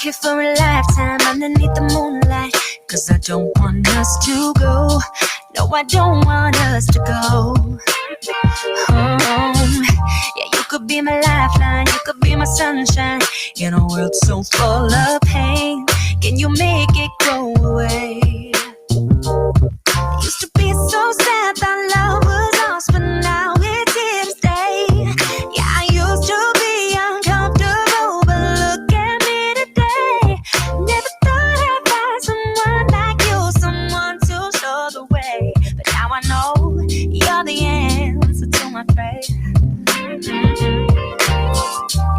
Here for a lifetime underneath the moonlight, 'cause I don't want us to go. No, I don't want us to go home. Yeah, you could be my lifeline, you could be my sunshine, in a world so full of pain. Can you make it go away? It used to be so sad that love was lost, but now it's here to stay. Yeah, I used to be uncomfortable, but look at me today. Never thought I'd find someone like you, someone to show the way. But now I know you're the answer to my prayer.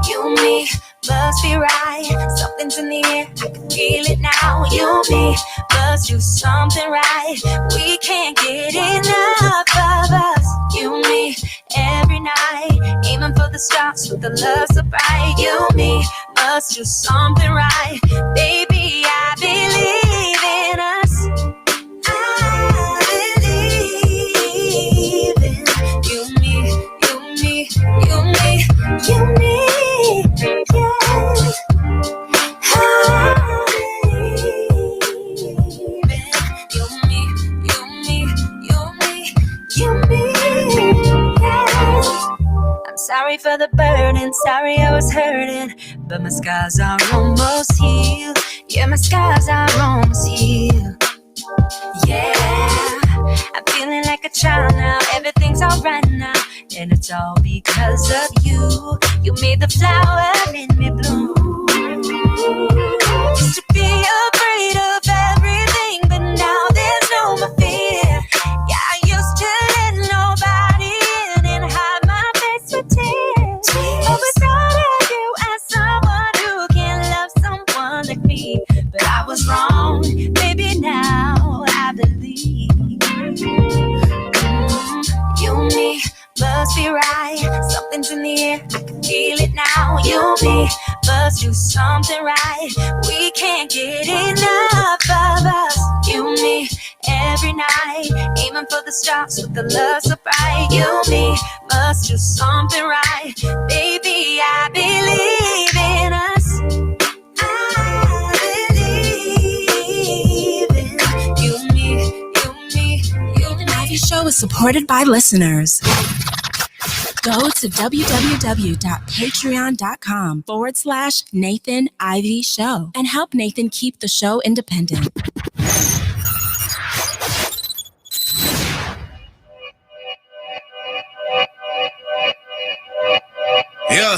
You and me must be right. Something's in the air, I can feel it now. You and me must do something right. We can't get enough of us. You and me every night, aiming for the stars with the love so bright. You and me must do something right. Baby, I believe in us. I believe in you and me, you and me, you and me, you and me. Yeah. Sorry for the burden, sorry I was hurting, but my scars are almost healed. Yeah, my scars are almost healed. Yeah, I'm feeling like a child now, everything's alright now, and it's all because of you. You made the flower in me bloom. Used to be afraid of everything, but now there's no more fear. Yeah, I used to let nobody in and hide my face with tears. Always thought of you as someone who can love someone like me, but I was wrong, baby, now I believe. You and me must be right. Something's in the air, I can feel it now. You and me must do something right. We can't get enough of us. You and me every night, aiming for the stars with the love so bright. You and me must do something right. Baby, I believe in us. I believe in you and me, you and me, you and me. Nathan Ivey Show is supported by listeners. Go to www.patreon.com/Nathan Ivey Show and help Nathan keep the show independent. Yeah,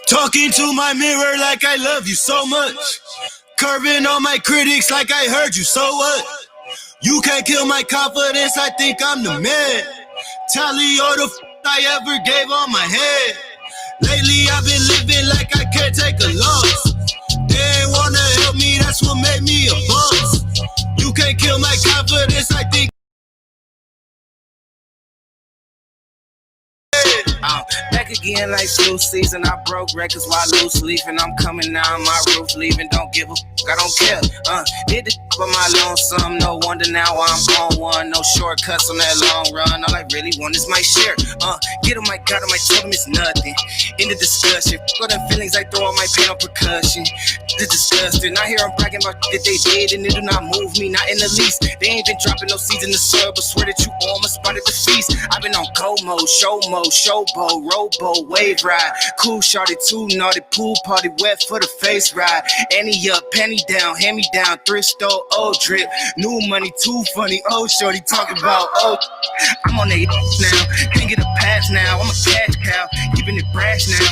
talking to my mirror like I love you so much. Curving on my critics like I heard you, so what? You can't kill my confidence, I think I'm the man. Tally all the I ever gave on my head. Lately I've been living like I can't take a loss. They ain't wanna help me, that's what made me a boss. You can't kill my confidence, I think. Back again like flu season. I broke records while loose leafing. I'm coming down my roof, leaving. Don't give a fuck, I don't care. Did the for my lonesome. No wonder now I'm on one. No shortcuts on that long run. All I really want is my share. Get on my God, on my totem is nothing. In the discussion, for them feelings I throw on my pain on percussion. The disgusting. I hear them bragging about that they did, and it do not move me, not in the least. They ain't been dropping no seeds in the soil, but swear that you almost spotted the feast. I've been on go mode, showboat, rowboat, wave ride. Cool shorty, too naughty, pool party, wet for the face ride. Annie up, penny down, hand me down, thrift store, old drip. New money, too funny, old shorty talking about, oh. I'm on they now, can't get a pass now. I'm a cash cow, keeping it brash now.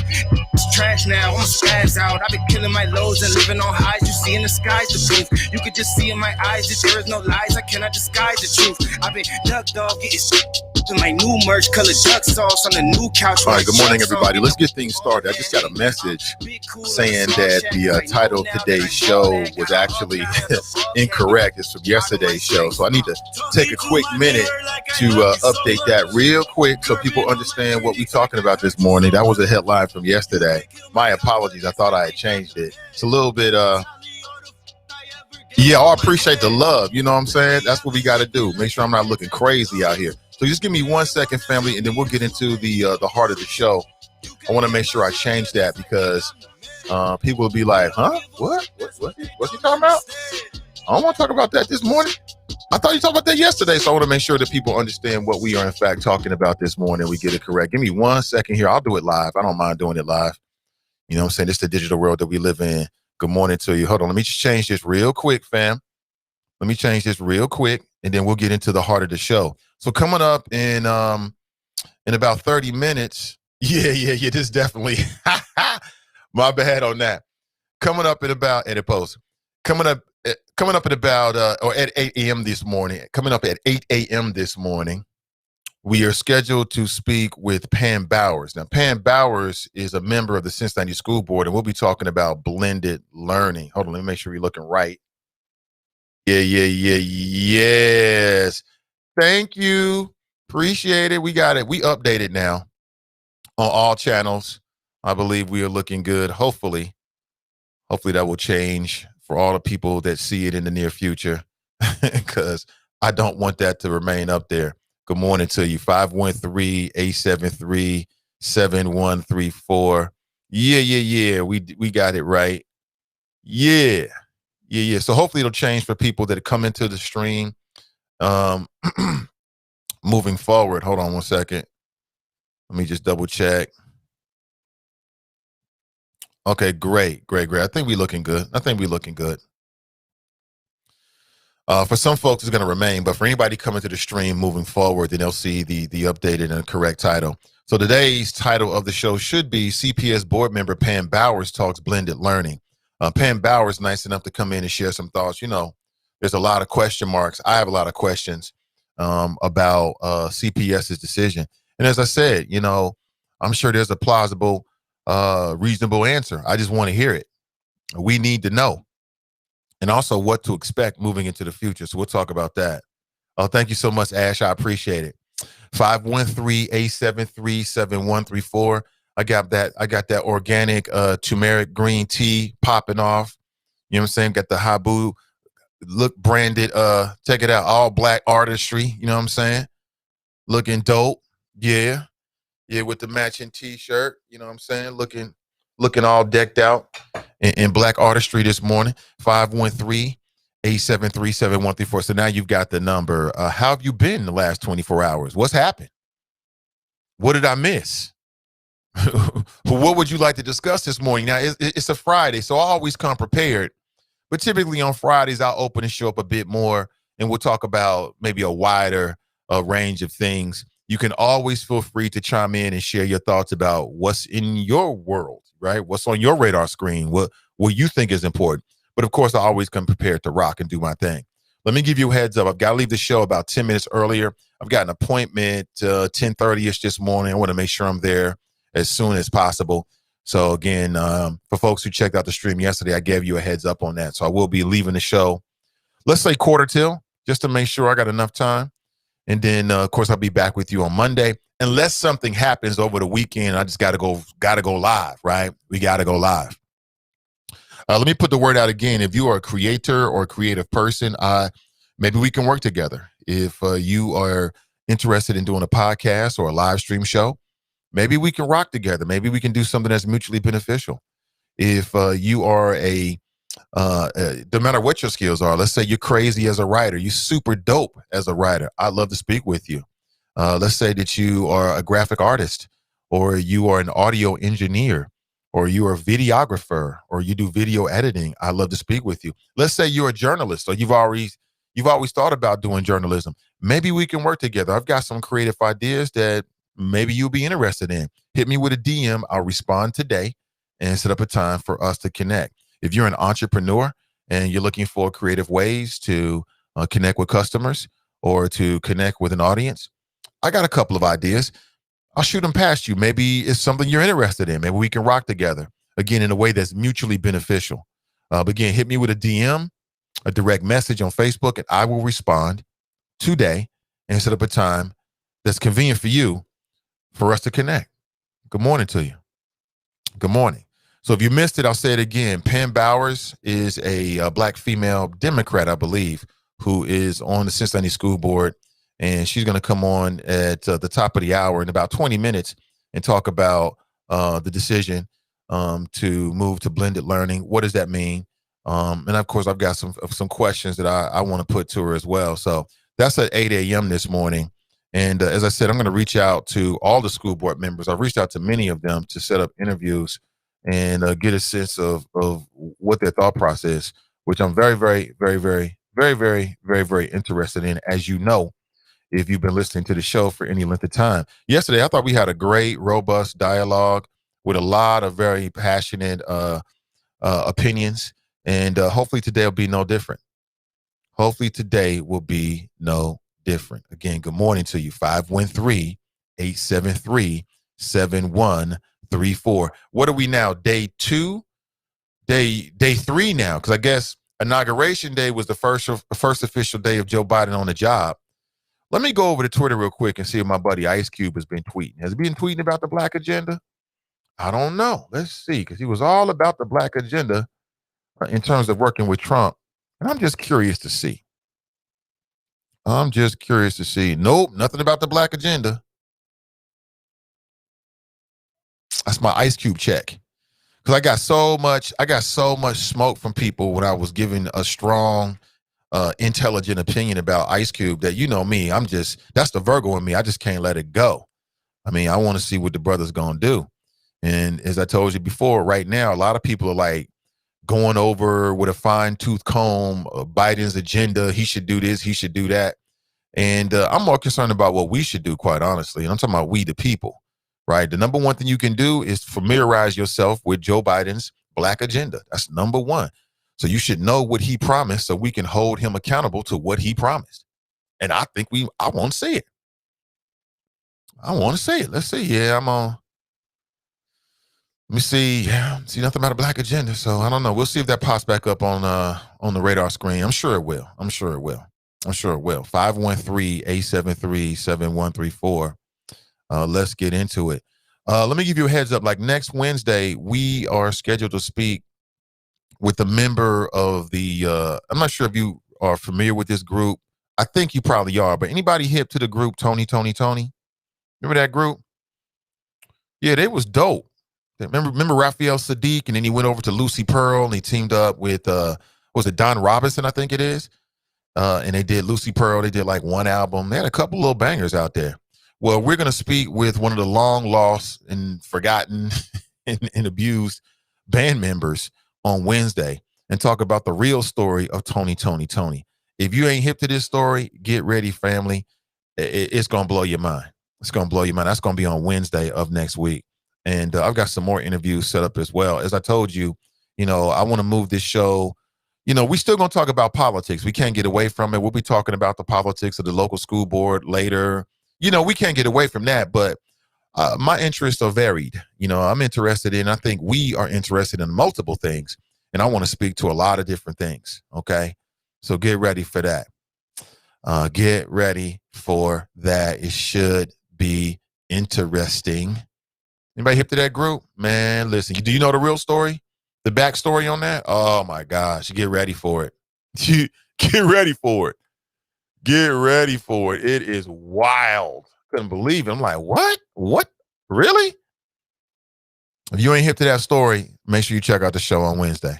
It's trash now, I'm a spaz out. I've been killing my lows and living on highs. You see in the skies the proof. You could just see in my eyes that there is no lies. I cannot disguise the truth. I've been ducked off, getting in my new merch, colored duck sauce on the new couch. All right, good morning, everybody. Let's get things started. I just got a message saying that the title of today's show was actually incorrect. It's from yesterday's show. So I need to take a quick minute to update that real quick so people understand what we're talking about this morning. That was a headline from yesterday. My apologies. I thought I had changed it. It's a little bit, yeah, I appreciate the love. You know what I'm saying? That's what we got to do. Make sure I'm not looking crazy out here. So just give me 1 second, family, and then we'll get into the heart of the show. I want to make sure I change that because people will be like, huh? What? What's he talking about? I don't want to talk about that this morning. I thought you talked about that yesterday. So I want to make sure that people understand what we are in fact talking about this morning. We get it correct. Give me 1 second here. I'll do it live. I don't mind doing it live. You know what I'm saying? It's the digital world that we live in. Good morning to you. Hold on. Let me just change this real quick, fam. Let me change this real quick, and then we'll get into the heart of the show. So coming up in about 30 minutes. Yeah. This definitely. My bad on that. Coming up in about at a post. Coming up at about or at 8 a.m. this morning. Coming up at 8 a.m. this morning. We are scheduled to speak with Pam Bowers. Now, Pam Bowers is a member of the Cincinnati School Board, and we'll be talking about blended learning. Hold on, let me make sure we're looking right. Yes. Thank you. Appreciate it. We got it. We updated now on all channels. I believe we are looking good. Hopefully that will change for all the people that see it in the near future, because I don't want that to remain up there. Good morning to you. 513-873-7134. Yeah. We got it right. Yeah. So hopefully it'll change for people that come into the stream. Moving forward. Hold on 1 second. Let me just double check. Okay, great. I think we're looking good. For some folks, it's going to remain, but for anybody coming to the stream moving forward, then they'll see the updated and correct title. So today's title of the show should be CPS board member Pam Bowers talks blended learning. Pam Bowers, nice enough to come in and share some thoughts. You know, there's a lot of question marks. I have a lot of questions about CPS's decision. And as I said, you know, I'm sure there's a plausible, reasonable answer. I just want to hear it. We need to know. And also what to expect moving into the future. So we'll talk about that. Thank you so much, Ash. I appreciate it. 513-873-7134. I got that organic turmeric green tea popping off. You know what I'm saying? Got the Habu look branded. Check it out. All black artistry. You know what I'm saying? Looking dope. Yeah, with the matching t-shirt. You know what I'm saying? Looking all decked out in black artistry this morning. 513-873-7134. So now you've got the number. How have you been the last 24 hours? What's happened? What did I miss? What would you like to discuss this morning? Now, it's a Friday, so I always come prepared. But typically on Fridays, I'll open and show up a bit more, and we'll talk about maybe a wider range of things. You can always feel free to chime in and share your thoughts about what's in your world, right? What's on your radar screen, what you think is important. But of course, I always come prepared to rock and do my thing. Let me give you a heads up. I've got to leave the show about 10 minutes earlier. I've got an appointment 10:30-ish this morning. I want to make sure I'm there as soon as possible. So again, for folks who checked out the stream yesterday, I gave you a heads up on that. So I will be leaving the show, let's say 1:45, just to make sure I got enough time. And then, of course, I'll be back with you on Monday. Unless something happens over the weekend, I just got to go live, right? We got to go live. Let me put the word out again. If you are a creator or a creative person, maybe we can work together. If you are interested in doing a podcast or a live stream show, maybe we can rock together. Maybe we can do something that's mutually beneficial. If you are no matter what your skills are, let's say you're crazy as a writer, you're super dope as a writer, I'd love to speak with you. Let's say that you are a graphic artist, or you are an audio engineer, or you are a videographer, or you do video editing. I'd love to speak with you. Let's say you're a journalist, or you've always thought about doing journalism. Maybe we can work together. I've got some creative ideas that maybe you'll be interested in. Hit me with a DM. I'll respond today and set up a time for us to connect. If you're an entrepreneur and you're looking for creative ways to connect with customers or to connect with an audience, I got a couple of ideas. I'll shoot them past you. Maybe it's something you're interested in. Maybe we can rock together, again, in a way that's mutually beneficial. But again, hit me with a DM, a direct message on Facebook, and I will respond today and set up a time that's convenient for you for us to connect. Good morning to you. Good morning. So if you missed it, I'll say it again. Pam Bowers is a black female Democrat, I believe, who is on the Cincinnati School Board. And she's going to come on at the top of the hour in about 20 minutes and talk about the decision to move to blended learning. What does that mean? And of course, I've got some questions that I want to put to her as well. So that's at 8 a.m. this morning. And as I said, I'm going to reach out to all the school board members. I've reached out to many of them to set up interviews and get a sense of what their thought process is, which I'm very, very, very, very, very, very, very, very interested in, as you know, if you've been listening to the show for any length of time. Yesterday, I thought we had a great, robust dialogue with a lot of very passionate opinions. And hopefully today will be no different. Hopefully today will be no different. Again, good morning to you. 513-873-7134. What are we now? Day 2? Day 3 now, because I guess Inauguration Day was the first official day of Joe Biden on the job. Let me go over to Twitter real quick and see if my buddy Ice Cube has been tweeting. Has he been tweeting about the black agenda? I don't know. Let's see, because he was all about the black agenda in terms of working with Trump. And I'm just curious to see. Nope, nothing about the black agenda. That's my Ice Cube check. Because I got so much smoke from people when I was giving a strong, intelligent opinion about Ice Cube that, you know me, that's the Virgo in me. I just can't let it go. I mean, I want to see what the brother's going to do. And as I told you before, right now, a lot of people are like going over with a fine-tooth comb Biden's agenda. He should do this. He should do that. And I'm more concerned about what we should do, quite honestly. And I'm talking about we, the people, right? The number one thing you can do is familiarize yourself with Joe Biden's black agenda. That's number one. So you should know what he promised so we can hold him accountable to what he promised. And I think I want to see it. Let's see. Yeah, I'm on. Let me see. Yeah, see nothing about a black agenda. So I don't know. We'll see if that pops back up on the radar screen. I'm sure it will. 513-873-7134. Let's get into it. Let me give you a heads up. Like next Wednesday, we are scheduled to speak with a member of the, I'm not sure if you are familiar with this group. I think you probably are, but anybody hip to the group Tony? Remember that group? Yeah, they was dope. Remember Raphael Sadiq, and then he went over to Lucy Pearl, and he teamed up with, was it Don Robinson, I think it is? And they did Lucy Pearl. They did like one album. They had a couple little bangers out there. Well, we're going to speak with one of the long lost and forgotten and abused band members on Wednesday and talk about the real story of Tony. If you ain't hip to this story, get ready, family. It's going to blow your mind. That's going to be on Wednesday of next week. And I've got some more interviews set up as well. As I told you, I want to move this show. We still going to talk about politics. We can't get away from it. We'll be talking about the politics of the local school board later. We can't get away from that, but my interests are varied. I'm interested in, I think we are interested in multiple things, and I want to speak to a lot of different things. Okay. So get ready for that. It should be interesting. Anybody hip to that group? Man, listen, do you know the real story? The backstory on that? Oh my gosh, get ready for it. Get ready for it. It is wild. Couldn't believe it. I'm like, what? What? Really? If you ain't hip to that story, make sure you check out the show on Wednesday.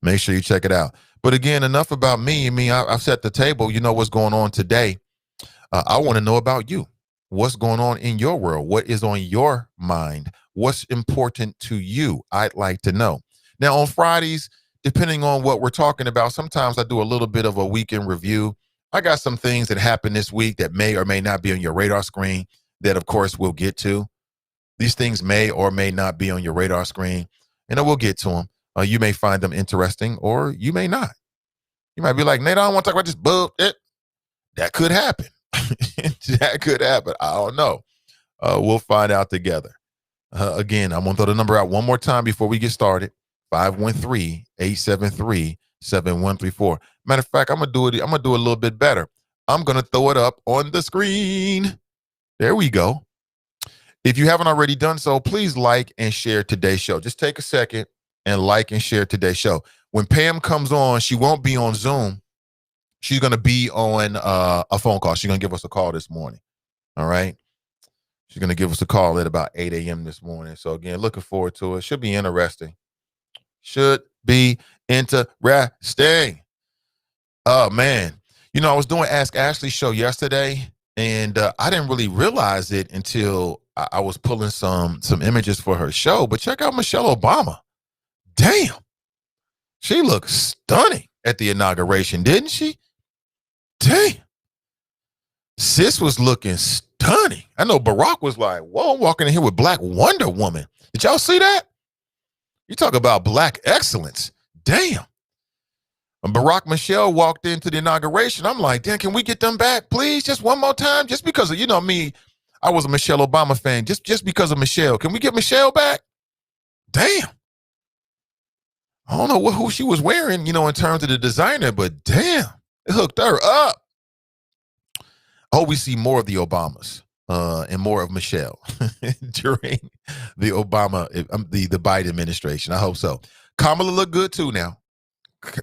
Make sure you check it out. But again, enough about me. I've set the table. You know what's going on today. I want to know about you. What's going on in your world? What is on your mind? What's important to you? I'd like to know. Now, on Fridays, depending on what we're talking about, sometimes I do a little bit of a weekend review. I got some things that happened this week that may or may not be on your radar screen that, of course, we'll get to. These things may or may not be on your radar screen, and we'll get to them. You may find them interesting, or you may not. You might be like, Nate, I don't want to talk about this bug. That could happen. That could happen. I don't know. We'll find out together. Again, I'm going to throw the number out one more time before we get started. 513-873-7134. Matter of fact, I'm going to do a little bit better. I'm going to throw it up on the screen. There we go. If you haven't already done so, please like and share today's show. Just take a second and like and share today's show. When Pam comes on, she won't be on Zoom. She's going to be on a phone call. She's going to give us a call this morning. All right. She's going to give us a call at about 8 a.m. this morning. So, again, looking forward to it. Should be interesting. Should be interesting. Oh, man. You know, I was doing Ask Ashley show yesterday, and I didn't really realize it until I was pulling some images for her show. But check out Michelle Obama. Damn. She looked stunning at the inauguration, didn't she? Damn. Sis was looking stunning. I know Barack was like, whoa, I'm walking in here with Black Wonder Woman. Did y'all see that? You talk about Black excellence. Damn. When Barack Michelle walked into the inauguration, I'm like, damn, can we get them back, please? Just one more time? Just because of, you know me, I was a Michelle Obama fan. Just because of Michelle. Can we get Michelle back? Damn. I don't know who she was wearing, you know, in terms of the designer, but damn, it hooked her up. I hope we see more of the Obamas and more of Michelle during the the Biden administration. I hope so. Kamala looked good too now.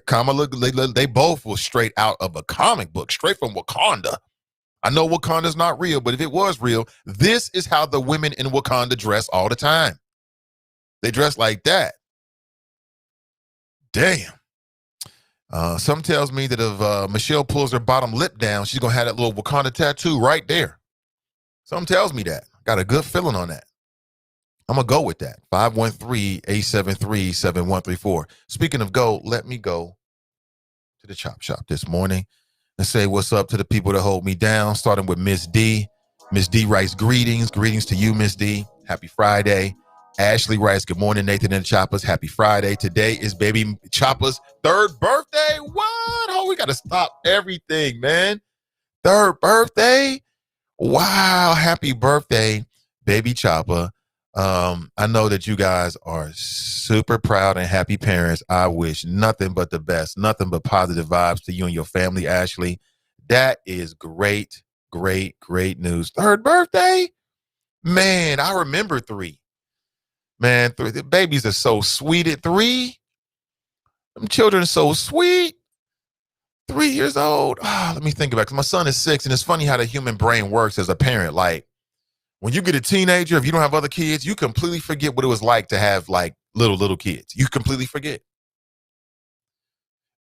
Kamala, they both were straight out of a comic book, straight from Wakanda. I know Wakanda's not real, but if it was real, this is how the women in Wakanda dress all the time. They dress like that. Damn. Something tells me that if Michelle pulls her bottom lip down, she's going to have that little Wakanda tattoo right there. Something tells me that. Got a good feeling on that. I'm going to go with that. 513-873-7134. Speaking of go, let me go to the chop shop this morning and say what's up to the people that hold me down, starting with Miss D. Miss D writes greetings. Greetings to you, Miss D. Happy Friday. Ashley writes, good morning, Nathan and the Choppers. Happy Friday. Today is baby Chopper's third birthday. What? Oh, we got to stop everything, man. Third birthday? Wow. Happy birthday, baby Chopper. I know that you guys are super proud and happy parents. I wish nothing but the best, nothing but positive vibes to you and your family, Ashley. That is great, great, great news. Third birthday? Man, I remember 3. Man, the babies are so sweet at 3. Them children are so sweet. 3 years old. Let me think about it. 'Cause my son is 6, and it's funny how the human brain works as a parent. Like, when you get a teenager, if you don't have other kids, you completely forget what it was like to have, like, little kids. You completely forget.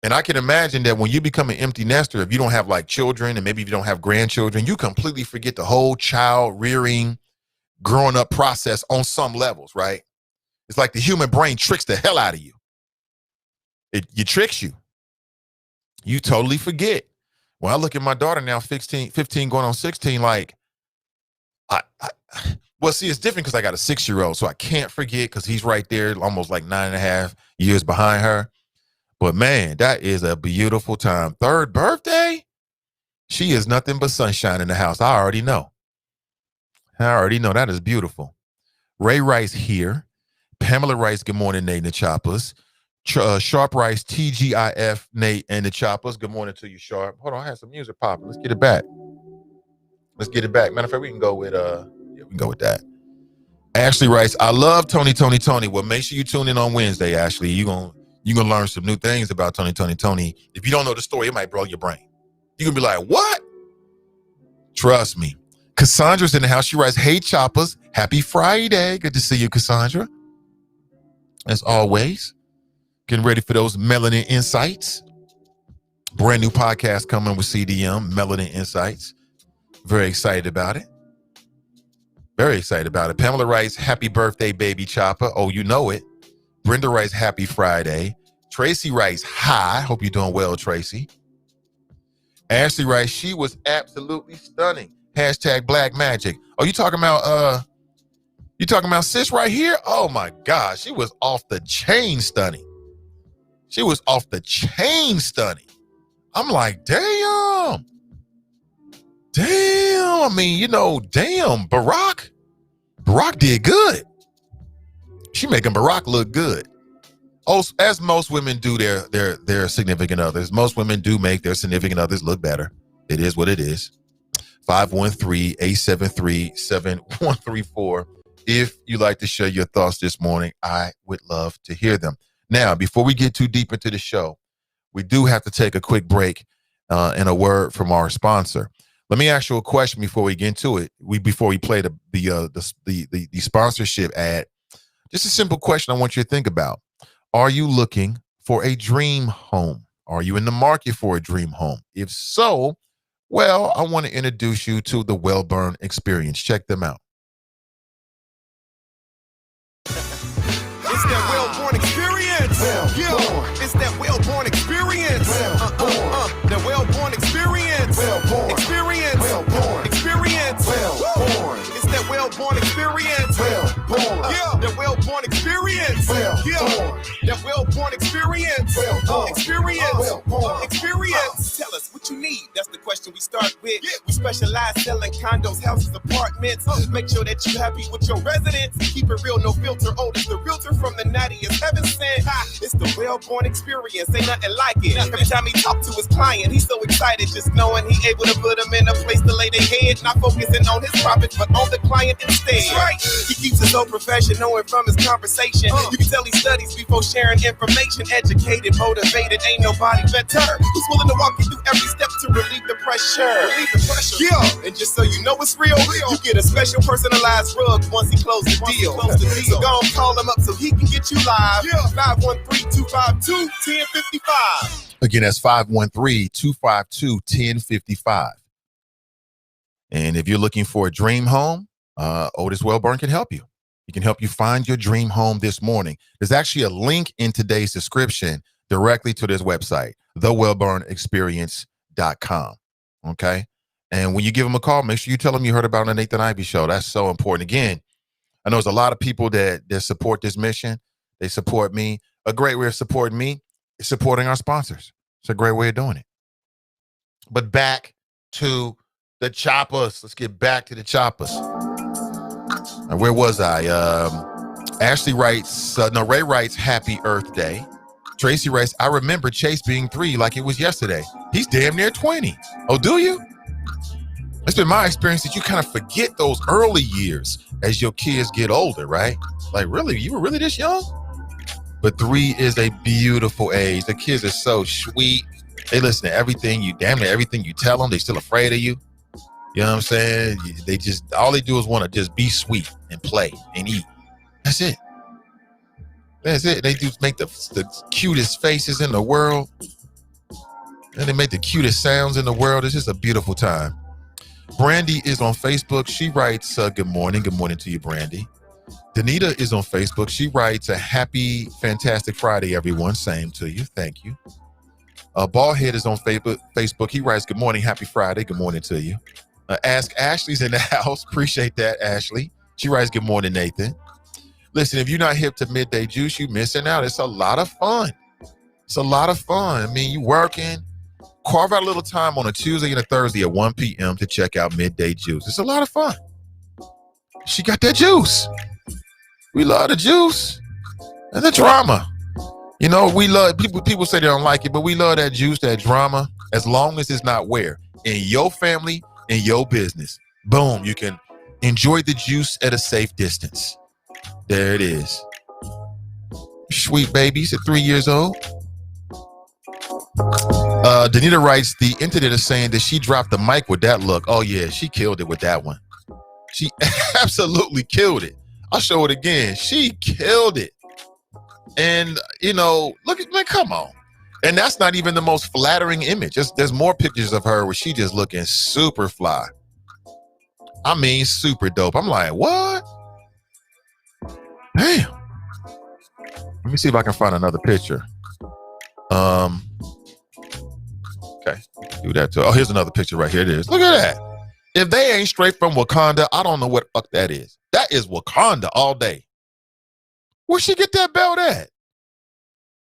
And I can imagine that when you become an empty nester, if you don't have, like, children, and maybe if you don't have grandchildren, you completely forget the whole child rearing, growing up process on some levels, right? It's like the human brain tricks the hell out of you. It tricks you. You totally forget. When I look at my daughter now, 15 going on 16, like, well, see, it's different because I got a 6-year-old, so I can't forget because he's right there, almost like 9.5 years behind her. But man, that is a beautiful time. Third birthday? She is nothing but sunshine in the house. I already know. That is beautiful. Ray writes here. Pamela writes, good morning, Nate and the Choppers. Sharp writes, TGIF, Nate and the Choppers. Good morning to you, Sharp. Hold on, I had some music popping. Let's get it back. Matter of fact, we can go with that. Ashley writes, I love Tony. Well, make sure you tune in on Wednesday, Ashley. You're gonna learn some new things about Tony. If you don't know the story, it might blow your brain. You're gonna be like, what? Trust me. Cassandra's in the house. She writes, hey, Choppers. Happy Friday. Good to see you, Cassandra. As always, getting ready for those Melanin Insights. Brand new podcast coming with CDM, Melanin Insights. Very excited about it. Pamela writes, happy birthday, baby Chopper. Oh, you know it. Brenda writes, happy Friday. Tracy writes, hi. Hope you're doing well, Tracy. Ashley writes, she was absolutely stunning. Hashtag Black Magic. Oh, you talking about sis right here? Oh my gosh, she was off the chain stunning. I'm like, damn. I mean, damn, Barack did good. She making Barack look good. Oh, as most women do their significant others. Most women do make their significant others look better. It is what it is. 513-873-7134. If you'd like to share your thoughts this morning, I would love to hear them. Now, before we get too deep into the show, we do have to take a quick break and a word from our sponsor. Let me ask you a question before we get into it. Before we play the sponsorship ad. Just a simple question I want you to think about. Are you looking for a dream home? Are you in the market for a dream home? If so, well, I want to introduce you to the Wellborn Experience. Check them out. It's that Wellborn Experience. It's that Wellborn Experience. The Wellborn Experience. Experience. Experience. It's that Wellborn Experience. Yeah, the Wellborn Experience. Yeah, that Wellborn Experience. Experience. Tell us what you need. That's the question we start with. We specialize selling condos, houses, apartments. Make sure that you happy with your residence. Keep it real, no filter. Oh, it's the realtor from the nattiest heaven sent. It's the Wellborn Experience. Ain't nothing like it. Every time he talk to his client, he's so excited just knowing he able to put them in a place to lay their head, not focusing on his profits, but on the client instead. Right. He keeps it so professional, and from his conversation, you can tell he studies before sharing information. Educated, motivated, ain't nobody better. Who's willing to walk you through every step to relieve the pressure? Yeah, and just so you know it's real, you get a special personalized rug once he closes the deal. So go and call him up so he can get you live. 513-252-1055. Again, that's 513-252-1055. And if you're looking for a dream home, Otis Wellborn can help you. He can help you find your dream home this morning. There's actually a link in today's description directly to this website, thewellbornexperience.com. Okay? And when you give him a call, make sure you tell him you heard about the Nathan Ivey Show. That's so important. Again, I know there's a lot of people that support this mission. They support me. A great way of supporting me is supporting our sponsors. It's a great way of doing it. But back to the choppers. Let's get back to the choppers. Now, where was I? Ashley writes, Ray writes, Happy Earth Day. Tracy writes, I remember Chase being 3 like it was yesterday. He's damn near 20. Oh, do you? It's been my experience that you kind of forget those early years as your kids get older, right? Like, really? You were really this young? But 3 is a beautiful age. The kids are so sweet. They listen to everything damn near everything you tell them. They're still afraid of you. You know what I'm saying? They just, all they do is want to just be sweet and play and eat. That's it. That's it. They do make the cutest faces in the world. And they make the cutest sounds in the world. It's just a beautiful time. Brandy is on Facebook. She writes, good morning. Good morning to you, Brandy. Danita is on Facebook. She writes, a happy, fantastic Friday, everyone. Same to you. Thank you. Ballhead is on Facebook. He writes, good morning. Happy Friday. Good morning to you. Ask Ashley's in the house. Appreciate that, Ashley. She writes, good morning, Nathan. Listen, if you're not hip to Midday Juice, you're missing out. It's a lot of fun. It's a lot of fun. I mean, you working. Carve out a little time on a Tuesday and a Thursday at 1 p.m. to check out Midday Juice. It's a lot of fun. She got that juice. We love the juice and the drama. You know, we love, people say they don't like it, but we love that juice, that drama, as long as it's not where? In your family, in your business. Boom, you can enjoy the juice at a safe distance. There it is. Sweet babies at 3 years old. Danita writes, the internet is saying that she dropped the mic with that look. Oh yeah, she killed it with that one. She absolutely killed it. I'll show it again. She killed it. And, you know, look at, like, come on. And that's not even the most flattering image. There's more pictures of her where she just looking super fly. I mean, super dope. I'm like, what? Damn. Let me see if I can find another picture. Okay, do that too. Oh, here's another picture right here. It is. Look at that. If they ain't straight from Wakanda, I don't know what the fuck that is. That is Wakanda all day. Where'd she get that belt at?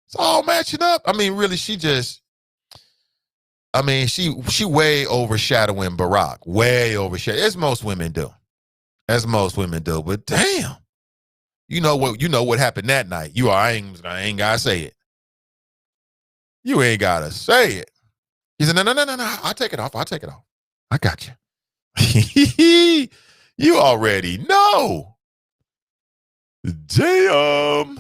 It's all matching up. I mean, really, she way overshadowing Barack. Way overshadowing. As most women do. But damn. You know what happened that night. I ain't gotta say it. You ain't gotta say it. He said, no. I'll take it off. I got you. You already know. Damn.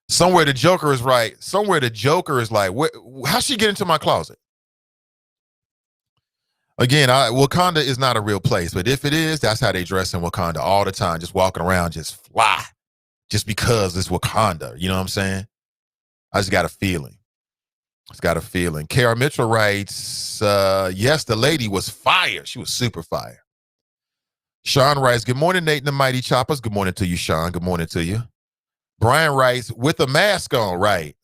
Somewhere the Joker is right. Somewhere the Joker is like, how'd she get into my closet? Again, Wakanda is not a real place, but if it is, that's how they dress in Wakanda all the time, just walking around, just fly, just because it's Wakanda. You know what I'm saying? I just got a feeling. It's got a feeling. Kara Mitchell writes, yes, the lady was fire. She was super fire. Sean writes, good morning, Nate and the Mighty Choppers. Good morning to you, Sean. Good morning to you. Brian writes, with a mask on, right?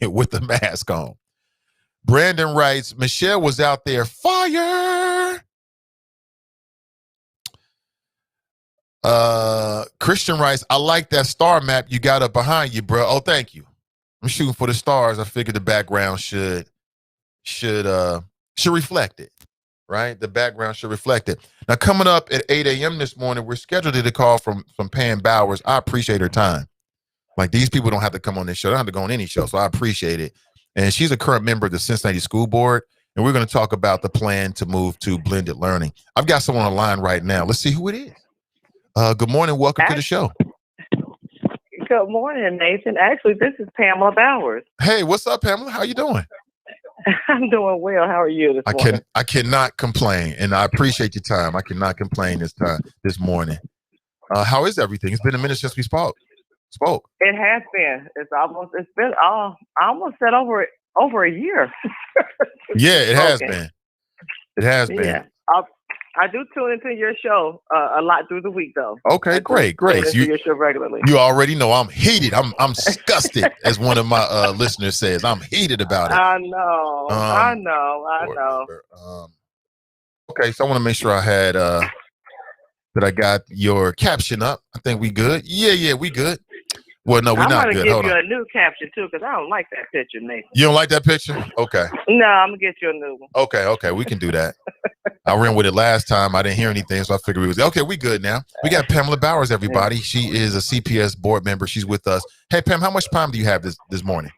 With the mask on. Brandon writes, Michelle was out there, fire. Christian writes, I like that star map you got up behind you, bro. Oh, thank you. I'm shooting for the stars. I figured the background should reflect it, right? The background should reflect it. Now, coming up at 8 a.m. this morning, we're scheduled to call from Pam Bowers. I appreciate her time. Like, these people don't have to come on this show. They don't have to go on any show, so I appreciate it. And she's a current member of the Cincinnati School Board, and we're going to talk about the plan to move to blended learning. I've got someone on the line right now. Let's see who it is. Good morning. Welcome to the show. Good morning, Nathan. Actually, this is Pamela Bowers. Hey, what's up, Pamela? How you doing? I'm doing well. How are you this morning? I cannot complain, and I appreciate your time. I cannot complain this morning. How is everything? It's been a minute since we spoke. It has been. It's been I almost said over a year. Yeah, it has been. It has been. Yeah. I do tune into your show a lot through the week, though. Okay, great. Your show regularly. You already know I'm heated. I'm disgusted, as one of my listeners says. I'm heated about it. I know. Okay, so I want to make sure I had that I got your caption up. I think we good. Yeah, we good. Well, no, we're not good. I'm going to give you a new caption, too, because I don't like that picture, Nathan. You don't like that picture? Okay. No, I'm going to get you a new one. Okay, we can do that. I ran with it last time. I didn't hear anything, so I figured we was okay. We good now. We got Pamela Bowers, everybody. She is a CPS board member. She's with us. Hey, Pam, how much time do you have this morning?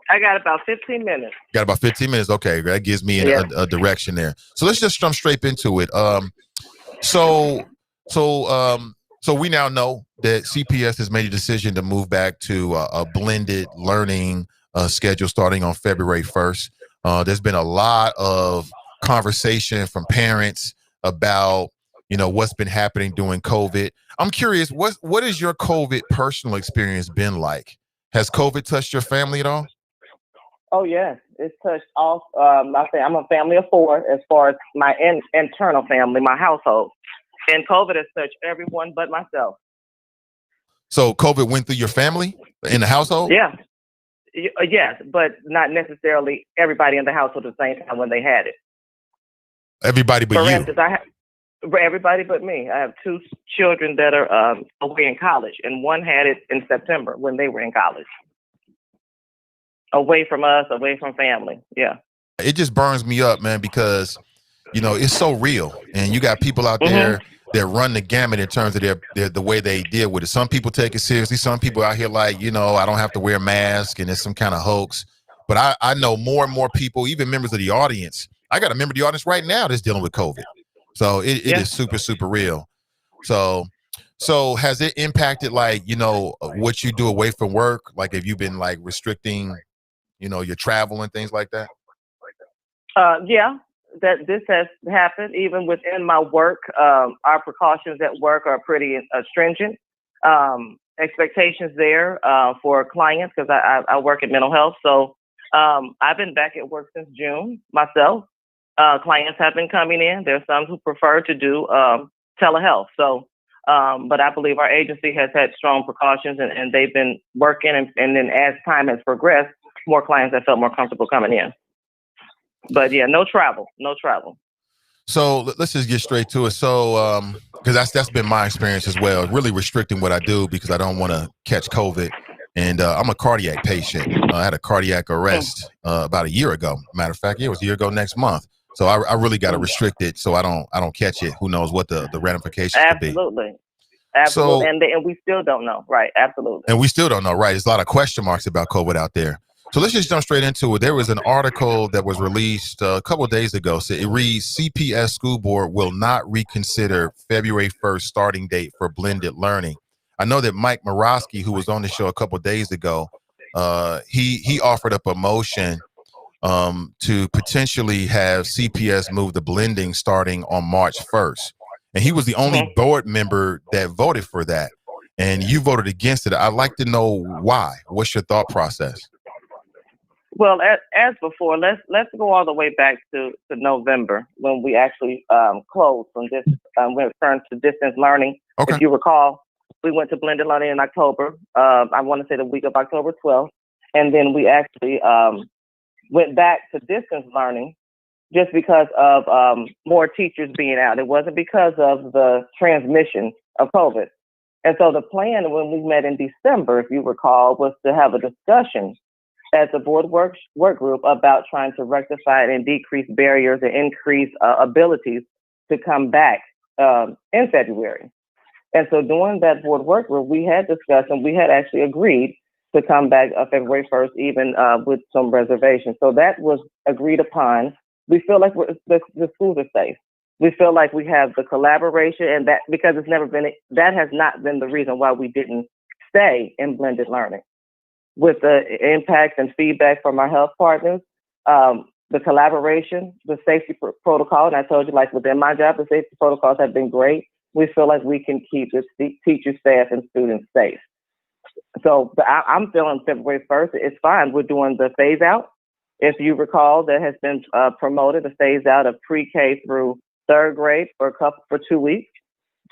I got about 15 minutes. Got about 15 minutes. Okay, that gives me a direction there. So let's just jump straight into it. So we now know that CPS has made a decision to move back to a blended learning schedule starting on February 1st. There's been a lot of conversation from parents about, what's been happening during COVID. I'm curious, what has your COVID personal experience been like? Has COVID touched your family at all? Oh, yes. It's touched all. I'm a family of 4 as far as my internal family, my household. And COVID has touched everyone but myself. So COVID went through your family in the household? Yeah. Yes, but not necessarily everybody in the household at the same time when they had it. Everybody but you? For instance, everybody but me. I have 2 children that are away in college, and one had it in September when they were in college. Away from us, away from family. Yeah. It just burns me up, man, because, it's so real. And you got people out there that run the gamut in terms of the way they deal with it. Some people take it seriously. Some people out here like, I don't have to wear a mask and it's some kind of hoax. But I know more and more people, even members of the audience. I got a member of the audience right now that's dealing with COVID. So it is super, super real. So has it impacted, like, what you do away from work? Like, have you been like restricting, your travel and things like that? Yeah. That this has happened even within my work. Our precautions at work are pretty stringent. Expectations there for clients, because I work in mental health. So I've been back at work since June myself. Clients have been coming in. There's some who prefer to do telehealth. So, but I believe our agency has had strong precautions and they've been working. And then as time has progressed, more clients have felt more comfortable coming in. But yeah, no travel. So let's just get straight to it. So, because that's been my experience as well, really restricting what I do because I don't want to catch COVID. And I'm a cardiac patient. I had a cardiac arrest about a year ago. Matter of fact, it was a year ago next month. So I really got to restrict it so I don't catch it. Who knows what the ramifications could be. Absolutely. And we still don't know. Right. Absolutely. And we still don't know. Right. There's a lot of question marks about COVID out there. So let's just jump straight into it. There was an article that was released a couple of days ago. So it reads, CPS School Board will not reconsider February 1st starting date for blended learning. I know that Mike Morosky, who was on the show a couple of days ago, he offered up a motion to potentially have CPS move to blending starting on March 1st. And he was the only board member that voted for that. And you voted against it. I'd like to know why. What's your thought process? Well, as before, let's go all the way back to November when we actually closed from this. We returned to distance learning. Okay. If you recall, we went to blended learning in October. I want to say the week of October 12th, and then we actually went back to distance learning just because of more teachers being out. It wasn't because of the transmission of COVID. And so the plan when we met in December, if you recall, was to have a discussion as a board work group about trying to rectify and decrease barriers and increase abilities to come back in February. And so during that board work group, we had discussed and we had actually agreed to come back February 1st, even with some reservations. So that was agreed upon. We feel like the schools are safe. We feel like we have the collaboration, and that because that has not been the reason why we didn't stay in blended learning. With the impact and feedback from our health partners, the collaboration, the safety protocol, and I told you, like within my job, the safety protocols have been great. We feel like we can keep the teachers, staff, and students safe. So I'm feeling February 1st, it's fine. We're doing the phase out. If you recall, that has been promoted, the phase out of pre-K through third grade for 2 weeks.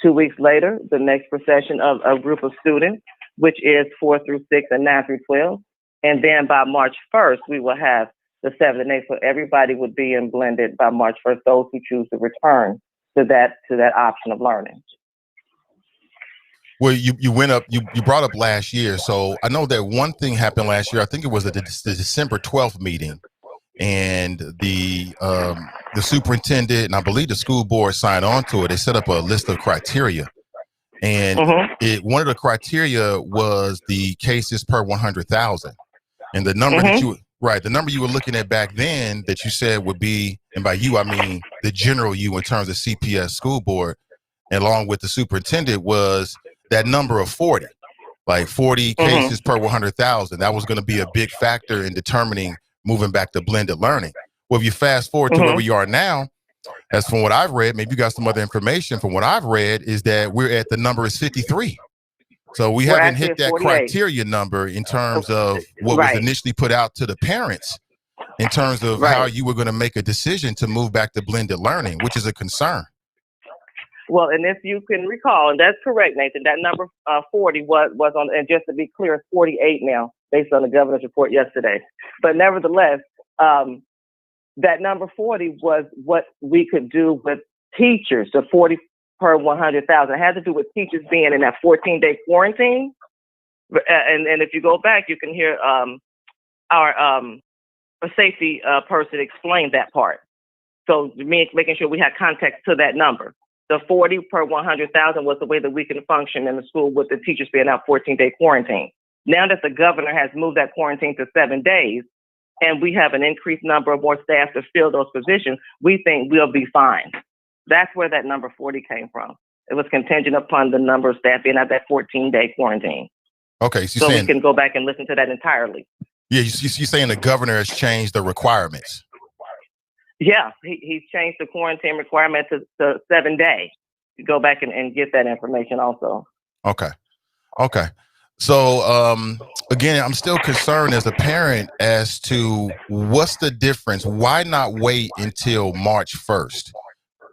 2 weeks later, the next procession of a group of students, which is 4 through 6 and 9 through 12. And then by March 1st, we will have the 7th and 8th. So everybody would be in blended by March 1st, those who choose to return to that option of learning. Well, you brought up last year. So I know that one thing happened last year. I think it was the December 12th meeting, and the superintendent and I believe the school board signed on to it. They set up a list of criteria. And one of the criteria was the cases per 100,000. And the number the number you were looking at back then that you said would be, and by you, I mean the general you in terms of CPS school board, along with the superintendent, was that number of 40, like 40 cases per 100,000. That was going to be a big factor in determining moving back to blended learning. Well, if you fast forward to where we are now, as from what I've read, maybe you got some other information from what I've read, is that we're at the number is 53. So we haven't hit that 48. criteria number in terms of what was initially put out to the parents in terms of how you were going to make a decision to move back to blended learning, which is a concern. Well, and if you can recall, and that's correct, Nathan, that number 40 was on, and just to be clear, it's 48 now, based on the governor's report yesterday. But nevertheless, that number 40 was what we could do with teachers, the 40 per 100,000. It had to do with teachers being in that 14-day quarantine. And if you go back, you can hear our safety person explain that part. So making sure we had context to that number. The 40 per 100,000 was the way that we can function in the school with the teachers being out 14-day quarantine. Now that the governor has moved that quarantine to 7 days, and we have an increased number of more staff to fill those positions, we think we'll be fine. That's where that number 40 came from. It was contingent upon the number of staff being at that 14-day quarantine. Okay, so we can go back and listen to that entirely. Yeah, you're saying the governor has changed the requirements. Yeah, he's changed the quarantine requirement to 7 days. You go back and get that information also. Okay. So, again, I'm still concerned as a parent as to what's the difference. Why not wait until March 1st?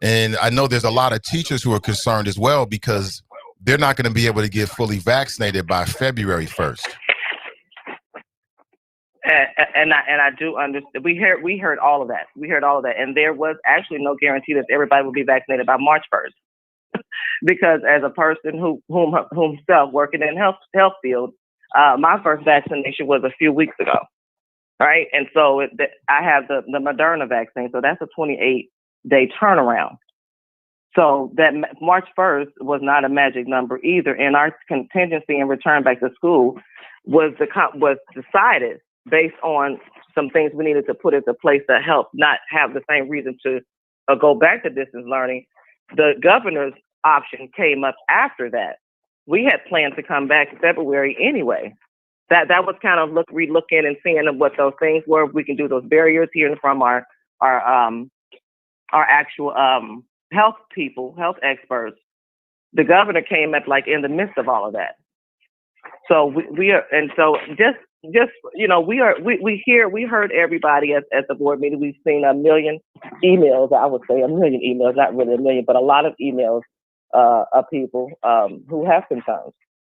And I know there's a lot of teachers who are concerned as well because they're not going to be able to get fully vaccinated by February 1st. And I do understand. We heard all of that. And there was actually no guarantee that everybody would be vaccinated by March 1st. Because as a person whomself working in health field, my first vaccination was a few weeks ago, right? And so I have the Moderna vaccine, so that's a 28-day turnaround. So that March 1st was not a magic number either, and our contingency and return back to school was decided based on some things we needed to put into place to help not have the same reason to go back to distance learning. The governor's option came up after that. We had planned to come back in February anyway. that was kind of re-looking and seeing what those things were. We can do those barriers, hearing from our actual health people, health experts. The governor came at like in the midst of all of that. So we are, and so just we heard everybody at the board meeting. We've seen a million emails. I would say a million emails, not really a million, but a lot of emails of people who have concerns,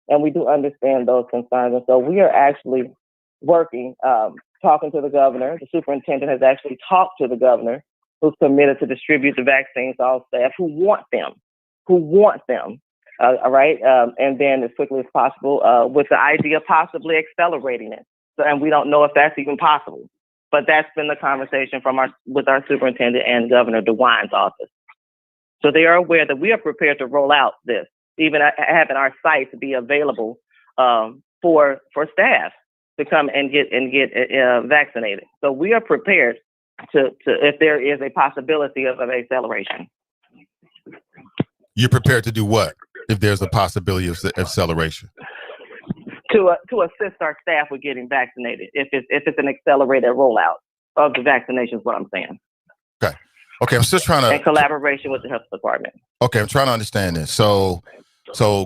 and we do understand those concerns. And so we are actually working, talking to the governor. The superintendent has actually talked to the governor, who's committed to distribute the vaccines to all staff who want them. All right, and then as quickly as possible, with the idea of possibly accelerating it. So, and we don't know if that's even possible, but that's been the conversation with our superintendent and Governor DeWine's office. So they are aware that we are prepared to roll out this, even having our sites be available for staff to come and get vaccinated. So we are prepared to if there is a possibility of acceleration. You're prepared to do what if there's a possibility of acceleration? To assist our staff with getting vaccinated, if it's an accelerated rollout of the vaccination, is what I'm saying. Okay. I'm still trying to. In collaboration with the health department. Okay, I'm trying to understand this. So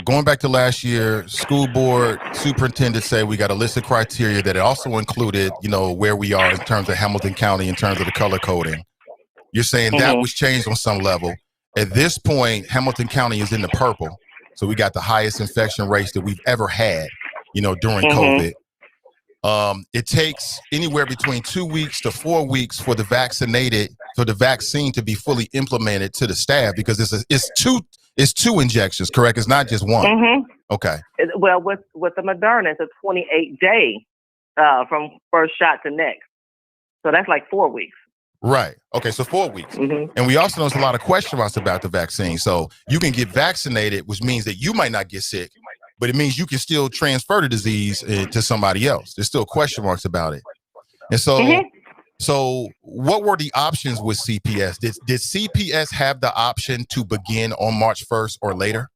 going back to last year, school board superintendent said we got a list of criteria that it also included, where we are in terms of Hamilton County, in terms of the color coding. You're saying that was changed on some level. At this point, Hamilton County is in the purple. So we got the highest infection rates that we've ever had, during COVID. It takes anywhere between 2 weeks to 4 weeks for the vaccine to be fully implemented to the staff, because it's two injections, correct? It's not just one. Okay. Well, with the Moderna, it's a 28-day from first shot to next. So that's like 4 weeks. Right. Okay. So 4 weeks. And we also know there's a lot of question marks about the vaccine. So you can get vaccinated, which means that you might not get sick, but it means you can still transfer the disease to somebody else. There's still question marks about it. And so, so what were the options with CPS? Did CPS have the option to begin on March 1st or later?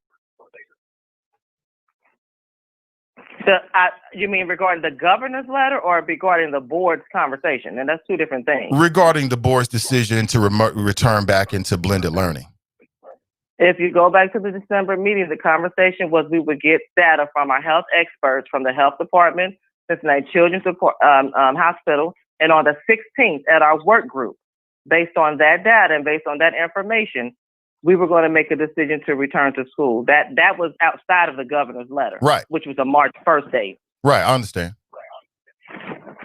You mean regarding the governor's letter or regarding the board's conversation? And that's two different things. Regarding the board's decision to return back into blended learning. If you go back to the December meeting, the conversation was we would get data from our health experts from the health department, Cincinnati Children's Hospital, and on the 16th at our work group. Based on that data and based on that information, we were going to make a decision to return to school. That was outside of the governor's letter, right? Which was a March 1st date. Right, I understand.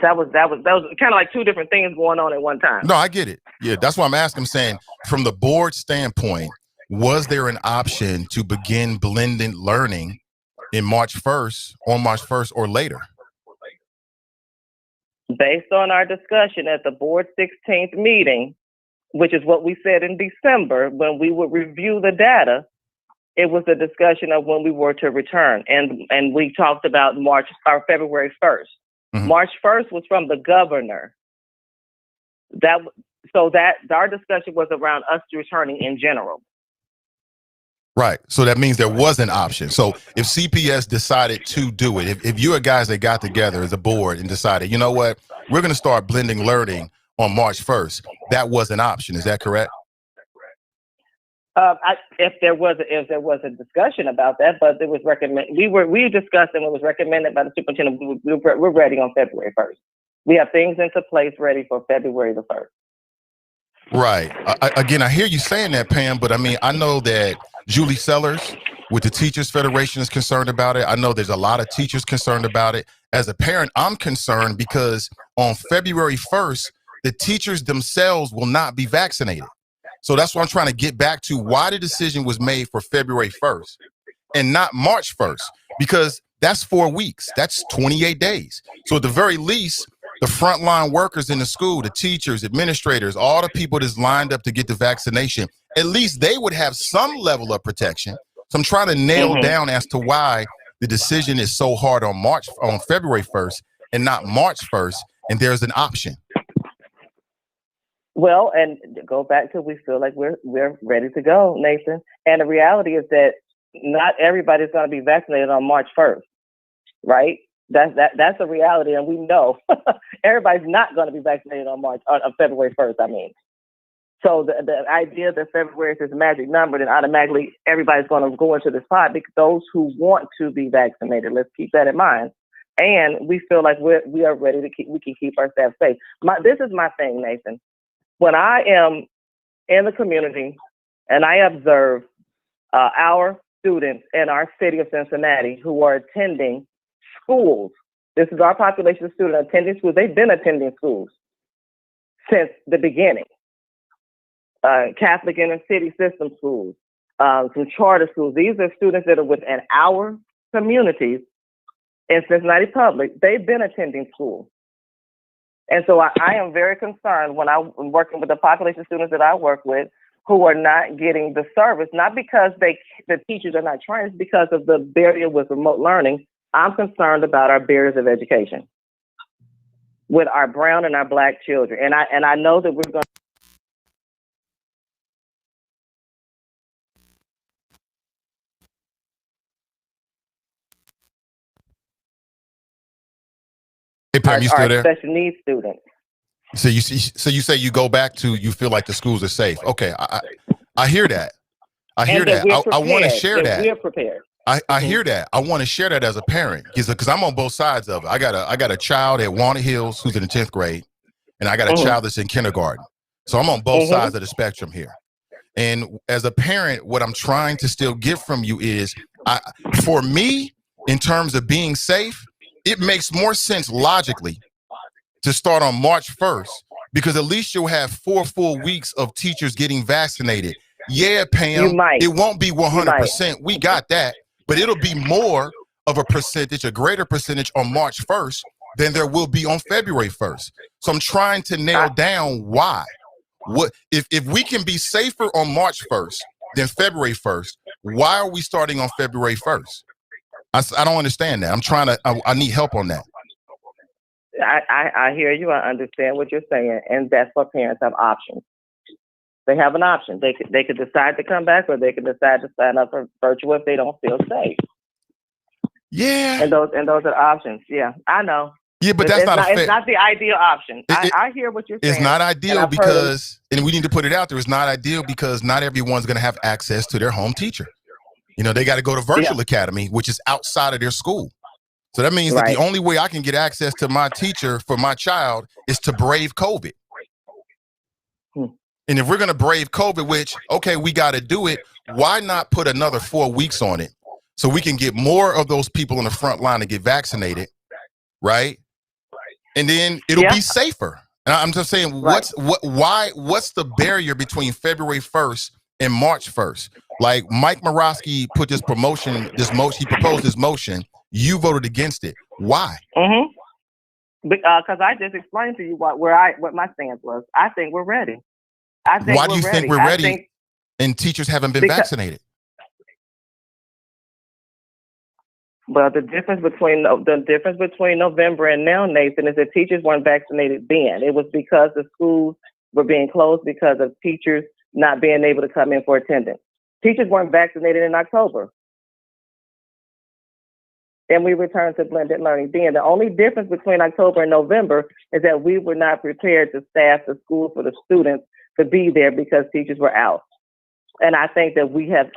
That was kind of like two different things going on at one time. No, I get it. Yeah, that's why I'm asking. I'm saying from the board standpoint, was there an option to begin blended learning on March 1st or later? Based on our discussion at the board 16th meeting, which is what we said in December, when we would review the data, it was a discussion of when we were to return. And we talked about February 1st. March 1st was from the governor. So our discussion was around us returning in general. Right. So that means there was an option. So if CPS decided to do it, if you are guys that got together as a board and decided, you know what, we're going to start blending learning on March 1st, that was an option. Is that correct? If there was a discussion about that, but it was recommended. We discussed and it was recommended by the superintendent. We're ready on February 1st. We have things into place ready for February the 1st. Right. Again, I hear you saying that, Pam, but I mean, I know that Julie Sellers with the Teachers Federation is concerned about it. I know there's a lot of teachers concerned about it. As a parent, I'm concerned because on February 1st, the teachers themselves will not be vaccinated. So that's what I'm trying to get back to, why the decision was made for February 1st and not March 1st, because that's 4 weeks. That's 28 days. So at the very least, the frontline workers in the school, the teachers, administrators, all the people that's lined up to get the vaccination, at least they would have some level of protection. So I'm trying to nail down as to why the decision is so hard on February 1st and not March 1st, and there's an option. Well, and go back to we feel like we're ready to go, Nathan. And the reality is that not everybody's going to be vaccinated on March 1st, right? That's a reality, and we know everybody's not going to be vaccinated on February 1st. I mean, so the idea that February is this magic number, then automatically everybody's going to go into this pod, because those who want to be vaccinated, let's keep that in mind. And we feel like we are ready we can keep our staff safe. This is my thing, Nathan. When I am in the community and I observe our students in our city of Cincinnati who are attending schools, this is our population of students attending schools. They've been attending schools since the beginning. Catholic inner city system schools, some charter schools. These are students that are within our communities in Cincinnati Public. They've been attending school. And so I am very concerned when I'm working with the population of students that I work with who are not getting the service, not because the teachers are not trained, it's because of the barrier with remote learning. I'm concerned about our barriers of education with our brown and our Black children. And I know that we're going to. Hey, Pam, you still there? Special needs students. So you say you go back to, you feel like the schools are safe. Okay, I hear that. I hear that. I want to share that. We're prepared. I hear that. I want to share that as a parent because I'm on both sides of it. I got a child at Walnut Hills who's in the 10th grade, and I got a child that's in kindergarten. So I'm on both sides of the spectrum here. And as a parent, what I'm trying to still get from you is, for me, in terms of being safe, it makes more sense logically to start on March 1st, because at least you'll have 4 full weeks of teachers getting vaccinated. Yeah, Pam, it won't be 100%. We got that, but it'll be more of a percentage, a greater percentage on March 1st than there will be on February 1st. So I'm trying to nail down why. What if we can be safer on March 1st than February 1st, why are we starting on February 1st? I don't understand that. I need help on that. I hear you. I understand what you're saying. And that's what parents have options. They have an option. They could decide to come back, or they could decide to sign up for virtual if they don't feel safe. Yeah. And those are options. Yeah, I know. Yeah, but that's not it's not the ideal option. I hear what you're saying. It's not ideal because, and we need to put it out there, it's not ideal because not everyone's going to have access to their home teacher. You know, they got to go to virtual academy, which is outside of their school. So that means that the only way I can get access to my teacher for my child is to brave COVID. And if we're going to brave COVID, which, okay, we got to do it, why not put another 4 weeks on it so we can get more of those people on the front line to get vaccinated, right? And then it'll be safer. And I'm just saying, what's the barrier between February 1st and March 1st? Like Mike Morosky put he proposed this motion. You voted against it. Why? Because I just explained to you what my stance was. I think we're ready. Why do you think we're ready and teachers haven't been vaccinated? Well, the difference between November and now, Nathan, is that teachers weren't vaccinated then. It was because the schools were being closed because of teachers not being able to come in for attendance. Teachers weren't vaccinated in October. And we returned to blended learning then. The only difference between October and November is that we were not prepared to staff the school for the students to be there because teachers were out. And I think that we have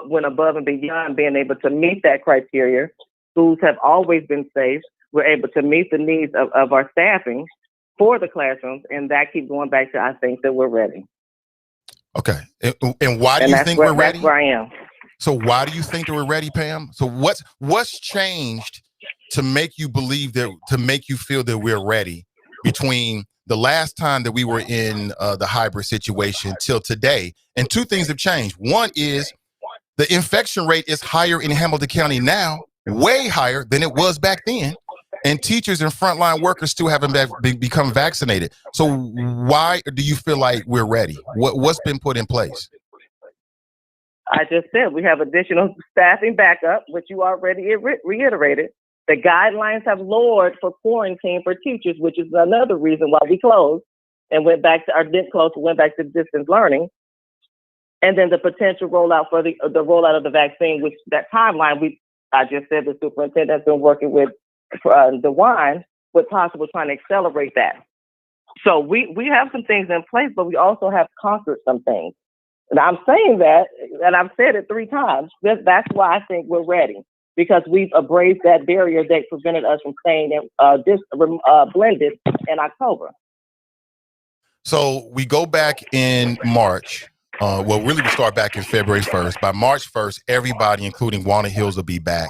went above and beyond being able to meet that criteria. Schools have always been safe. We're able to meet the needs of our staffing for the classrooms. And that keeps going back to, I think that we're ready. Okay. And why do you think we're ready? That's where I am. So why do you think that we're ready, Pam? So what's changed to make you believe that, to make you feel that we're ready between the last time that we were in the hybrid situation till today? And 2 things have changed. One is the infection rate is higher in Hamilton County now, way higher than it was back then. And teachers and frontline workers still haven't become vaccinated. So why do you feel like we're ready? What's been put in place? I just said we have additional staffing backup, which you already reiterated. The guidelines have lowered for quarantine for teachers, which is another reason why we closed and went back to distance learning. And then the potential rollout for the rollout of the vaccine, which that timeline, I just said the superintendent's been working with DeWine with possible trying to accelerate that. So we have some things in place, but we also have conquered some things. And I'm saying that, and I've said it 3 times. That's why I think we're ready, because we've embraced that barrier that prevented us from staying blended in October. So we go back in March. Well, really, we start back in February 1st. By March 1st, everybody, including Walnut Hills, will be back.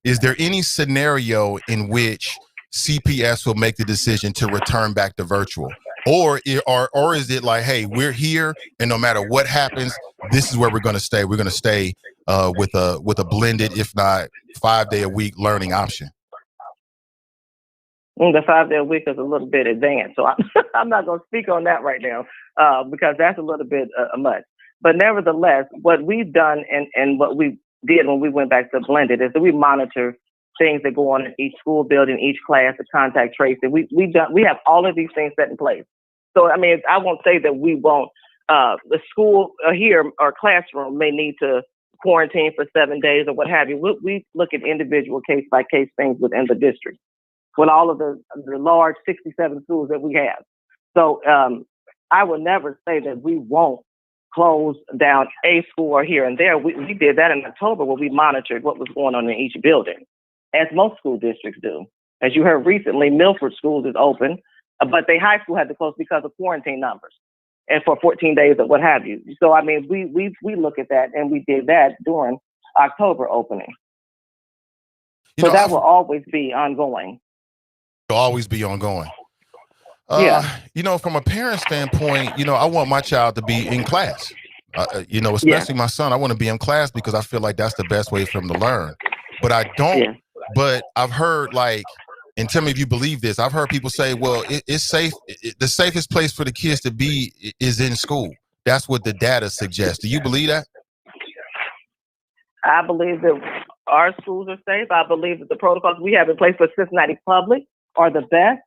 Is there any scenario in which CPS will make the decision to return back to virtual? Or is it like, hey, we're here, and no matter what happens, this is where we're going to stay. We're going to stay with a blended, if not 5-day-a-week learning option. The 5-day-a-week is a little bit advanced, so I'm not going to speak on that right now because that's a little bit much. But nevertheless, what we've done and what we did when we went back to blended is that we monitor things that go on in each school building, each class, the contact tracing. We have all of these things set in place. So, I mean, I won't say that we won't. The school here or classroom may need to quarantine for 7 days or what have you. We look at individual case by case things within the district with all of the large 67 schools that we have. So I would never say that we won't close down a school or here and there. We did that in October where we monitored what was going on in each building, as most school districts do. As you heard recently, Milford Schools is open, but they high school had to close because of quarantine numbers and for 14 days or what have you. So, I mean, we look at that, and we did that during October opening. So that will always be ongoing. It'll always be ongoing. Yeah. From a parent standpoint, I want my child to be in class. Especially my son, I want to be in class because I feel like that's the best way for him to learn. But I don't. Yeah. But I've heard, and tell me if you believe this, I've heard people say, well, it's safe. The safest place for the kids to be is in school. That's what the data suggests. Do you believe that? I believe that our schools are safe. I believe that the protocols we have in place for Cincinnati Public are the best.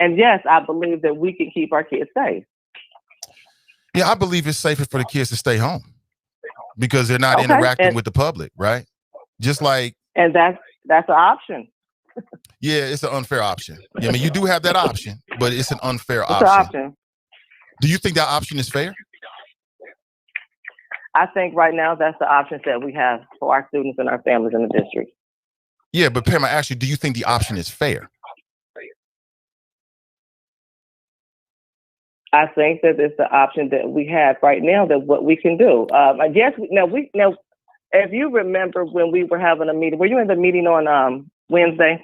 And yes, I believe that we can keep our kids safe. Yeah, I believe it's safer for the kids to stay home because they're not interacting with the public, right? Just like. And that's an option. Yeah, it's an unfair option. Yeah, I mean, you do have that option, but it's an unfair option. An option. Do you think that option is fair? I think right now that's the options that we have for our students and our families in the district. Yeah, but Pam, I ask you, do you think the option is fair? I think that it's the option that we have right now, that what we can do. I guess now, if you remember when we were having a meeting, were you in the meeting on Wednesday?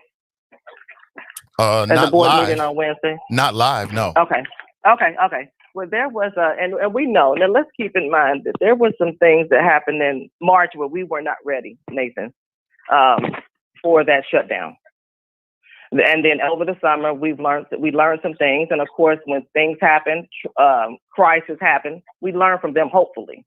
Not the board live. Meeting on Wednesday? Not live, no. Okay. Well, there was and we know. Now let's keep in mind that there were some things that happened in March where we were not ready, Nathan, for that shutdown. And then over the summer, we learned some things. And of course, when things happen, crisis happen, we learn from them, hopefully.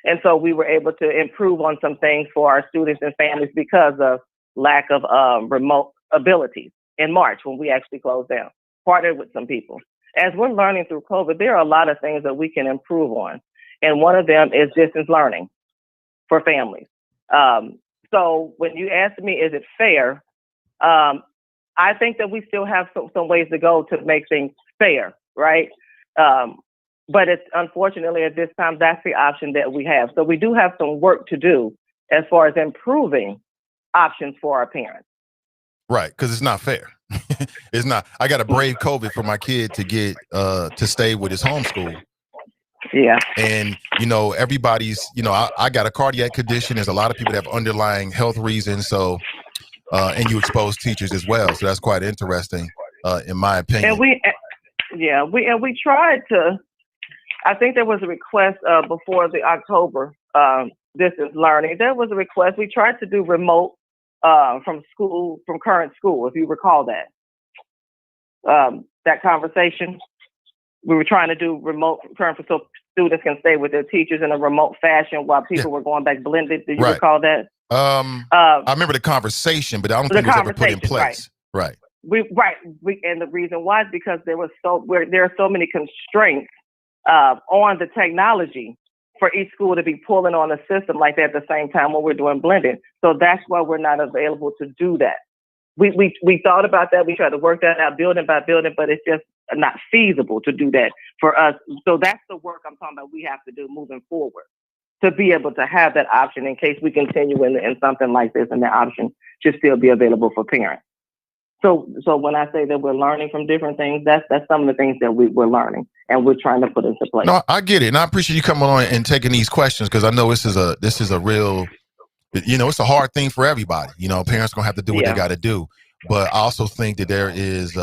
And so we were able to improve on some things for our students and families because of lack of remote abilities in March when we actually closed down, partnered with some people. As we're learning through COVID, there are a lot of things that we can improve on. And one of them is distance learning for families. So when you ask me, is it fair? I think that we still have some ways to go to make things fair, right? But it's unfortunately at this time, that's the option that we have. So we do have some work to do as far as improving options for our parents. Right, because it's not fair. It's not. I got to brave COVID for my kid to get to stay with his homeschool. Yeah. And, everybody's, I got a cardiac condition. There's a lot of people that have underlying health reasons. So, and you expose teachers as well. So that's quite interesting, in my opinion. And we tried to, I think there was a request before the October distance learning. There was a request. We tried to do remote from current school, if you recall that conversation. We were trying to do remote current so students can stay with their teachers in a remote fashion while people were going back blended. Do you recall that? I remember the conversation, but I don't think it was ever put in place. Right. And the reason why is because there are so many constraints on the technology for each school to be pulling on a system like that at the same time when we're doing blended. So that's why we're not available to do that. we thought about that. We tried to work that out building by building, but it's just not feasible to do that for us. So that's the work I'm talking about we have to do moving forward to be able to have that option in case we continue in something like this, and that option should still be available for parents. So when I say that we're learning from different things, that's some of the things that we're learning and we're trying to put into place. No, I get it, and I appreciate you coming on and taking these questions, because I know this is a real, it's a hard thing for everybody. Parents are gonna have to do what they got to do, but I also think that there's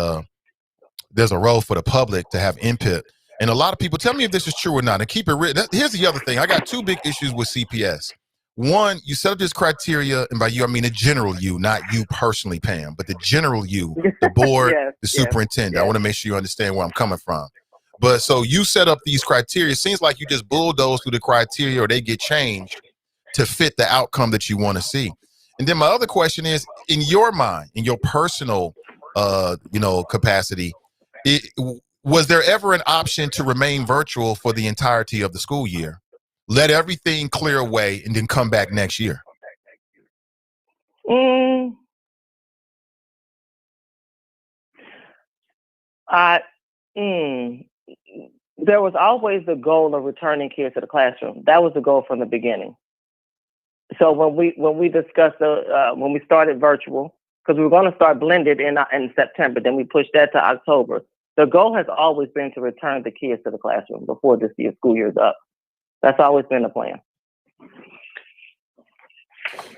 a role for the public to have input. And a lot of people, tell me if this is true or not, and keep it real. Here's the other thing. I got two big issues with CPS. One, you set up this criteria, and by you, I mean the general you, not you personally, Pam, but the general you, the board, the superintendent. I want to make sure you understand where I'm coming from. But so you set up these criteria. It seems like you just bulldoze through the criteria, or they get changed to fit the outcome that you want to see. And then my other question is, in your mind, in your personal, capacity, was there ever an option to remain virtual for the entirety of the school year? Let everything clear away and then come back next year? There was always the goal of returning kids to the classroom. That was the goal from the beginning. So when we discussed when we started virtual, because we were going to start blended in September, then we pushed that to October. The goal has always been to return the kids to the classroom before this school year is up. That's always been the plan.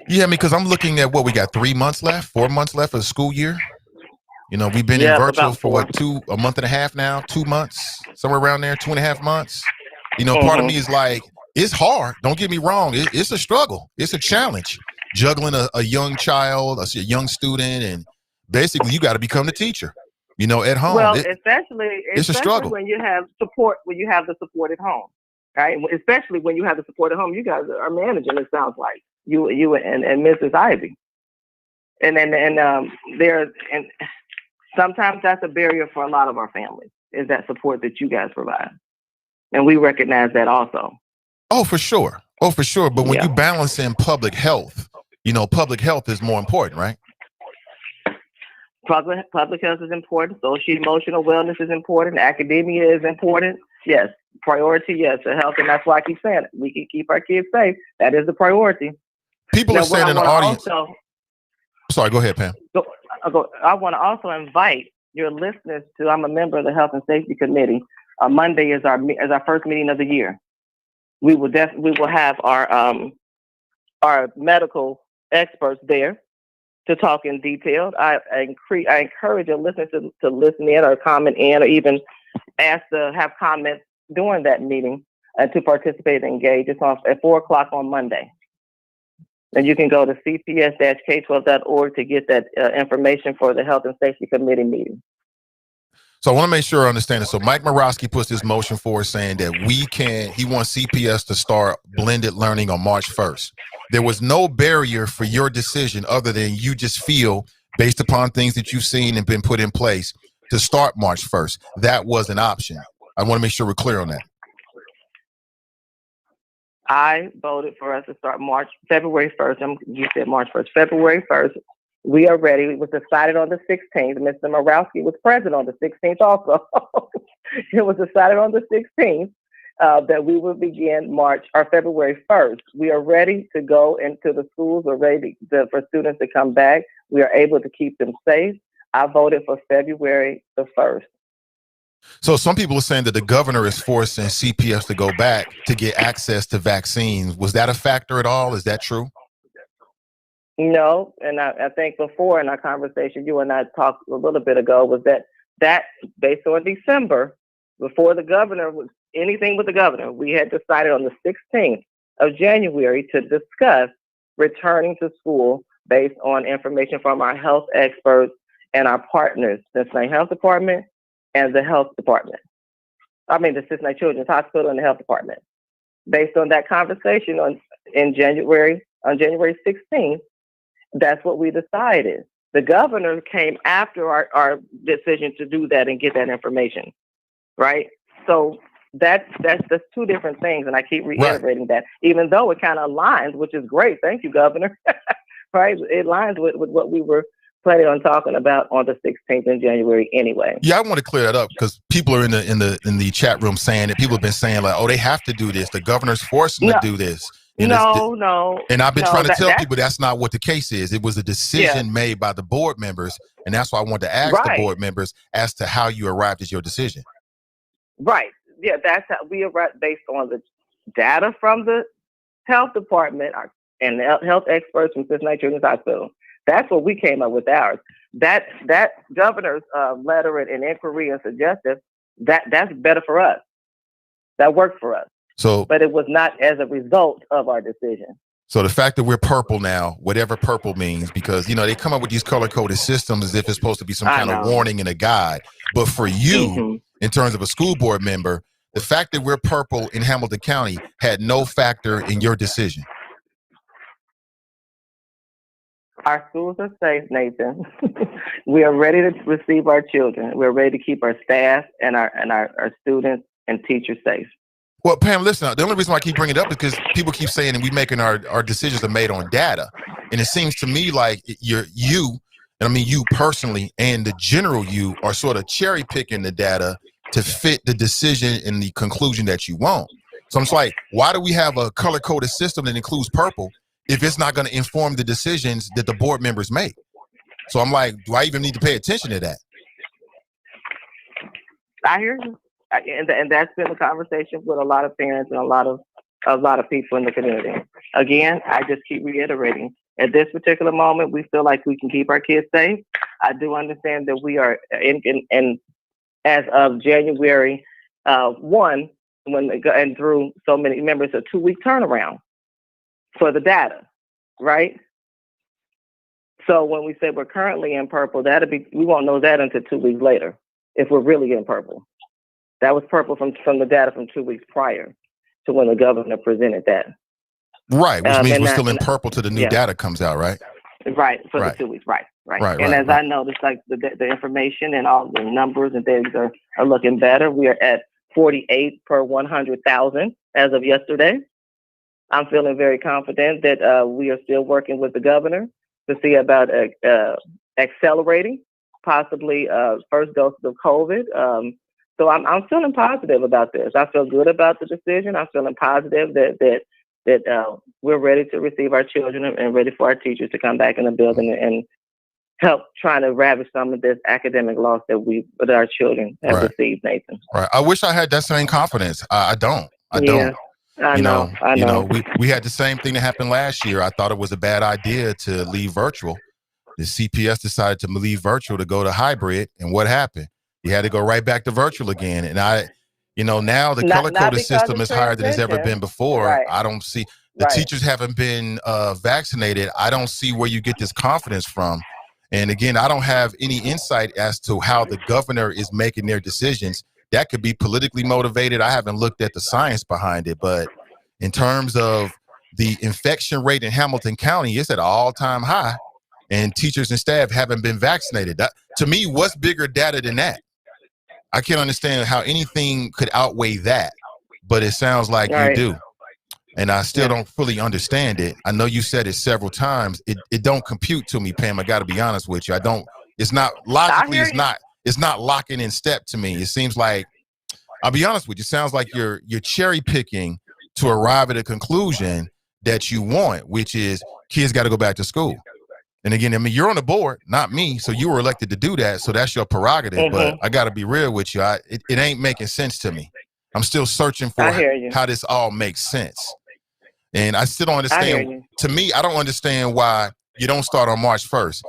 Yeah, because I'm looking at what we got 4 months left of the school year. We've been in virtual for a month and a half now, 2 months, somewhere around there, 2.5 months. Part of me is like, it's hard. Don't get me wrong. It's a struggle. It's a challenge. Juggling a young child, a young student, and basically you got to become the teacher, at home. Well, especially a struggle when you have support, when you have the support at home, right? Especially when you have the support at home. You guys are managing, it sounds like, you and Mrs. Ivey. And sometimes that's a barrier for a lot of our families, is that support that you guys provide. And we recognize that also. Oh, for sure. But when you balance in public health, public health is more important, right? Public health is important. Social emotional wellness is important. Academia is important. Yes. Priority, yes, to health. And that's why I keep saying it. We can keep our kids safe. That is the priority. People are saying in the audience. Sorry, go ahead, Pam. I want to also invite your listeners to, I'm a member of the Health and Safety Committee. Monday is our first meeting of the year. We will have our medical experts there to talk in detail. I encourage your listeners to listen in or comment in, or even ask to have comments during that meeting to participate and engage. It's at 4:00 on Monday. And you can go to cps-k12.org to get that information for the Health and Safety Committee meeting. So I want to make sure I understand it. So Mike Morosky puts this motion forward saying that he wants CPS to start blended learning on March 1st. There was no barrier for your decision other than you just feel, based upon things that you've seen and been put in place, to start March 1st. That was an option. I want to make sure we're clear on that. I voted for us to start February 1st. You said March 1st. February 1st. We are ready. It was decided on the 16th. Mr. Morowski was present on the 16th also. It was decided on the 16th that we would begin February 1st. We are ready to go into the schools. We're ready for students to come back. We are able to keep them safe. I voted for February the 1st. So some people are saying that the governor is forcing CPS to go back to get access to vaccines. Was that a factor at all? Is that true? No, and I think before in our conversation, you and I talked a little bit ago, was that based on December, before the governor was anything with the governor, we had decided on the 16th of January to discuss returning to school based on information from our health experts and our partners, the Cincinnati Health Department and the Health Department. The Cincinnati Children's Hospital and the Health Department. Based on that conversation on January 16th, that's what we decided. The governor came after our decision to do that and get that information, right? So that's two different things, and I keep reiterating that, even though it kind of aligns, which is great. Thank you, Governor. Right? It aligns with what we were planning on talking about on the 16th in January anyway. Yeah, I want to clear that up because people are in the chat room saying that people have been saying like, oh, they have to do this. The governor's forcing them to do this. And No. And I've been trying to tell people that's not what the case is. It was a decision made by the board members. And that's why I wanted to ask the board members as to how you arrived at your decision. Right. Yeah, that's how we arrived based on the data from the health department and the health experts from Cincinnati Children's Hospital. That's what we came up with ours. That governor's letter and inquiry and suggestive, that's better for us. That worked for us. But it was not as a result of our decision. So the fact that we're purple now, whatever purple means, because, they come up with these color-coded systems as if it's supposed to be some kind of warning and a guide. But for you, in terms of a school board member, the fact that we're purple in Hamilton County had no factor in your decision. Our schools are safe, Nathan. We are ready to receive our children. We're ready to keep our staff and our students and teachers safe. Well, Pam, listen, the only reason why I keep bringing it up is because people keep saying and we making our decisions are made on data. And it seems to me like you, and I mean you personally, and the general you are sort of cherry picking the data to fit the decision and the conclusion that you want. So I'm just like, why do we have a color-coded system that includes purple if it's not going to inform the decisions that the board members make? So I'm like, do I even need to pay attention to that? I hear you. And that's been a conversation with a lot of parents and a lot of people in the community. Again, I just keep reiterating. At this particular moment, we feel like we can keep our kids safe. I do understand that we are in as of January 1, and through so many members, a 2-week turnaround for the data, right? So when we say we're currently in purple, we won't know that until 2 weeks later if we're really in purple. That was purple from the data from 2 weeks prior to when the governor presented that. Right, which means we're still in purple till the new data comes out, right? Right, for the 2 weeks, right. And as I noticed, like the information and all the numbers and things are looking better. We are at 48 per 100,000 as of yesterday. I'm feeling very confident that we are still working with the governor to see about accelerating possibly first doses of COVID. So I'm feeling positive about this. I feel good about the decision. I'm feeling positive that we're ready to receive our children and ready for our teachers to come back in the building and help trying to ravish some of this academic loss that our children have received, Nathan. Right. I wish I had that same confidence. I don't. I know. We had the same thing that happened last year. I thought it was a bad idea to leave virtual. The CPS decided to leave virtual to go to hybrid. And what happened? You had to go right back to virtual again. And now the color-coded system is higher than it's ever been before. Right. I don't see the teachers haven't been vaccinated. I don't see where you get this confidence from. And again, I don't have any insight as to how the governor is making their decisions. That could be politically motivated. I haven't looked at the science behind it, but in terms of the infection rate in Hamilton County, it's at an all-time high, and teachers and staff haven't been vaccinated. To me, what's bigger data than that? I can't understand how anything could outweigh that, but it sounds like you do. And I still don't fully understand it. I know you said it several times. It don't compute to me, Pam. I got to be honest with you. It's not logically, it's not locking in step to me. It seems like, I'll be honest with you, it sounds like you're cherry picking to arrive at a conclusion that you want, which is kids got to go back to school. And again, I mean, you're on the board, not me. So you were elected to do that. So that's your prerogative. But I got to be real with you. It ain't making sense to me. I'm still searching for how this all makes sense. And I still don't understand. To me, I don't understand why you don't start on March 1st.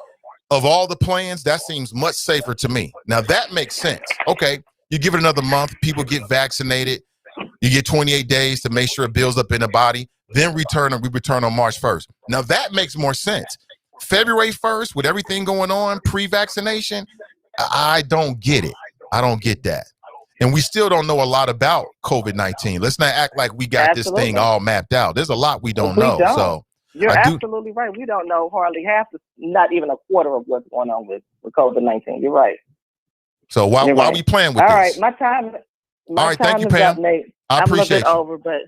Of all the plans, that seems much safer to me. Now, that makes sense. Okay, you give it another month. People get vaccinated. You get 28 days to make sure it builds up in the body. Then we return on March 1st. Now, that makes more sense. February 1st, with everything going on, pre-vaccination, I don't get it. I don't get that. And we still don't know a lot about COVID-19. Let's not act like we got this thing all mapped out. There's a lot we don't know. So you're absolutely right. We don't know hardly half, not even a quarter of what's going on with COVID-19. You're right. So why are we playing with this? All right, my time thank you, Pam. Up, Nate. I appreciate you. Over, but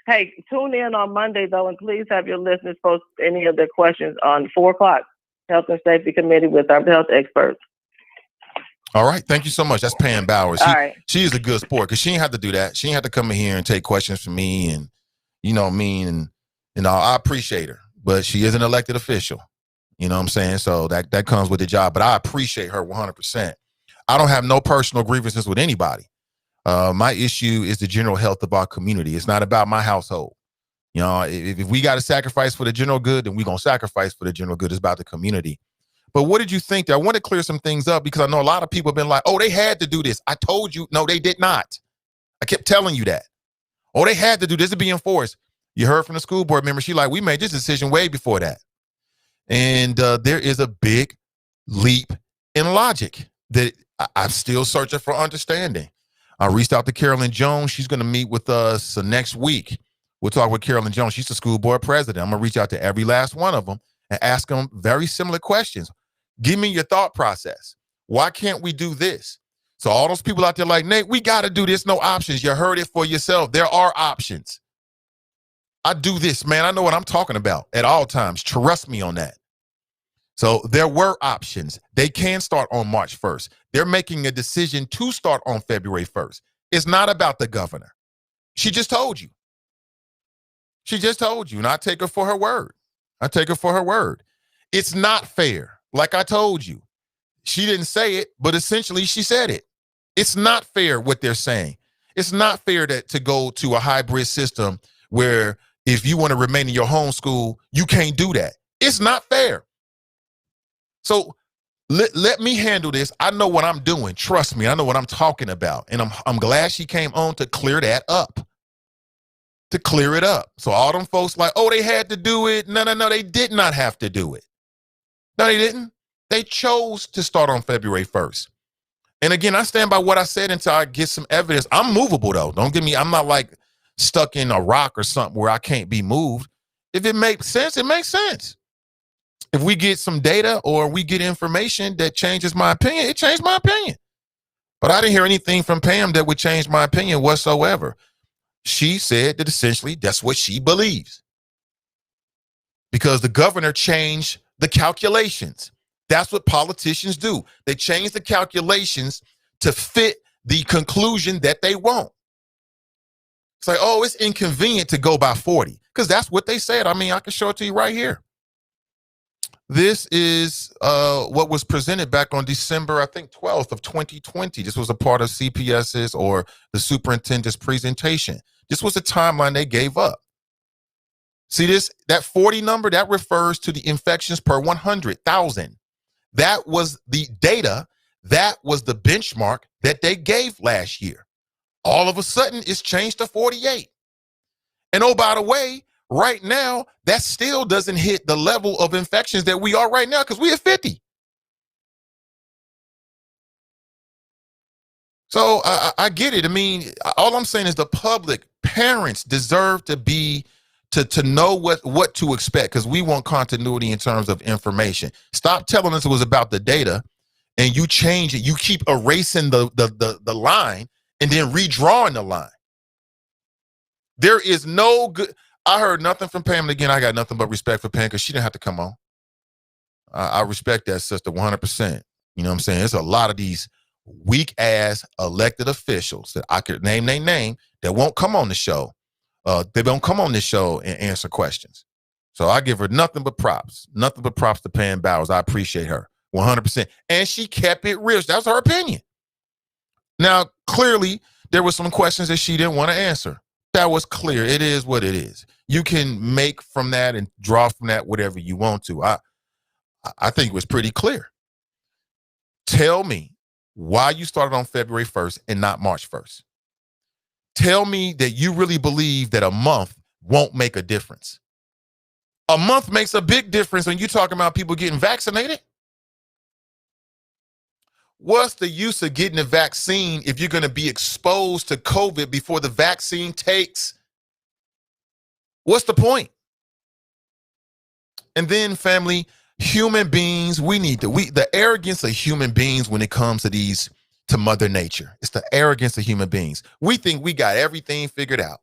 hey, tune in on Monday, though, and please have your listeners post any of their questions on 4 o'clock Health and Safety Committee with our health experts. All right. Thank you so much. That's Pam Bowers. All right. She is a good sport because she ain't have to do that. She ain't have to come in here and take questions from me and, you know what I mean? And, you know, I appreciate her, but she is an elected official. You know what I'm saying? So that comes with the job, but I appreciate her 100%. I don't have no personal grievances with anybody. My issue is the general health of our community. It's not about my household. You know, if we got to sacrifice for the general good, then we're going to sacrifice for the general good. It's about the community. But what did you think there? I want to clear some things up because I know a lot of people have been like, oh, they had to do this. I told you. No, they did not. I kept telling you that. Oh, they had to do this to be enforced. You heard from the school board member. She like, we made this decision way before that. And there is a big leap in logic that I'm still searching for understanding. I reached out to Carolyn Jones. She's going to meet with us next week. We'll talk with Carolyn Jones. She's the school board president. I'm going to reach out to every last one of them and ask them very similar questions. Give me your thought process. Why can't we do this? So all those people out there like, Nate, we got to do this. No options. You heard it for yourself. There are options. I do this, man. I know what I'm talking about at all times. Trust me on that. So there were options. They can start on March 1st. They're making a decision to start on February 1st. It's not about the governor. She just told you. She just told you, and I take her for her word. I take her for her word. It's not fair. Like I told you. She didn't say it, but essentially she said it. It's not fair what they're saying. It's not fair to go to a hybrid system where if you want to remain in your home school, you can't do that. It's not fair. So let me handle this. I know what I'm doing. Trust me, I know what I'm talking about. And I'm glad she came on to clear that up. To clear it up. So all them folks like, oh, they had to do it. No, they did not have to do it. No, they didn't. They chose to start on February 1st. And again, I stand by what I said until I get some evidence. I'm movable, though. Don't get me, I'm not like stuck in a rock or something where I can't be moved. If it makes sense, it makes sense. If we get some data or we get information that changes my opinion, it changed my opinion. But I didn't hear anything from Pam that would change my opinion whatsoever. She said that essentially that's what she believes. Because the governor changed the calculations. That's what politicians do. They change the calculations to fit the conclusion that they want. It's like, oh, it's inconvenient to go by 40. Because that's what they said. I mean, I can show it to you right here. This is what was presented back on December, I think, 12th of 2020. This was a part of CPS's or the superintendent's presentation. This was the timeline they gave up. See this, that 40 number, that refers to the infections per 100,000. That was the data. That was the benchmark that they gave last year. All of a sudden, it's changed to 48. And oh, by the way, right now, that still doesn't hit the level of infections that we are right now because we at 50. So I get it. I mean, all I'm saying is the public, parents deserve to know what to expect because we want continuity in terms of information. Stop telling us it was about the data and you change it. You keep erasing the line and then redrawing the line. There is no good. I heard nothing from Pam. And again, I got nothing but respect for Pam because she didn't have to come on. I respect that sister 100%. You know what I'm saying? There's a lot of these weak ass elected officials that I could name their name that won't come on the show. They don't come on this show and answer questions. So I give her nothing but props to Pam Bowers. I appreciate her 100%. And she kept it real. That's her opinion. Now, clearly, there were some questions that she didn't want to answer. That was clear. It is what it is. You can make from that and draw from that whatever you want to. I think it was pretty clear. Tell me why you started on February 1st and not March 1st. Tell me that you really believe that a month won't make a difference. A month makes a big difference when you're talking about people getting vaccinated. What's the use of getting a vaccine if you're going to be exposed to COVID before the vaccine takes? What's the point? And then, family, human beings, the arrogance of human beings when it comes to Mother Nature. It's the arrogance of human beings. We think we got everything figured out.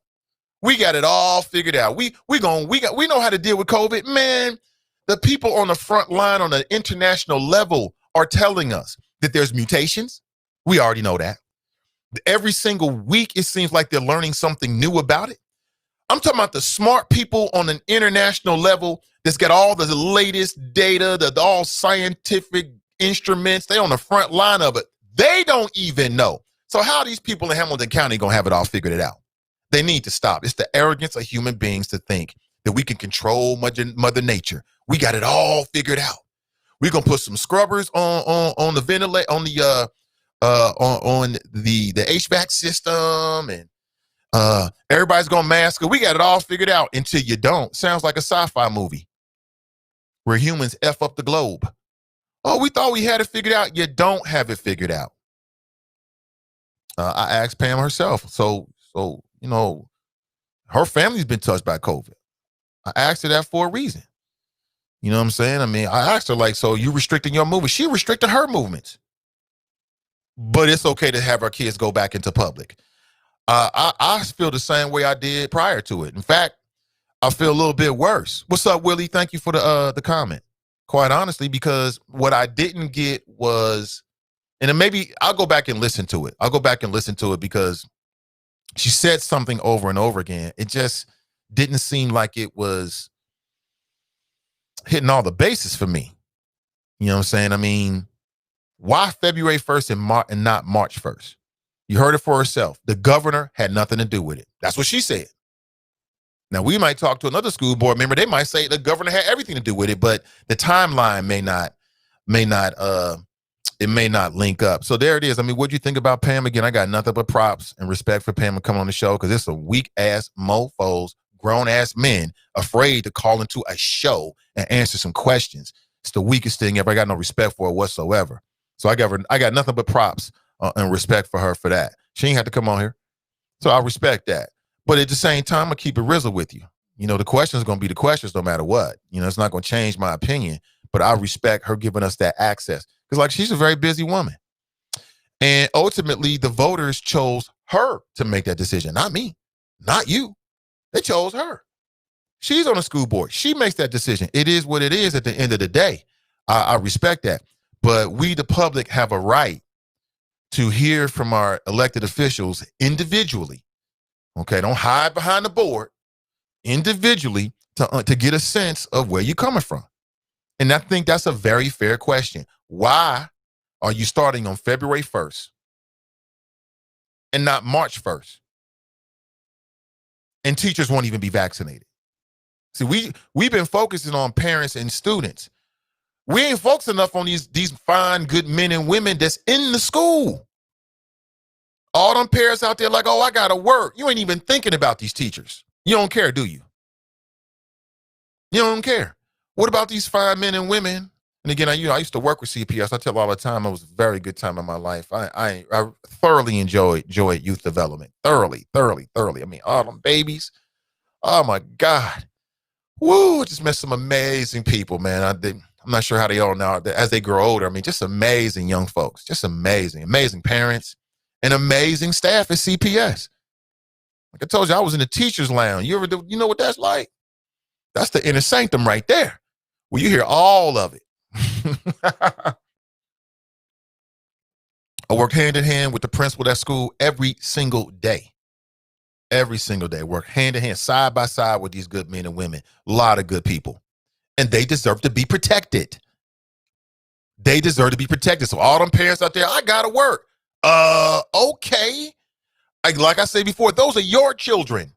We got it all figured out. We know how to deal with COVID. Man, The people on the front line on an international level are telling us that there's mutations. We already know that. Every single week, it seems like they're learning something new about it. I'm talking about the smart people on an international level that's got all the latest data, the all scientific instruments. They on the front line of it. They don't even know. So how are these people in Hamilton County going to have it all figured out? They need to stop. It's the arrogance of human beings to think that we can control Mother Nature. We got it all figured out. We're going to put some scrubbers on the ventilator, on the HVAC system, and everybody's gonna mask it. We got it all figured out until you don't. Sounds like a sci-fi movie where humans F up the globe. Oh, we thought we had it figured out. You don't have it figured out. I asked Pam herself. So you know, her family's been touched by COVID. I asked her that for a reason. You know what I'm saying? I mean, I asked her, like, so you restricting your movement? She restricted her movements. But it's okay to have our kids go back into public. I feel the same way I did prior to it. In fact, I feel a little bit worse. What's up, Willie? Thank you for the comment. Quite honestly, because what I didn't get was, and then maybe I'll go back and listen to it. I'll go back and listen to it because she said something over and over again. It just didn't seem like it was hitting all the bases for me. You know what I'm saying? I mean, why February 1st and not March 1st? You heard it for herself. The governor had nothing to do with it. That's what she said. Now, we might talk to another school board member. They might say the governor had everything to do with it, but the timeline may not link up. So there it is. I mean, what'd you think about Pam? Again, I got nothing but props and respect for Pam to come on the show because it's some weak-ass mofos, grown-ass men afraid to call into a show and answer some questions. It's the weakest thing ever. I got no respect for her whatsoever. So I got nothing but props and respect for her for that. She ain't had to come on here. So I respect that. But at the same time, I'm going to keep it rizzle with you. You know, the questions are going to be the questions no matter what. You know, it's not going to change my opinion, but I respect her giving us that access. Because, like, she's a very busy woman. And ultimately, the voters chose her to make that decision. Not me. Not you. They chose her. She's on the school board. She makes that decision. It is what it is at the end of the day. I respect that. But we, the public, have a right to hear from our elected officials individually. Okay, don't hide behind the board. Individually to get a sense of where you're coming from. And I think that's a very fair question. Why are you starting on February 1st and not March 1st? And teachers won't even be vaccinated. See, we've been focusing on parents and students. We ain't focused enough on these fine, good men and women that's in the school. All them parents out there like, oh, I gotta work. You ain't even thinking about these teachers. You don't care, do you? You don't care. What about these fine men and women? And again, I used to work with CPS. I tell all the time it was a very good time in my life. I thoroughly enjoyed youth development. Thoroughly. I mean, all them babies. Oh my God. Woo, just met some amazing people, man. I'm not sure how they are now as they grow older. I mean, just amazing young folks. Just amazing parents and amazing staff at CPS. Like I told you, I was in the teacher's lounge. You know what that's like? That's the inner sanctum right there, where you hear all of it. I work hand in hand with the principal of that school every single day. Every single day. Work hand in hand, side by side with these good men and women. A lot of good people. And they deserve to be protected. They deserve to be protected. So all them parents out there, I gotta work. Okay. Like I said before, those are your children.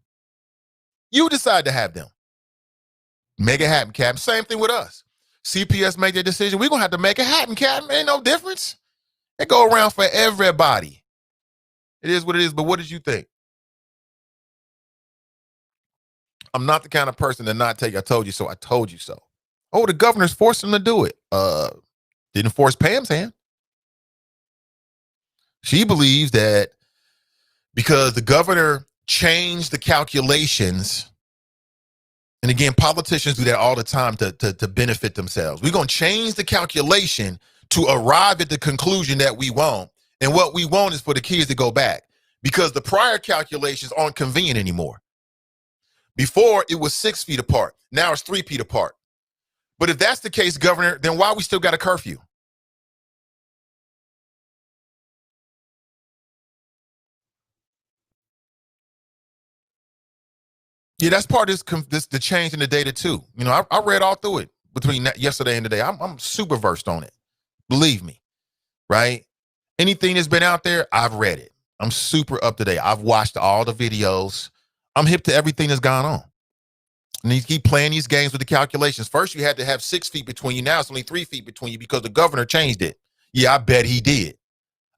You decide to have them. Make it happen, Captain. Same thing with us. CPS make their decision. We're going to have to make it happen, Captain. Ain't no difference. It go around for everybody. It is what it is, but what did you think? I'm not the kind of person to not take, I told you so, I told you so. Oh, the governor's forced them to do it. Didn't force Pam's hand. She believes that because the governor changed the calculations, and again, politicians do that all the time to benefit themselves. We're going to change the calculation to arrive at the conclusion that we want. And what we want is for the kids to go back because the prior calculations aren't convenient anymore. Before, it was 6 feet apart. Now it's 3 feet apart. But if that's the case, Governor, then why we still got a curfew? Yeah, that's part of the change in the data too. You know, I read all through it between yesterday and today. I'm super versed on it. Believe me, right? Anything that's been out there, I've read it. I'm super up to date. I've watched all the videos. I'm hip to everything that's gone on. And you keep playing these games with the calculations. First, you had to have 6 feet between you. Now it's only 3 feet between you because the governor changed it. Yeah, I bet he did.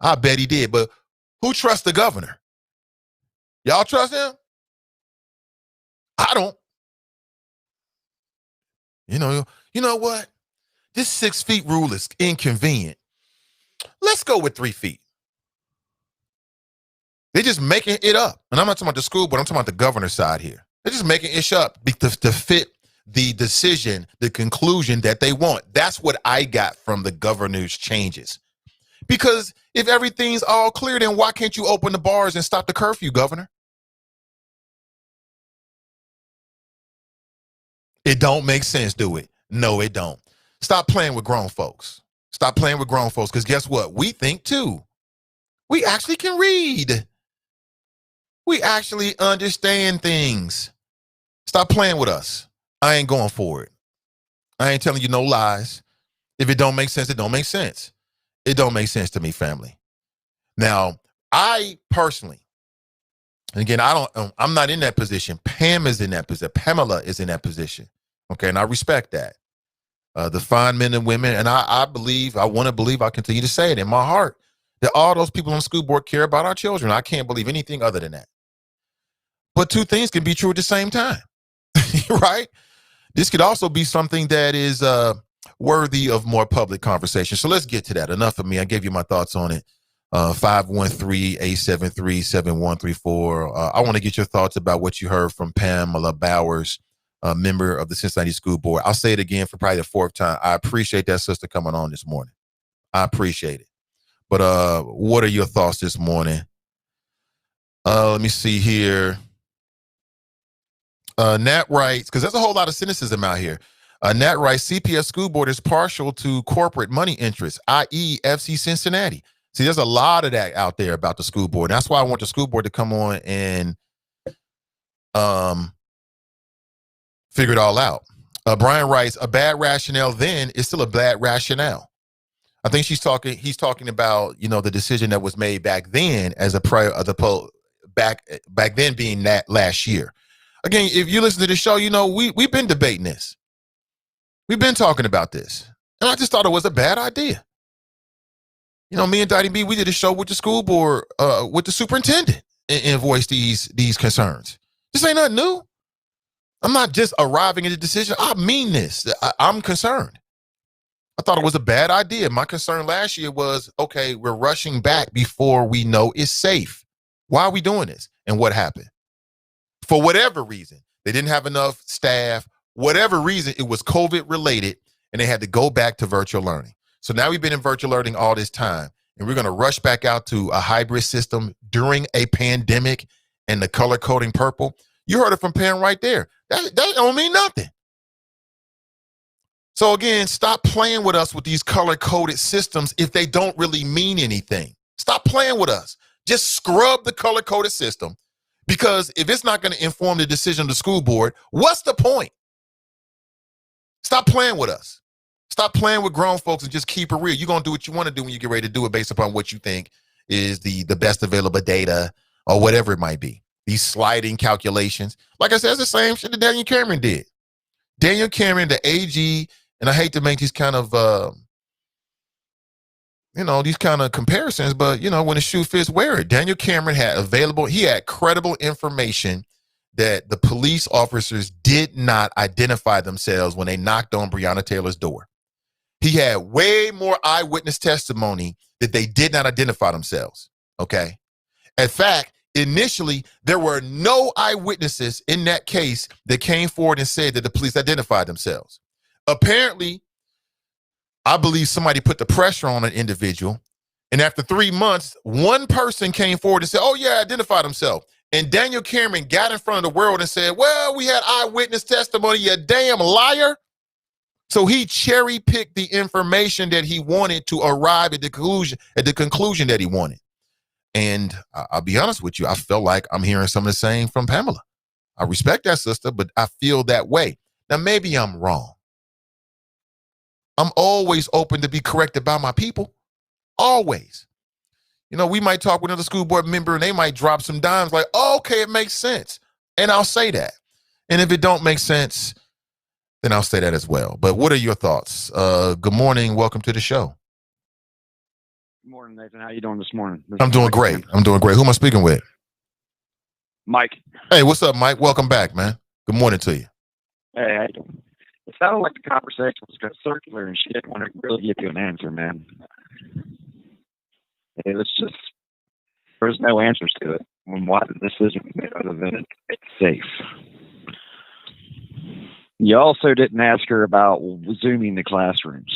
I bet he did. But who trusts the governor? Y'all trust him? I don't. You know what? This 6 feet rule is inconvenient. Let's go with 3 feet. They're just making it up. And I'm not talking about the school, but I'm talking about the governor's side here. They're just making it up to fit the decision, the conclusion that they want. That's what I got from the governor's changes. Because if everything's all clear, then why can't you open the bars and stop the curfew, Governor? It don't make sense, do it? No, it don't. Stop playing with grown folks. Stop playing with grown folks, because guess what? We think too. We actually can read. We actually understand things. Stop playing with us. I ain't going for it. I ain't telling you no lies. If it don't make sense, it don't make sense. It don't make sense to me, family. Now, I personally, and again, I'm not in that position. Pam is in that position. Pamela is in that position. Okay, and I respect that. The fine men and women, and I want to believe, I continue to say it in my heart, that all those people on the school board care about our children. I can't believe anything other than that. But two things can be true at the same time, right? This could also be something that is worthy of more public conversation. So let's get to that. Enough of me. I gave you my thoughts on it. 513-873-7134. I want to get your thoughts about what you heard from Pamela Bowers, a member of the Cincinnati School Board. I'll say it again for probably the 4th time. I appreciate that sister coming on this morning. I appreciate it. But what are your thoughts this morning? Let me see here. Nat writes, because there's a whole lot of cynicism out here. Nat writes, CPS School Board is partial to corporate money interests, i.e. FC Cincinnati. See, there's a lot of that out there about the school board. That's why I want the school board to come on and figure it all out. Brian writes, a bad rationale then is still a bad rationale. I think he's talking about, the decision that was made back then as a prior of the poll back then being that last year. Again, if you listen to the show, we've been debating this. We've been talking about this. And I just thought it was a bad idea. Me and Dottie B, we did a show with the school board, with the superintendent and voiced these concerns. This ain't nothing new. I'm not just arriving at a decision. I mean this. I'm concerned. I thought it was a bad idea. My concern last year was, okay, we're rushing back before we know it's safe. Why are we doing this? And what happened? For whatever reason, they didn't have enough staff. Whatever reason, it was COVID related, and they had to go back to virtual learning. So now we've been in virtual learning all this time, and we're going to rush back out to a hybrid system during a pandemic and the color coding purple. You heard it from Pam right there. That don't mean nothing. So again, stop playing with us with these color-coded systems if they don't really mean anything. Stop playing with us. Just scrub the color-coded system, because if it's not going to inform the decision of the school board, what's the point? Stop playing with us. Stop playing with grown folks and just keep it real. You're going to do what you want to do when you get ready to do it based upon what you think is the best available data or whatever it might be. These sliding calculations. Like I said, it's the same shit that Daniel Cameron did. Daniel Cameron, the AG, and I hate to make these kind of, these kind of comparisons, but, when the shoe fits, wear it. Daniel Cameron he had credible information that the police officers did not identify themselves when they knocked on Breonna Taylor's door. He had way more eyewitness testimony that they did not identify themselves, okay? In fact, initially, there were no eyewitnesses in that case that came forward and said that the police identified themselves. Apparently, I believe somebody put the pressure on an individual, and after 3 months, one person came forward and said, oh yeah, identified himself. And Daniel Cameron got in front of the world and said, well, we had eyewitness testimony, you damn liar. So he cherry picked the information that he wanted to arrive at the conclusion that he wanted. And I'll be honest with you, I feel like I'm hearing some of the same from Pamela. I respect that, sister, but I feel that way. Now, maybe I'm wrong. I'm always open to be corrected by my people. Always. You know, we might talk with another school board member and they might drop some dimes like, oh, okay, it makes sense. And I'll say that. And if it don't make sense, then I'll say that as well. But what are your thoughts? Good morning. Welcome to the show. Good morning, Nathan. How you doing this morning? I'm doing great. I'm doing great. Who am I speaking with? Mike. Hey, what's up, Mike? Welcome back, man. Good morning to you. Hey, how you doing? It sounded like the conversation was kind of circular, and she didn't want to really give you an answer, man. It was just, there's no answers to it. Why the decision made other than it's safe. You also didn't ask her about Zooming the classrooms.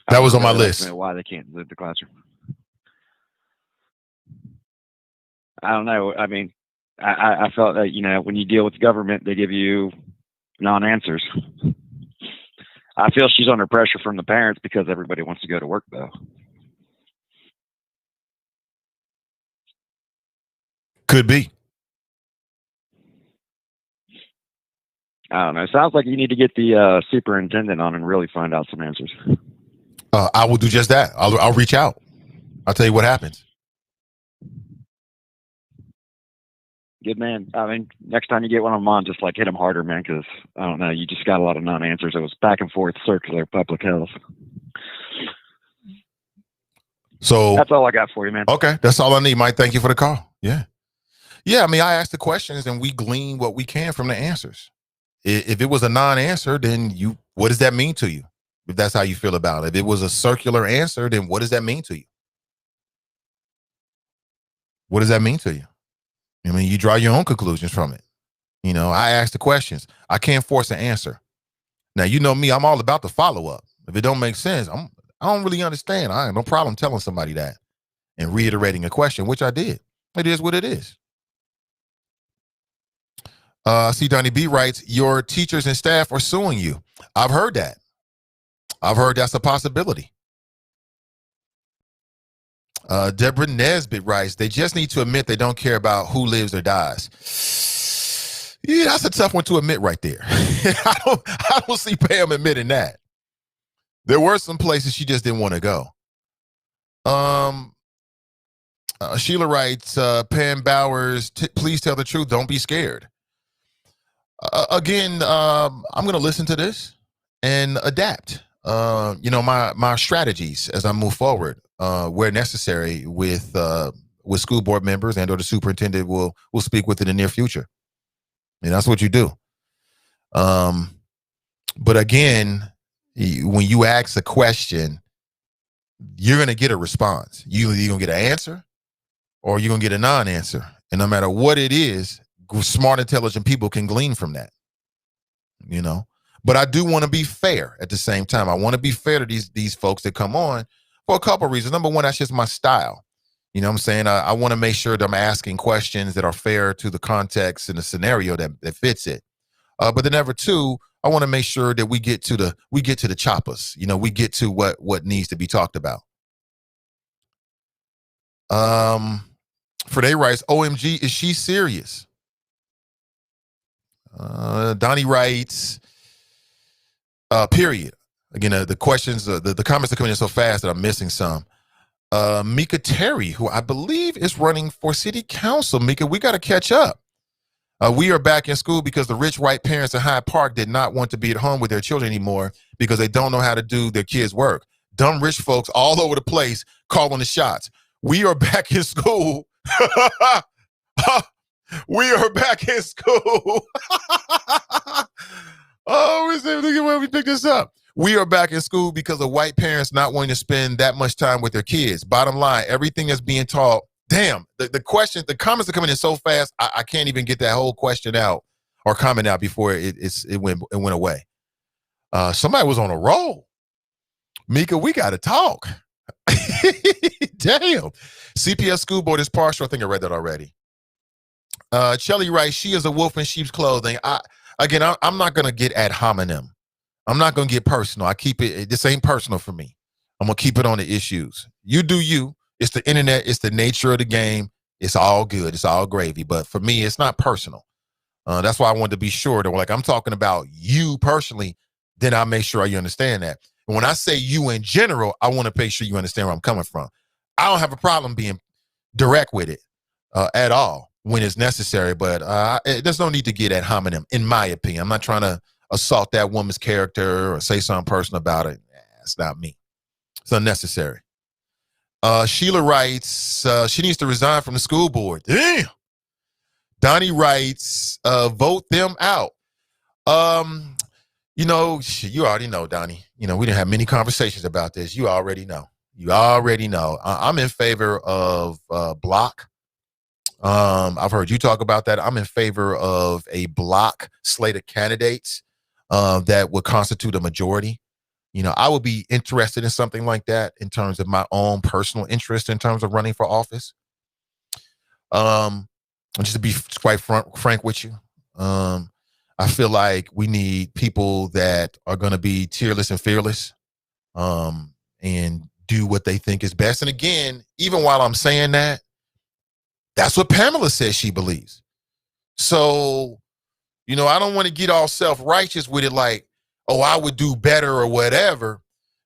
That was on my list. Why they can't Zoom the classroom. I don't know. I mean, I felt that, you know, when you deal with government, they give you non-answers. I feel she's under pressure from the parents because everybody wants to go to work, though. Could be. I don't know. It sounds like you need to get the superintendent on and really find out some answers. I will do just that. I'll reach out. I'll tell you what happens. Good man. I mean, next time you get one of them on, just like hit them harder, man, because I don't know. You just got a lot of non-answers. It was back and forth, circular, public health. So that's all I got for you, man. Okay, that's all I need, Mike. Thank you for the call. Yeah. I mean, I ask the questions and we glean what we can from the answers. If it was a non-answer, then what does that mean to you? If that's how you feel about it. If it was a circular answer, then what does that mean to you? What does that mean to you? I mean, you draw your own conclusions from it. You know, I ask the questions. I can't force an answer. Now, you know me, I'm all about the follow-up. If it don't make sense, I don't really understand. I have no problem telling somebody that and reiterating a question, which I did. It is what it is. I see Donnie B writes, your teachers and staff are suing you. I've heard that. I've heard that's a possibility. Deborah Nesbitt writes, they just need to admit they don't care about who lives or dies. Yeah, that's a tough one to admit right there. I don't see Pam admitting that. There were some places she just didn't want to go. Sheila writes, Pam Bowers, please tell the truth. Don't be scared. Again, I'm going to listen to this and adapt. My strategies as I move forward, where necessary with school board members and or the superintendent will speak with in the near future. And that's what you do. But again, when you ask a question, you're going to get a response. You're going to get an answer or you're going to get a non-answer. And no matter what it is, smart, intelligent people can glean from that, you know. But I do want to be fair at the same time. I want to be fair to these folks that come on for a couple of reasons. Number one, that's just my style. You know what I'm saying? I want to make sure that I'm asking questions that are fair to the context and the scenario that fits it. But then number two, I want to make sure that we get to the choppers. You know, we get to what needs to be talked about. Freday writes, OMG, is she serious? Donnie writes, period. Again, the questions, the comments are coming in so fast that I'm missing some. Mika Terry, who I believe is running for city council. Mika, we got to catch up. We are back in school because the rich white parents in Hyde Park did not want to be at home with their children anymore because they don't know how to do their kids' work. Dumb rich folks all over the place calling the shots. We are back in school. We are back in school. Look at where we picked this up. We are back in school because of white parents not wanting to spend that much time with their kids. Bottom line, everything is being taught. Damn, the comments are coming in so fast, I can't even get that whole question out or comment out before it went away. Somebody was on a roll. Mika, we got to talk. Damn. CPS school board is partial. I think I read that already. Shelly writes, she is a wolf in sheep's clothing. again, I'm not going to get ad hominem. I'm not going to get personal. I keep it. This ain't personal for me. I'm going to keep it on the issues. You do you. It's the internet. It's the nature of the game. It's all good. It's all gravy. But for me, it's not personal. That's why I wanted to be sure that, like, I'm talking about you personally, then I'll make sure you understand that. And when I say you in general, I want to make sure you understand where I'm coming from. I don't have a problem being direct with it at all when it's necessary, but there's no need to get ad hominem, in my opinion. I'm not trying to assault that woman's character or say something personal about it. It's not me. It's unnecessary. Sheila writes, she needs to resign from the school board. Damn. Donnie writes, vote them out. You know, you already know, Donnie. You know, we didn't have many conversations about this. You already know. I'm in favor of block. I've heard you talk about that. I'm in favor of a block slate of candidates that would constitute a majority. You know, I would be interested in something like that in terms of my own personal interest in terms of running for office. Just to be quite frank with you, I feel like we need people that are going to be tearless and fearless, and do what they think is best. And again, even while I'm saying that, that's what Pamela says she believes. So, you know, I don't want to get all self-righteous with it like, oh, I would do better or whatever,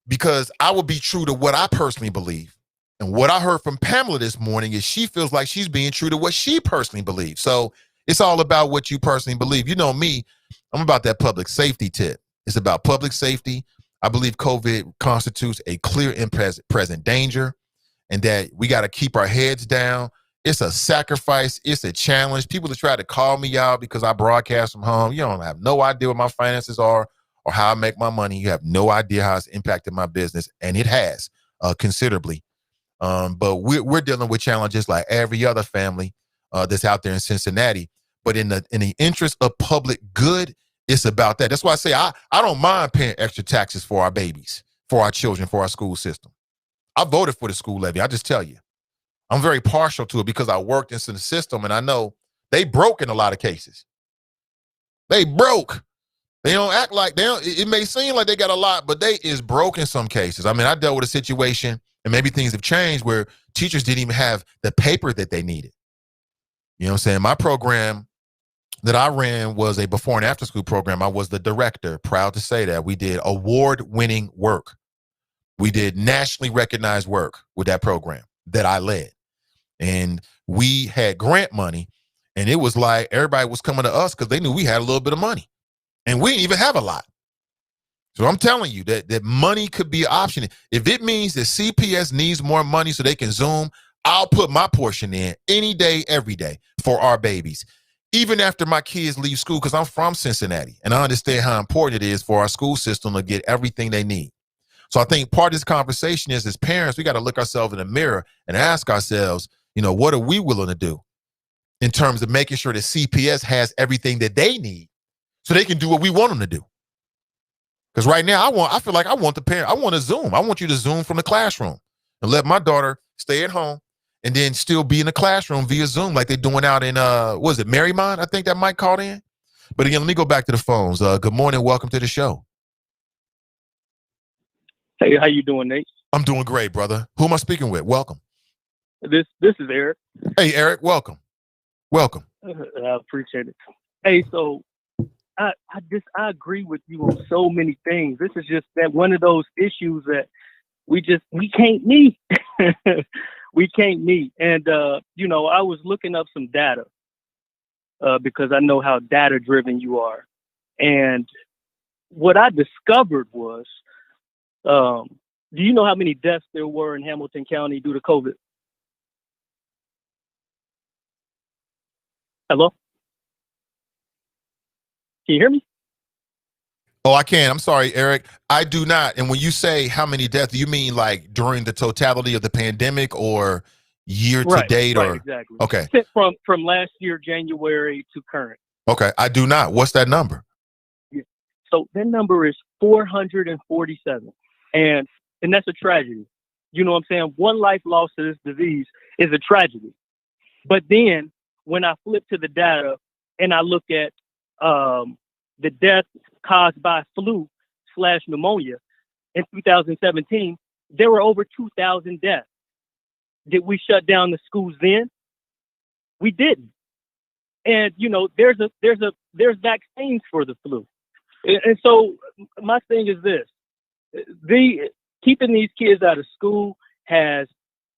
because I would be true to what I personally believe. And what I heard from Pamela this morning is she feels like she's being true to what she personally believes. So it's all about what you personally believe. You know me, I'm about that public safety tip. It's about public safety. I believe COVID constitutes a clear and present danger, and that we got to keep our heads down. It's a sacrifice. It's a challenge. People that try to call me out because I broadcast from home, you don't have no idea what my finances are or how I make my money. You have no idea how it's impacted my business, and it has considerably. But we're dealing with challenges like every other family that's out there in Cincinnati. But in the interest of public good, it's about that. That's why I say I don't mind paying extra taxes for our babies, for our children, for our school system. I voted for the school levy. I just tell you, I'm very partial to it because I worked in the system, and I know they broke in a lot of cases. They broke. They don't act like they don't. It may seem like they got a lot, but they is broke in some cases. I mean, I dealt with a situation, and maybe things have changed, where teachers didn't even have the paper that they needed. You know what I'm saying? My program that I ran was a before and after school program. I was the director, proud to say that. We did award-winning work. We did nationally recognized work with that program that I led. And we had grant money, and it was like everybody was coming to us because they knew we had a little bit of money. And we didn't even have a lot. So I'm telling you that money could be an option. If it means that CPS needs more money so they can Zoom, I'll put my portion in any day, every day for our babies. Even after my kids leave school, because I'm from Cincinnati, and I understand how important it is for our school system to get everything they need. So I think part of this conversation is, as parents, we got to look ourselves in the mirror and ask ourselves, you know, what are we willing to do in terms of making sure that CPS has everything that they need so they can do what we want them to do? Because right now, I feel like I want the parent, I want to Zoom. I want you to Zoom from the classroom and let my daughter stay at home and then still be in the classroom via Zoom like they're doing out in, what is it, Marymount? I think that Mike called in. But again, let me go back to the phones. Good morning. Welcome to the show. Hey, how you doing, Nate? I'm doing great, brother. Who am I speaking with? Welcome. This is Eric. Hey, Eric, welcome. Welcome. I appreciate it. Hey, so I agree with you on so many things. This is just that one of those issues that we can't meet. We can't meet. And, you know, I was looking up some data because I know how data driven you are. And what I discovered was, do you know how many deaths there were in Hamilton County due to COVID? Hello? Can you hear me? Oh, I can. I'm sorry, Eric. I do not. And when you say how many deaths, do you mean like during the totality of the pandemic or year to date? Right, or exactly. Okay. From last year, January to current. Okay. I do not. What's that number? Yeah. So that number is 447. And that's a tragedy. You know what I'm saying? One life lost to this disease is a tragedy. But then when I flip to the data and I look at the death caused by flu/pneumonia in 2017, there were over 2,000 deaths. Did we shut down the schools then? We didn't. And there's vaccines for the flu. And so my thing is this: keeping these kids out of school has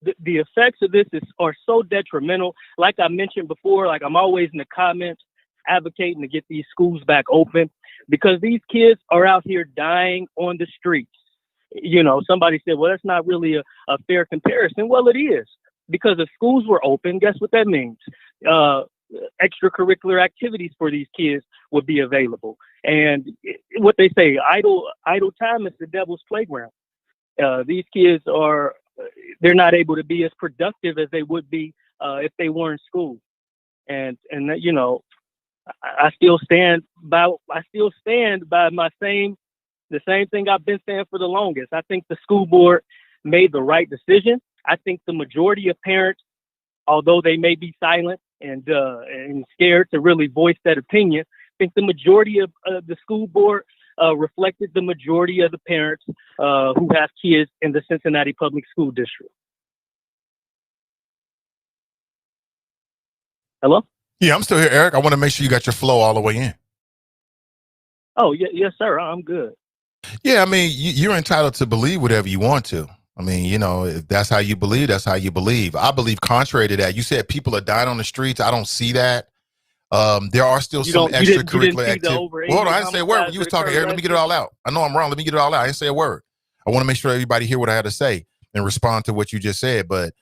the effects of this are so detrimental. Like I mentioned before, like I'm always in the comments advocating to get these schools back open, because these kids are out here dying on the streets. Somebody said, well, that's not really a fair comparison. Well, it is, because if schools were open, guess what that means? Extracurricular activities for these kids would be available. And what they say, idle time is the devil's playground. These kids they're not able to be as productive as they would be if they were in school. And I still stand by the same thing I've been saying for the longest. I think the school board made the right decision. I think the majority of parents, although they may be silent and scared to really voice that opinion, I think the majority of the school board reflected the majority of the parents who have kids in the Cincinnati Public School District. Hello? Yeah, I'm still here, Eric. I want to make sure you got your flow all the way in. Oh, yes, sir. I'm good. Yeah, I mean, you're entitled to believe whatever you want to. I mean, if that's how you believe, that's how you believe. I believe contrary to that. You said people are dying on the streets. I don't see that. There are still some extracurricular activities. Hold on, I didn't say a word. You was talking, Eric. Let me get it all out. I know I'm wrong. Let me get it all out. I didn't say a word. I want to make sure everybody hear what I had to say and respond to what you just said. But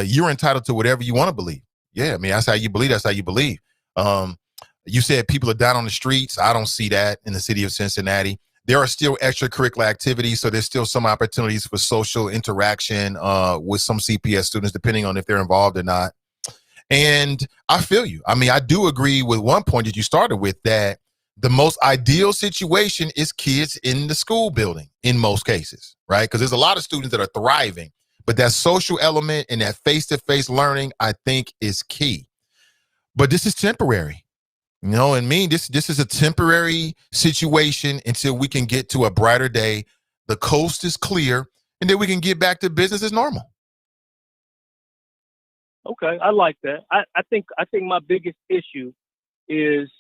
you're entitled to whatever you want to believe. Yeah, I mean, that's how you believe. That's how you believe. You said people are down on the streets. I don't see that in the city of Cincinnati. There are still extracurricular activities, so there's still some opportunities for social interaction with some CPS students, depending on if they're involved or not. And I feel you. I mean, I do agree with one point that you started with, that the most ideal situation is kids in the school building in most cases, right? Because there's a lot of students that are thriving, but that social element and that face-to-face learning, I think, is key. But this is temporary. This is a temporary situation until we can get to a brighter day. The coast is clear, and then we can get back to business as normal. Okay, I like that. I think my biggest issue is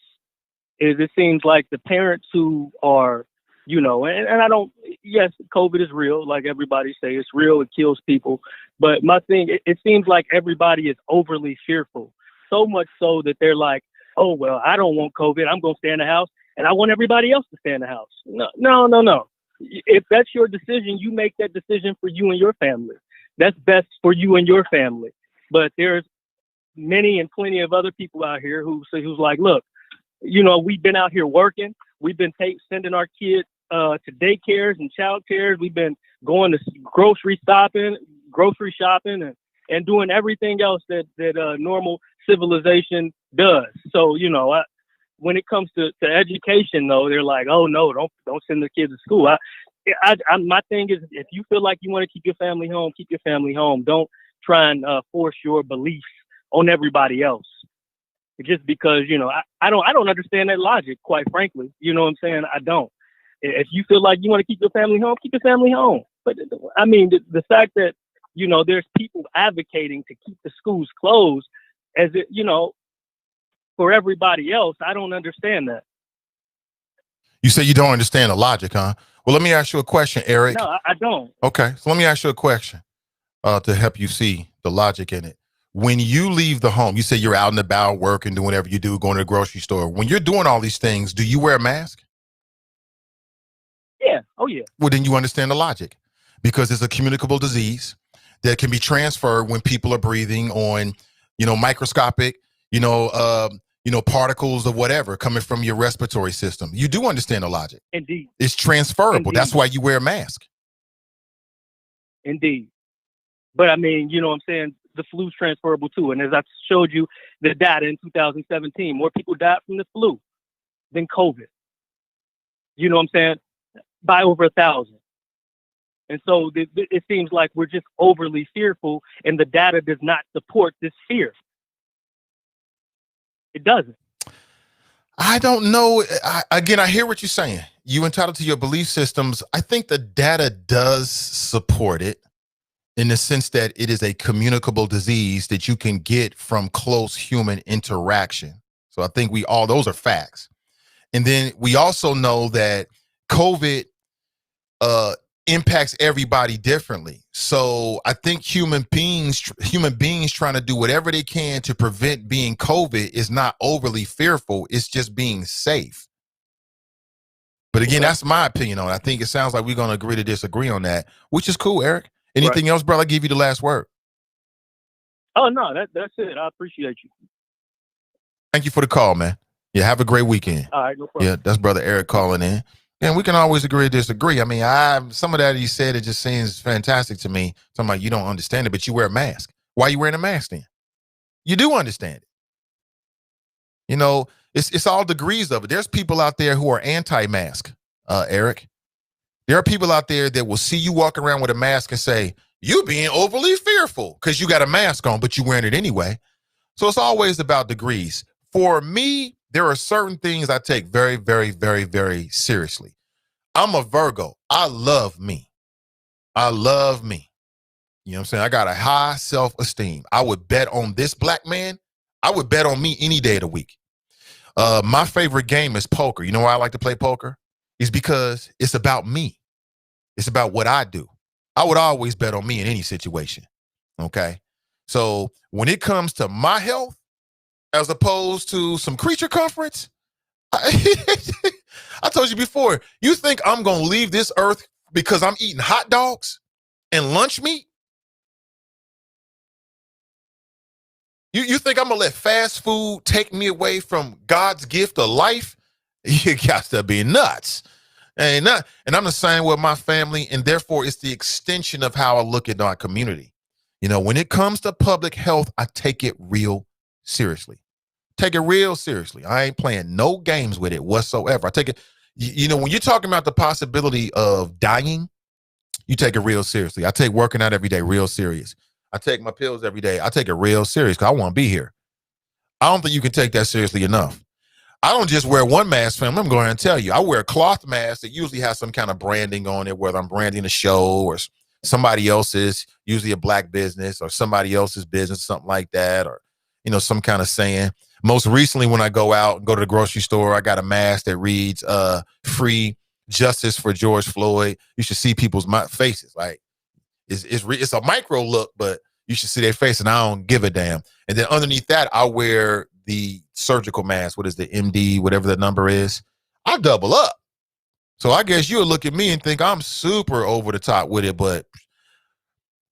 it seems like the parents who are, and I don't, yes, COVID is real, like everybody say, it's real, it kills people. But my thing, it seems like everybody is overly fearful, so much so that they're like, oh, well, I don't want COVID, I'm going to stay in the house, and I want everybody else to stay in the house. No. If that's your decision, you make that decision for you and your family. That's best for you and your family. But there's many and plenty of other people out here who's like, look, we've been out here working. We've been sending our kids to daycares and child cares. We've been going to grocery shopping and doing everything else that normal civilization does. So, when it comes to education, though, they're like, oh, no, don't send the kids to school. My thing is, if you feel like you want to keep your family home, keep your family home. Don't try and force your beliefs on everybody else. Just because, I don't understand that logic, quite frankly. You know what I'm saying? I don't. If you feel like you want to keep your family home, keep your family home. But I mean, the fact that, there's people advocating to keep the schools closed as it, for everybody else, I don't understand that. You say you don't understand the logic, huh? Well, let me ask you a question, Eric. No, I don't. Okay, so let me ask you a question to help you see the logic in it. When you leave the home, you say you're out and about working, doing whatever you do, going to the grocery store. When you're doing all these things, do you wear a mask? Yeah. Oh, yeah. Well, then you understand the logic, because it's a communicable disease that can be transferred when people are breathing on, microscopic, particles of whatever coming from your respiratory system. You do understand the logic. Indeed. It's transferable. Indeed. That's why you wear a mask. Indeed. But I mean, you know what I'm saying? The flu's transferable too. And as I showed you the data in 2017, more people died from the flu than COVID. You know what I'm saying? By over 1,000. And so it seems like we're just overly fearful, and the data does not support this fear. It doesn't. I don't know. Again, I hear what you're saying. You entitled to your belief systems. I think the data does support it in the sense that it is a communicable disease that you can get from close human interaction. So I think those are facts. And then we also know that COVID impacts everybody differently. So I think human beings trying to do whatever they can to prevent being COVID is not overly fearful. It's just being safe. But again, that's my opinion on it. I think it sounds like we're going to agree to disagree on that, which is cool, Eric. Anything else, brother? I'll give you the last word. Oh, no, that's it. I appreciate you. Thank you for the call, man. Yeah, have a great weekend. All right, no problem. Yeah, that's brother Eric calling in. And we can always agree to disagree. I mean, some of that you said, it just seems fantastic to me. Talking about you don't understand it, but you wear a mask. Why are you wearing a mask then? You do understand it. You know, it's all degrees of it. There's people out there who are anti-mask, Eric. There are people out there that will see you walking around with a mask and say, you being overly fearful because you got a mask on, but you're wearing it anyway. So it's always about degrees. For me, there are certain things I take very, very, very, very seriously. I'm a Virgo. I love me. I love me. You know what I'm saying? I got a high self-esteem. I would bet on this black man. I would bet on me any day of the week. My favorite game is poker. You know why I like to play poker? It's because it's about me. It's about what I do. I would always bet on me in any situation. Okay? So when it comes to my health, as opposed to some creature comforts, I told you before, you think I'm going to leave this earth because I'm eating hot dogs and lunch meat? You think I'm going to let fast food take me away from God's gift of life? You got to be nuts. And I'm the same with my family, and therefore it's the extension of how I look at our community. You know, when it comes to public health, I take it real seriously. Take it real seriously. I ain't playing no games with it whatsoever. I take it, you know, when you're talking about the possibility of dying, you take it real seriously. I take working out every day real serious. I take my pills every day. I take it real serious because I want to be here. I don't think you can take that seriously enough. I don't just wear one mask, fam. I'm going to tell you. I wear a cloth mask that usually has some kind of branding on it, whether I'm branding a show or somebody else's, usually a black business or somebody else's business, something like that, or, you know, some kind of saying. Most recently, when I go out and go to the grocery store, I got a mask that reads free justice for George Floyd. You should see people's faces. Like, it's a micro look, but you should see their face, and I don't give a damn. And then underneath that, I wear the surgical mask. What is the MD, whatever the number is? I double up. So I guess you'll look at me and think I'm super over the top with it. But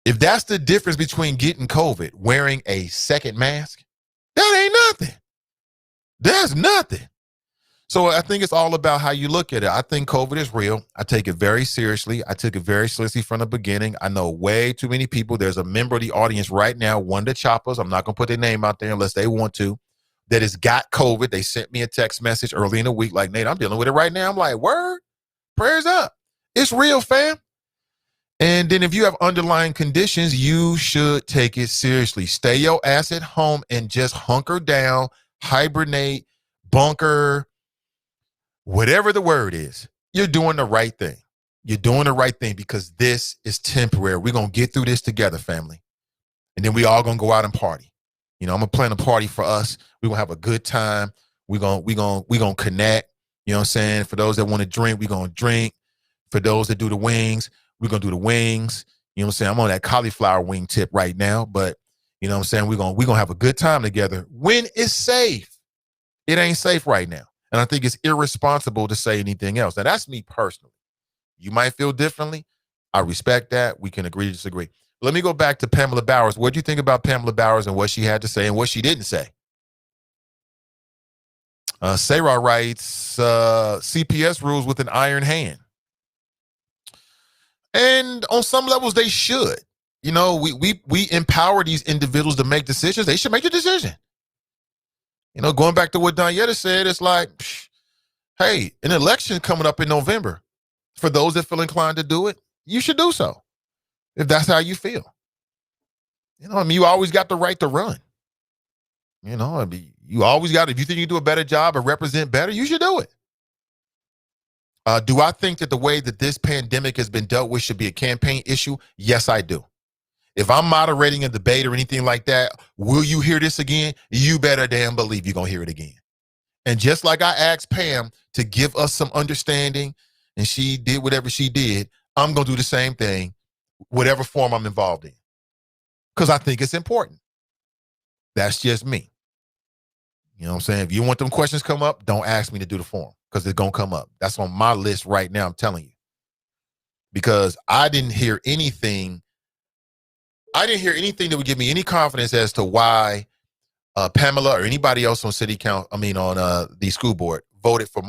if that's the difference between getting COVID, wearing a second mask, that ain't nothing. There's nothing. So I think it's all about how you look at it. I think COVID is real. I take it very seriously. I took it very seriously from the beginning. I know way too many people. There's a member of the audience right now, one of the choppers, I'm not going to put their name out there unless they want to, that has got COVID. They sent me a text message early in the week like, Nate, I'm dealing with it right now. I'm like, word, prayers up. It's real, fam. And then if you have underlying conditions, you should take it seriously. Stay your ass at home and just hunker down, hibernate, bunker, whatever the word is. You're doing the right thing. You're doing the right thing because this is temporary. We're going to get through this together, family. And then we all going to go out and party. You know, I'm going to plan a party for us. We're going to have a good time. We're going to connect. You know what I'm saying? For those that want to drink, we're going to drink. For those that do the wings, we're going to do the wings. You know what I'm saying? I'm on that cauliflower wing tip right now, but you know what I'm saying? We're going to have a good time together when it's safe. It ain't safe right now. And I think it's irresponsible to say anything else. Now, that's me personally. You might feel differently. I respect that. We can agree to disagree. Let me go back to Pamela Bowers. What do you think about Pamela Bowers and what she had to say and what she didn't say? Sarah writes, CPS rules with an iron hand. And on some levels, they should. You know, we empower these individuals to make decisions. They should make a decision. You know, going back to what Danietta said, it's like, hey, an election coming up in November. For those that feel inclined to do it, you should do so. If that's how you feel. You know, I mean, you always got the right to run. You know, I mean, you always got, if you think you do a better job or represent better, you should do it. Do I think that the way that this pandemic has been dealt with should be a campaign issue? Yes, I do. If I'm moderating a debate or anything like that, will you hear this again? You better damn believe you're going to hear it again. And just like I asked Pam to give us some understanding, and she did whatever she did, I'm going to do the same thing, whatever form I'm involved in, because I think it's important. That's just me. You know what I'm saying? If you want them questions come up, don't ask me to do the form, because it's going to come up. That's on my list right now, I'm telling you. Because I didn't hear anything that would give me any confidence as to why Pamela or anybody else on the school board voted for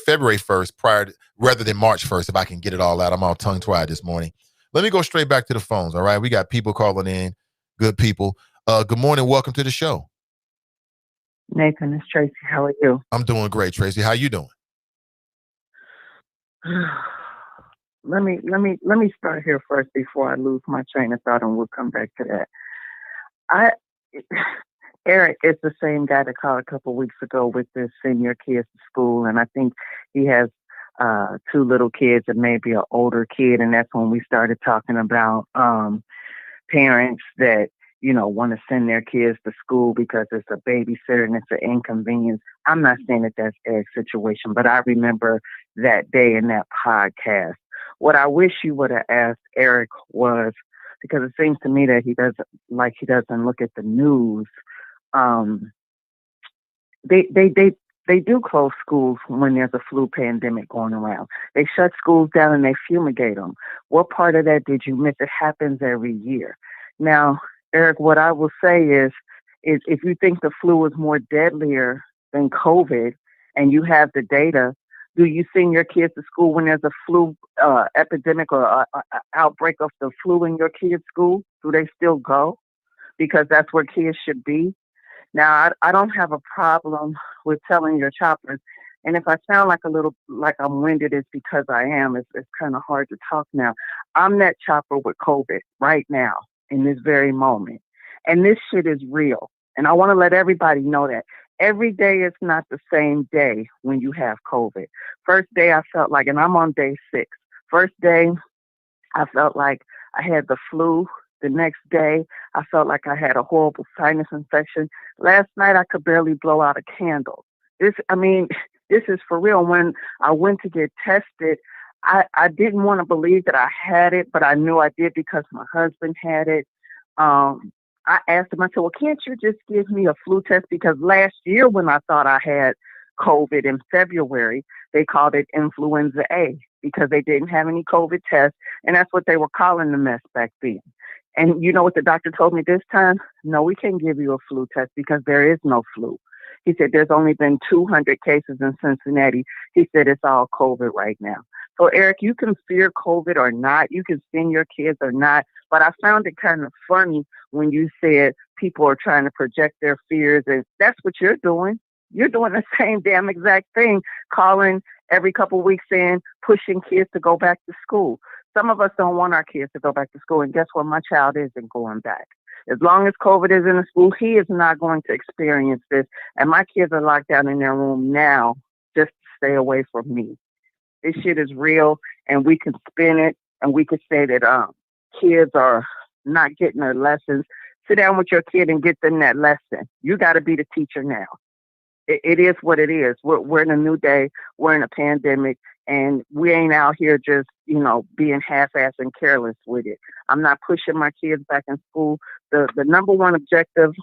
February 1st rather than March 1st, if I can get it all out. I'm all tongue-tied this morning. Let me go straight back to the phones, all right? We got people calling in, good people. Good morning, welcome to the show. Nathan, it's Tracy. How are you? I'm doing great, Tracy. How you doing? Let me start here first before I lose my train of thought, and we'll come back to that. Eric is the same guy that called a couple of weeks ago with the senior kids to school, and I think he has 2 little kids and maybe an older kid, and that's when we started talking about parents that want to send their kids to school because it's a babysitter and it's an inconvenience. I'm not saying that that's Eric's situation, but I remember that day in that podcast. What I wish you would have asked Eric was, because it seems to me that he doesn't look at the news. They do close schools when there's a flu pandemic going around. They shut schools down and they fumigate them. What part of that did you miss? It happens every year. Now, Eric, what I will say is if you think the flu is more deadlier than COVID and you have the data, do you send your kids to school when there's a flu epidemic or outbreak of the flu in your kids' school? Do they still go? Because that's where kids should be. Now, I don't have a problem with telling your choppers. And if I sound like I'm winded, it's because I am. It's kind of hard to talk now. I'm that chopper with COVID right now in this very moment. And this shit is real. And I want to let everybody know that. Every day is not the same day when you have COVID. First day I felt like, and I'm on day 6. First day I felt like I had the flu. The next day I felt like I had a horrible sinus infection. Last night I could barely blow out a candle. This is for real. When I went to get tested, I didn't want to believe that I had it, but I knew I did because my husband had it. I asked him, I said, well, can't you just give me a flu test? Because last year when I thought I had COVID in February, they called it influenza A because they didn't have any COVID tests. And that's what they were calling the mess back then. And you know what the doctor told me this time? No, we can't give you a flu test because there is no flu. He said, there's only been 200 cases in Cincinnati. He said, it's all COVID right now. So, Eric, you can fear COVID or not. You can send your kids or not. But I found it kind of funny when you said people are trying to project their fears. And that's what you're doing. You're doing the same damn exact thing, calling every couple of weeks in, pushing kids to go back to school. Some of us don't want our kids to go back to school. And guess what? My child isn't going back. As long as COVID is in the school, he is not going to experience this. And my kids are locked down in their room now just to stay away from me. This shit is real, and we can spin it, and we can say that kids are not getting their lessons. Sit down with your kid and get them that lesson. You got to be the teacher now. It is what it is. We're in a new day. We're in a pandemic, and we ain't out here just, being half-assed and careless with it. I'm not pushing my kids back in school. The number one objective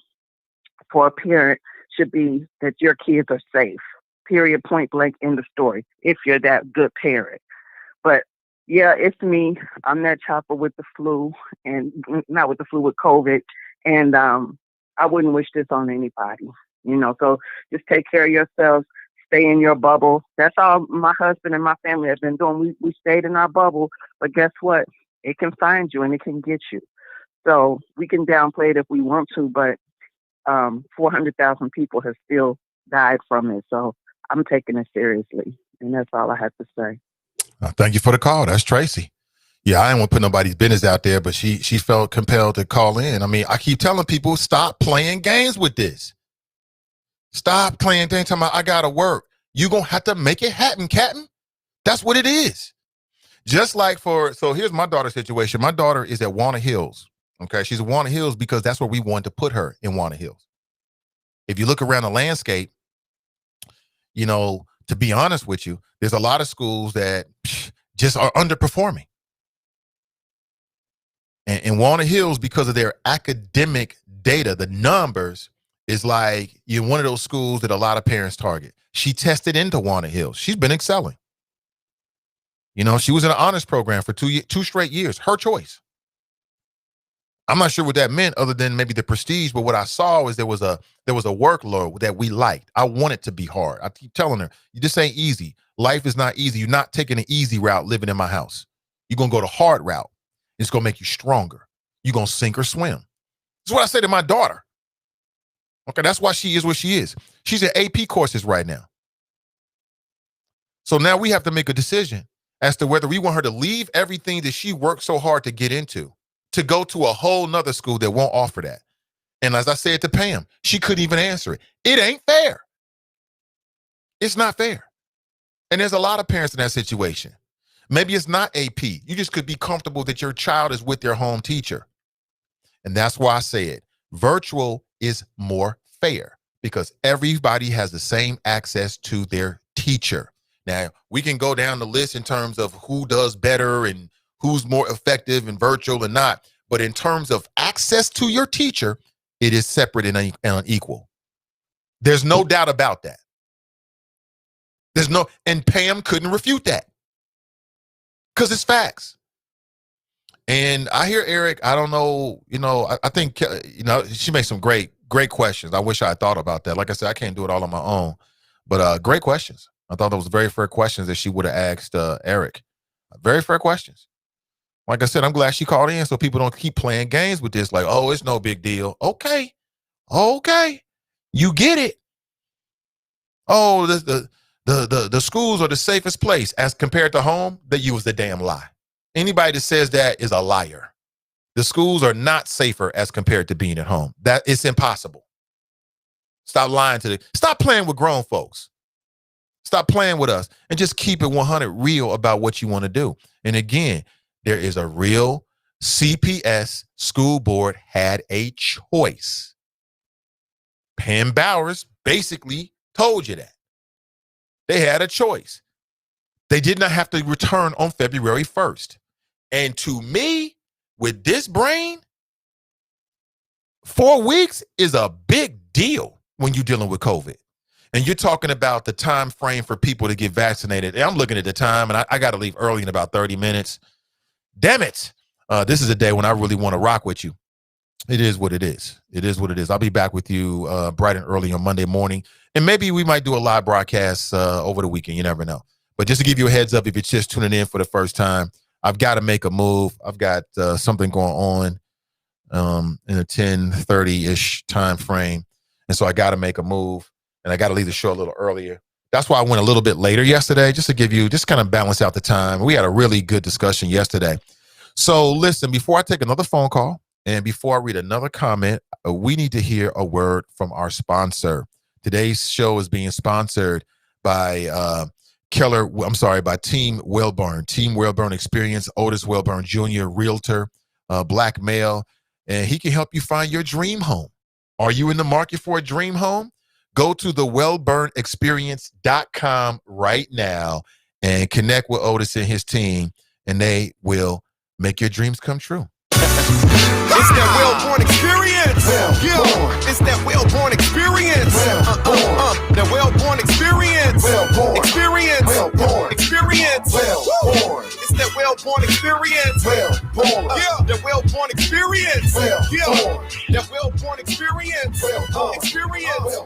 for a parent should be that your kids are safe. Period, point blank, in the story, if you're that good parent. But yeah, it's me. I'm that chopper with the flu, and not with the flu, with COVID. And I wouldn't wish this on anybody, so just take care of yourselves, stay in your bubble. That's all my husband and my family have been doing. We stayed in our bubble, but guess what? It can find you and it can get you. So we can downplay it if we want to, but 400,000 people have still died from it. So I'm taking it seriously, and that's all I have to say. Thank you for the call. That's Tracy. Yeah, I didn't want to put nobody's business out there, but she felt compelled to call in. I mean, I keep telling people, stop playing games with this. Stop playing things talking about I gotta work. You're gonna have to make it happen, Captain. That's what it is. Just like so here's my daughter's situation. My daughter is at Walnut Hills. Okay, she's at Walnut Hills because that's where we wanted to put her, in Walnut Hills. If you look around the landscape, you know, to be honest with you, there's a lot of schools that just are underperforming. And Walnut Hills, because of their academic data, the numbers, is like you're one of those schools that a lot of parents target. She tested into Walnut Hills. She's been excelling. You know, she was in an honors program for two straight years. Her choice. I'm not sure what that meant other than maybe the prestige, but what I saw is there was a workload that we liked. I want it to be hard. I keep telling her, this ain't easy. Life is not easy. You're not taking an easy route living in my house. You're going to go the hard route. It's going to make you stronger. You're going to sink or swim. That's what I say to my daughter. Okay, that's why she is what she is. She's in AP courses right now. So now we have to make a decision as to whether we want her to leave everything that she worked so hard to get into, to go to a whole nother school that won't offer that. And as I said to Pam, she couldn't even answer it. It ain't fair. It's not fair. And there's a lot of parents in that situation. Maybe it's not AP. You just could be comfortable that your child is with their home teacher. And that's why I said virtual is more fair because everybody has the same access to their teacher. Now, we can go down the list in terms of who does better and who's more effective in virtual and not. But in terms of access to your teacher, it is separate and unequal. There's no doubt about that. And Pam couldn't refute that because it's facts. And I hear Eric, I don't know, I think, she makes some great questions. I wish I had thought about that. Like I said, I can't do it all on my own, but great questions. I thought those were very fair questions that she would have asked Eric. Very fair questions. Like I said, I'm glad she called in so people don't keep playing games with this. Like, oh, it's no big deal. Okay. You get it. Oh, the schools are the safest place as compared to home. That you was the damn lie. Anybody that says that is a liar. The schools are not safer as compared to being at home. That it's impossible. Stop lying stop playing with grown folks. Stop playing with us and just keep it 100 real about what you want to do. And again, there is a real CPS school board had a choice. Pam Bowers basically told you that. They had a choice. They did not have to return on February 1st. And to me, with this brain, 4 weeks is a big deal when you're dealing with COVID. And you're talking about the time frame for people to get vaccinated. And I'm looking at the time, and I got to leave early in about 30 minutes. Damn it. This is a day when I really want to rock with you. It is what it is. It is what it is. I'll be back with you bright and early on Monday morning. And maybe we might do a live broadcast over the weekend. You never know. But just to give you a heads up, if you're just tuning in for the first time, I've got to make a move. I've got something going on in a 10:30-ish time frame. And so I got to make a move. And I got to leave the show a little earlier. That's why I went a little bit later yesterday, just to give you, just kind of balance out the time. We had a really good discussion yesterday. So listen, before I take another phone call and before I read another comment, we need to hear a word from our sponsor. Today's show is being sponsored by by Team Wellburn. Team Wellburn Experience, Otis Wellburn Jr., realtor, black male, and he can help you find your dream home. Are you in the market for a dream home? Go to the wellburnexperience.com right now and connect with Otis and his team, and they will make your dreams come true. It's that Wellborn experience. It's that Wellborn experience. That Wellborn experience. Experience. Experience. It's that Wellborn experience. Yeah, that Wellborn experience. Yeah, that Wellborn experience. Experience.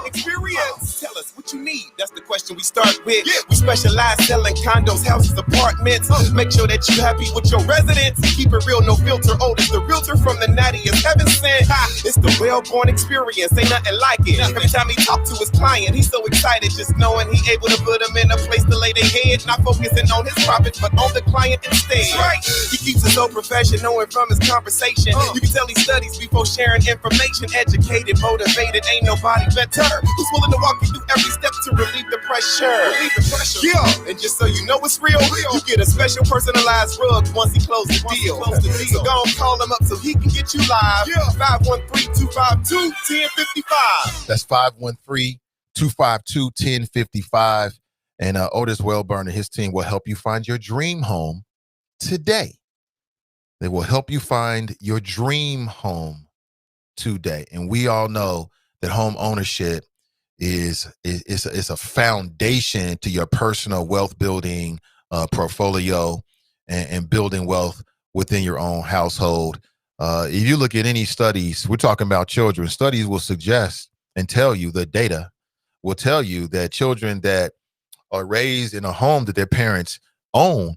Experience. Tell us what what you need? That's the question we start with. We specialize selling condos, houses, apartments. Make sure that you happy with your residence. Keep it real, no filter. Otis, the realtor from the Natty is heaven sent. It's the well-born experience, ain't nothing like it. Every time he talk to his client, he's so excited just knowing he able to put them in a place to lay their head. Not focusing on his profits, but on the client instead. Right. He keeps it so professional and from his conversation. You can tell he studies before sharing information. Educated, motivated, ain't nobody better. Who's willing to walk you through every step to relieve the pressure? Relieve the pressure. Yeah, and just so you know it's real, you get a special personalized rug once he closes the deal. So go and call him up so he can get you live. 513-252-1055. That's 513-252-1055. And Otis Wellburn and his team will help you find your dream home today. They will help you find your dream home today. And we all know that home ownership is a foundation to your personal wealth building portfolio and building wealth within your own household. If you look at any studies, we're talking about children, studies will suggest and tell you, the data will tell you that children that are raised in a home that their parents own,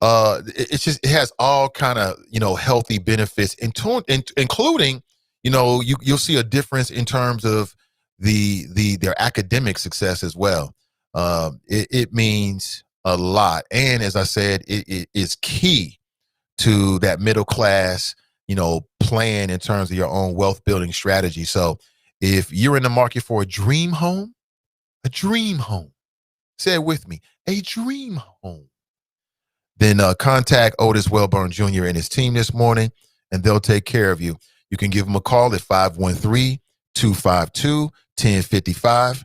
it has all kind of, healthy benefits, including, you'll see a difference in terms of their academic success as well. It means a lot. And as I said, it is key to that middle class, plan in terms of your own wealth building strategy. So if you're in the market for a dream home, say it with me, a dream home, then contact Otis Wellburn Jr. and his team this morning, and they'll take care of you. You can give them a call at 513-252-1055.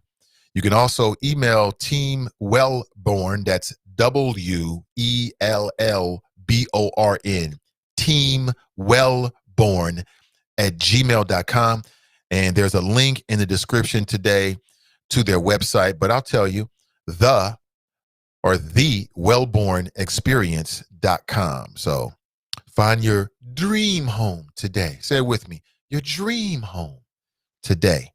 You can also email Team Wellborn, that's WELLBORN, Team Wellborn @gmail.com. And there's a link in the description today to their website. But I'll tell you, the wellbornexperience.com. So find your dream home today. Say it with me, your dream home today.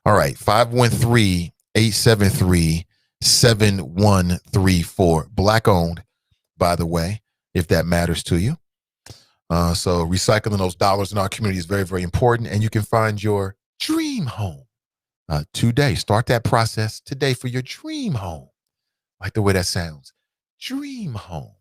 All right, 513-873-7134. Black owned, by the way, if that matters to you. So recycling those dollars in our community is very, very important. And you can find your dream home today. Start that process today for your dream home. Like the way that sounds. Dream home.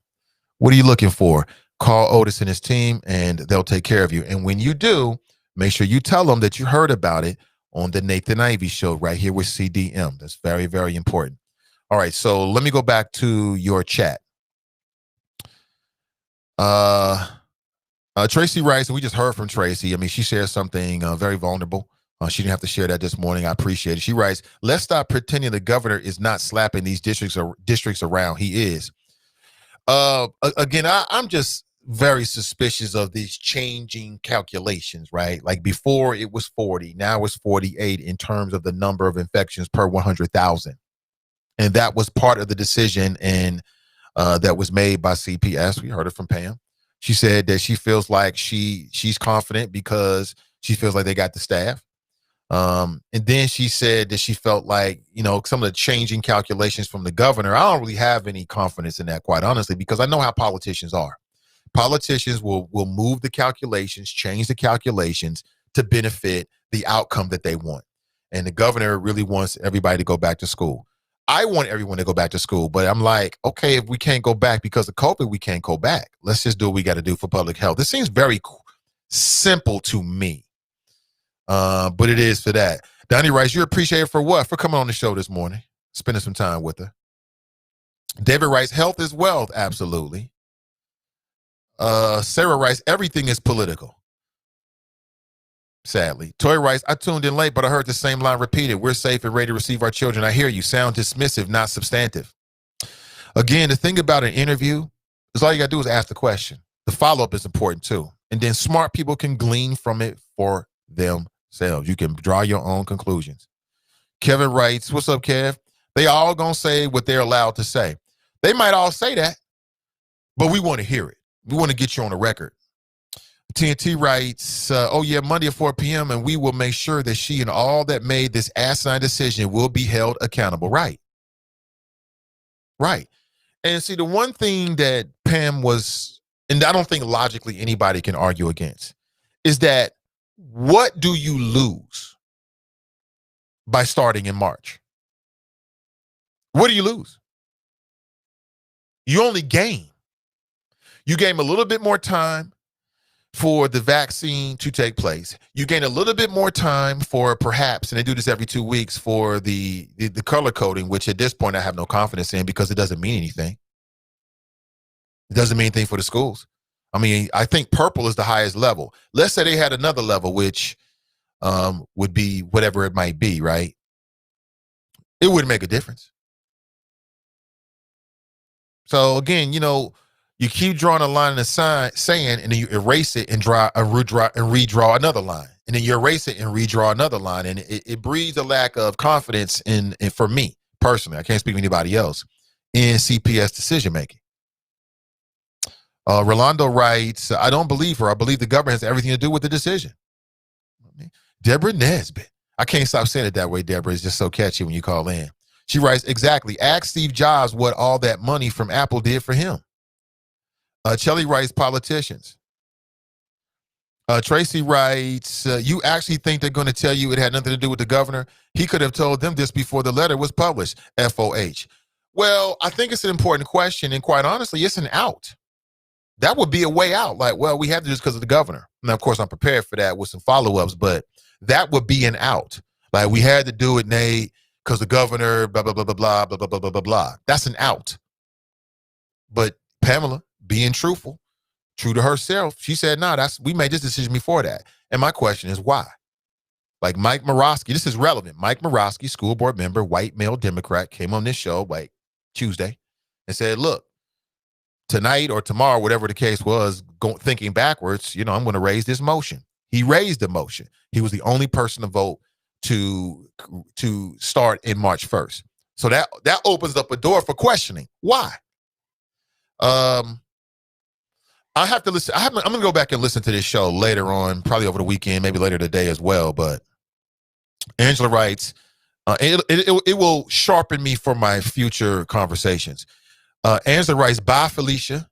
What are you looking for? Call Otis and his team, and they'll take care of you. And when you do, make sure you tell them that you heard about it on the Nathan Ivey Show right here with CDM. That's very, very important. All right, so let me go back to your chat. Tracy writes, and we just heard from Tracy. I mean, she shares something very vulnerable. She didn't have to share that this morning. I appreciate it. She writes, let's stop pretending the governor is not slapping these districts around. He is. Again, I'm just very suspicious of these changing calculations, right? Like before it was 40, now it's 48 in terms of the number of infections per 100,000. And that was part of the decision and that was made by CPS. We heard it from Pam. She said that she feels like she's confident because she feels like they got the staff. And then she said that she felt like, some of the changing calculations from the governor, I don't really have any confidence in that, quite honestly, because I know how politicians are. Politicians will move the calculations, change the calculations to benefit the outcome that they want. And the governor really wants everybody to go back to school. I want everyone to go back to school, but I'm like, okay, if we can't go back because of COVID, we can't go back. Let's just do what we got to do for public health. This seems very simple to me. But it is for that. Donnie writes, you're appreciated for what? For coming on the show this morning, spending some time with her. David writes, health is wealth. Absolutely. Sarah writes, everything is political. Sadly. Toy writes, I tuned in late, but I heard the same line repeated. We're safe and ready to receive our children. I hear you. Sound dismissive, not substantive. Again, the thing about an interview is all you got to do is ask the question. The follow-up is important too. And then smart people can glean from it for themselves. You can draw your own conclusions. Kevin writes, what's up, Kev? They all going to say what they're allowed to say. They might all say that, but we want to hear it. We want to get you on the record. TNT writes, oh yeah, Monday at 4 p.m. and we will make sure that she and all that made this asinine decision will be held accountable. Right. And see, the one thing that Pam was, and I don't think logically anybody can argue against, is that what do you lose by starting in March? What do you lose? You only gain. You gain a little bit more time for the vaccine to take place. You gain a little bit more time for perhaps, and they do this every 2 weeks, for the color coding, which at this point I have no confidence in because it doesn't mean anything. It doesn't mean anything for the schools. I mean, I think purple is the highest level. Let's say they had another level, which would be whatever it might be, right? It wouldn't make a difference. So again, you know, you keep drawing a line in the sand, and then you erase it and redraw another line, and then you erase it and redraw another line, and it breeds a lack of confidence in for me personally. I can't speak for anybody else in CPS decision making. Rolando writes, I don't believe her. I believe the government has everything to do with the decision. Deborah Nesbitt. I can't stop saying it that way, Deborah. It's just so catchy when you call in. She writes, exactly. Ask Steve Jobs what all that money from Apple did for him. Chelly writes, politicians. Tracy writes, you actually think they're going to tell you it had nothing to do with the governor? He could have told them this before the letter was published, FOH. Well, I think it's an important question, and quite honestly, it's an out. That would be a way out. Like, well, we have to do this because of the governor. Now, of course, I'm prepared for that with some follow-ups, but that would be an out. Like, we had to do it, Nate, because the governor, blah, blah, blah, blah, blah, blah, blah, blah, blah, blah, blah. That's an out. But Pamela, being truthful, true to herself, she said, no, we made this decision before that. And my question is why? Like Mike Morosky, this is relevant. Mike Morosky, school board member, white male Democrat, came on this show like Tuesday and said, look, tonight or tomorrow, whatever the case was, thinking backwards, you know, I'm going to raise this motion. He raised the motion. He was the only person to vote to start in March 1st. So that opens up a door for questioning. Why? I have to listen. I'm going to go back and listen to this show later on, probably over the weekend, maybe later today as well. But Angela writes, it will sharpen me for my future conversations. Angela writes, bye, Felicia.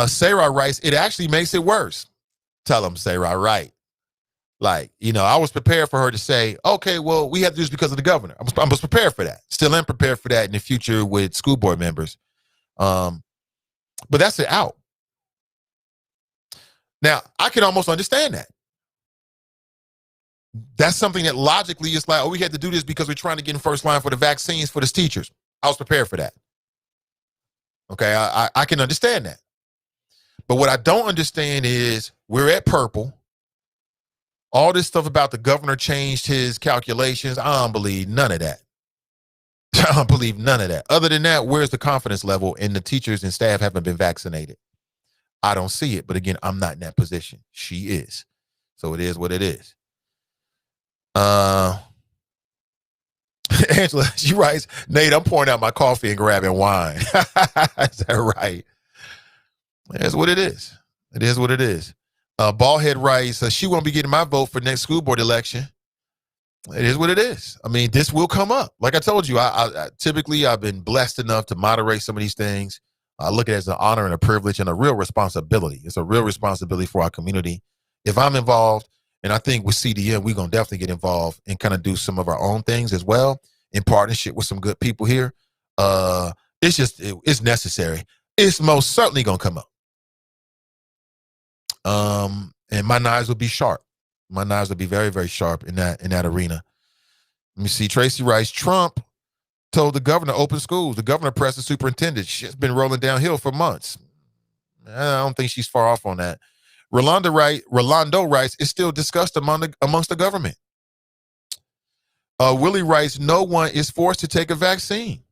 Sarah writes, it actually makes it worse. Tell them, Sarah, right. Like, you know, I was prepared for her to say, okay, well, we have to do this because of the governor. I was prepared for that. Still am prepared for that in the future with school board members. But that's it out. Now, I can almost understand that. That's something that logically is like, oh, we had to do this because we're trying to get in first line for the vaccines for the teachers. I was prepared for that. Okay, I can understand that. But what I don't understand is we're at purple. All this stuff about the governor changed his calculations. I don't believe none of that. I don't believe none of that. Other than that, where's the confidence level? And the teachers and staff haven't been vaccinated. I don't see it. But again, I'm not in that position. She is. So it is what it is. Angela, she writes, Nate, I'm pouring out my coffee and grabbing wine. Is that right? That's what it is. It is what it is. Ballhead writes, she won't be getting my vote for next school board election. It is what it is. I mean, this will come up. Like I told you, I typically I've been blessed enough to moderate some of these things. I look at it as an honor and a privilege and a real responsibility. It's a real responsibility for our community. If I'm involved, and I think with CDM, we're going to definitely get involved and kind of do some of our own things as well in partnership with some good people here. It's necessary. It's most certainly going to come up. And my knives will be sharp. My knives will be very, very sharp in that arena. Let me see. Tracy writes, Trump told the governor to open schools. The governor pressed the superintendent. She's been rolling downhill for months. I don't think she's far off on that. Rolando writes, it's still discussed amongst the government. Willie writes, no one is forced to take a vaccine.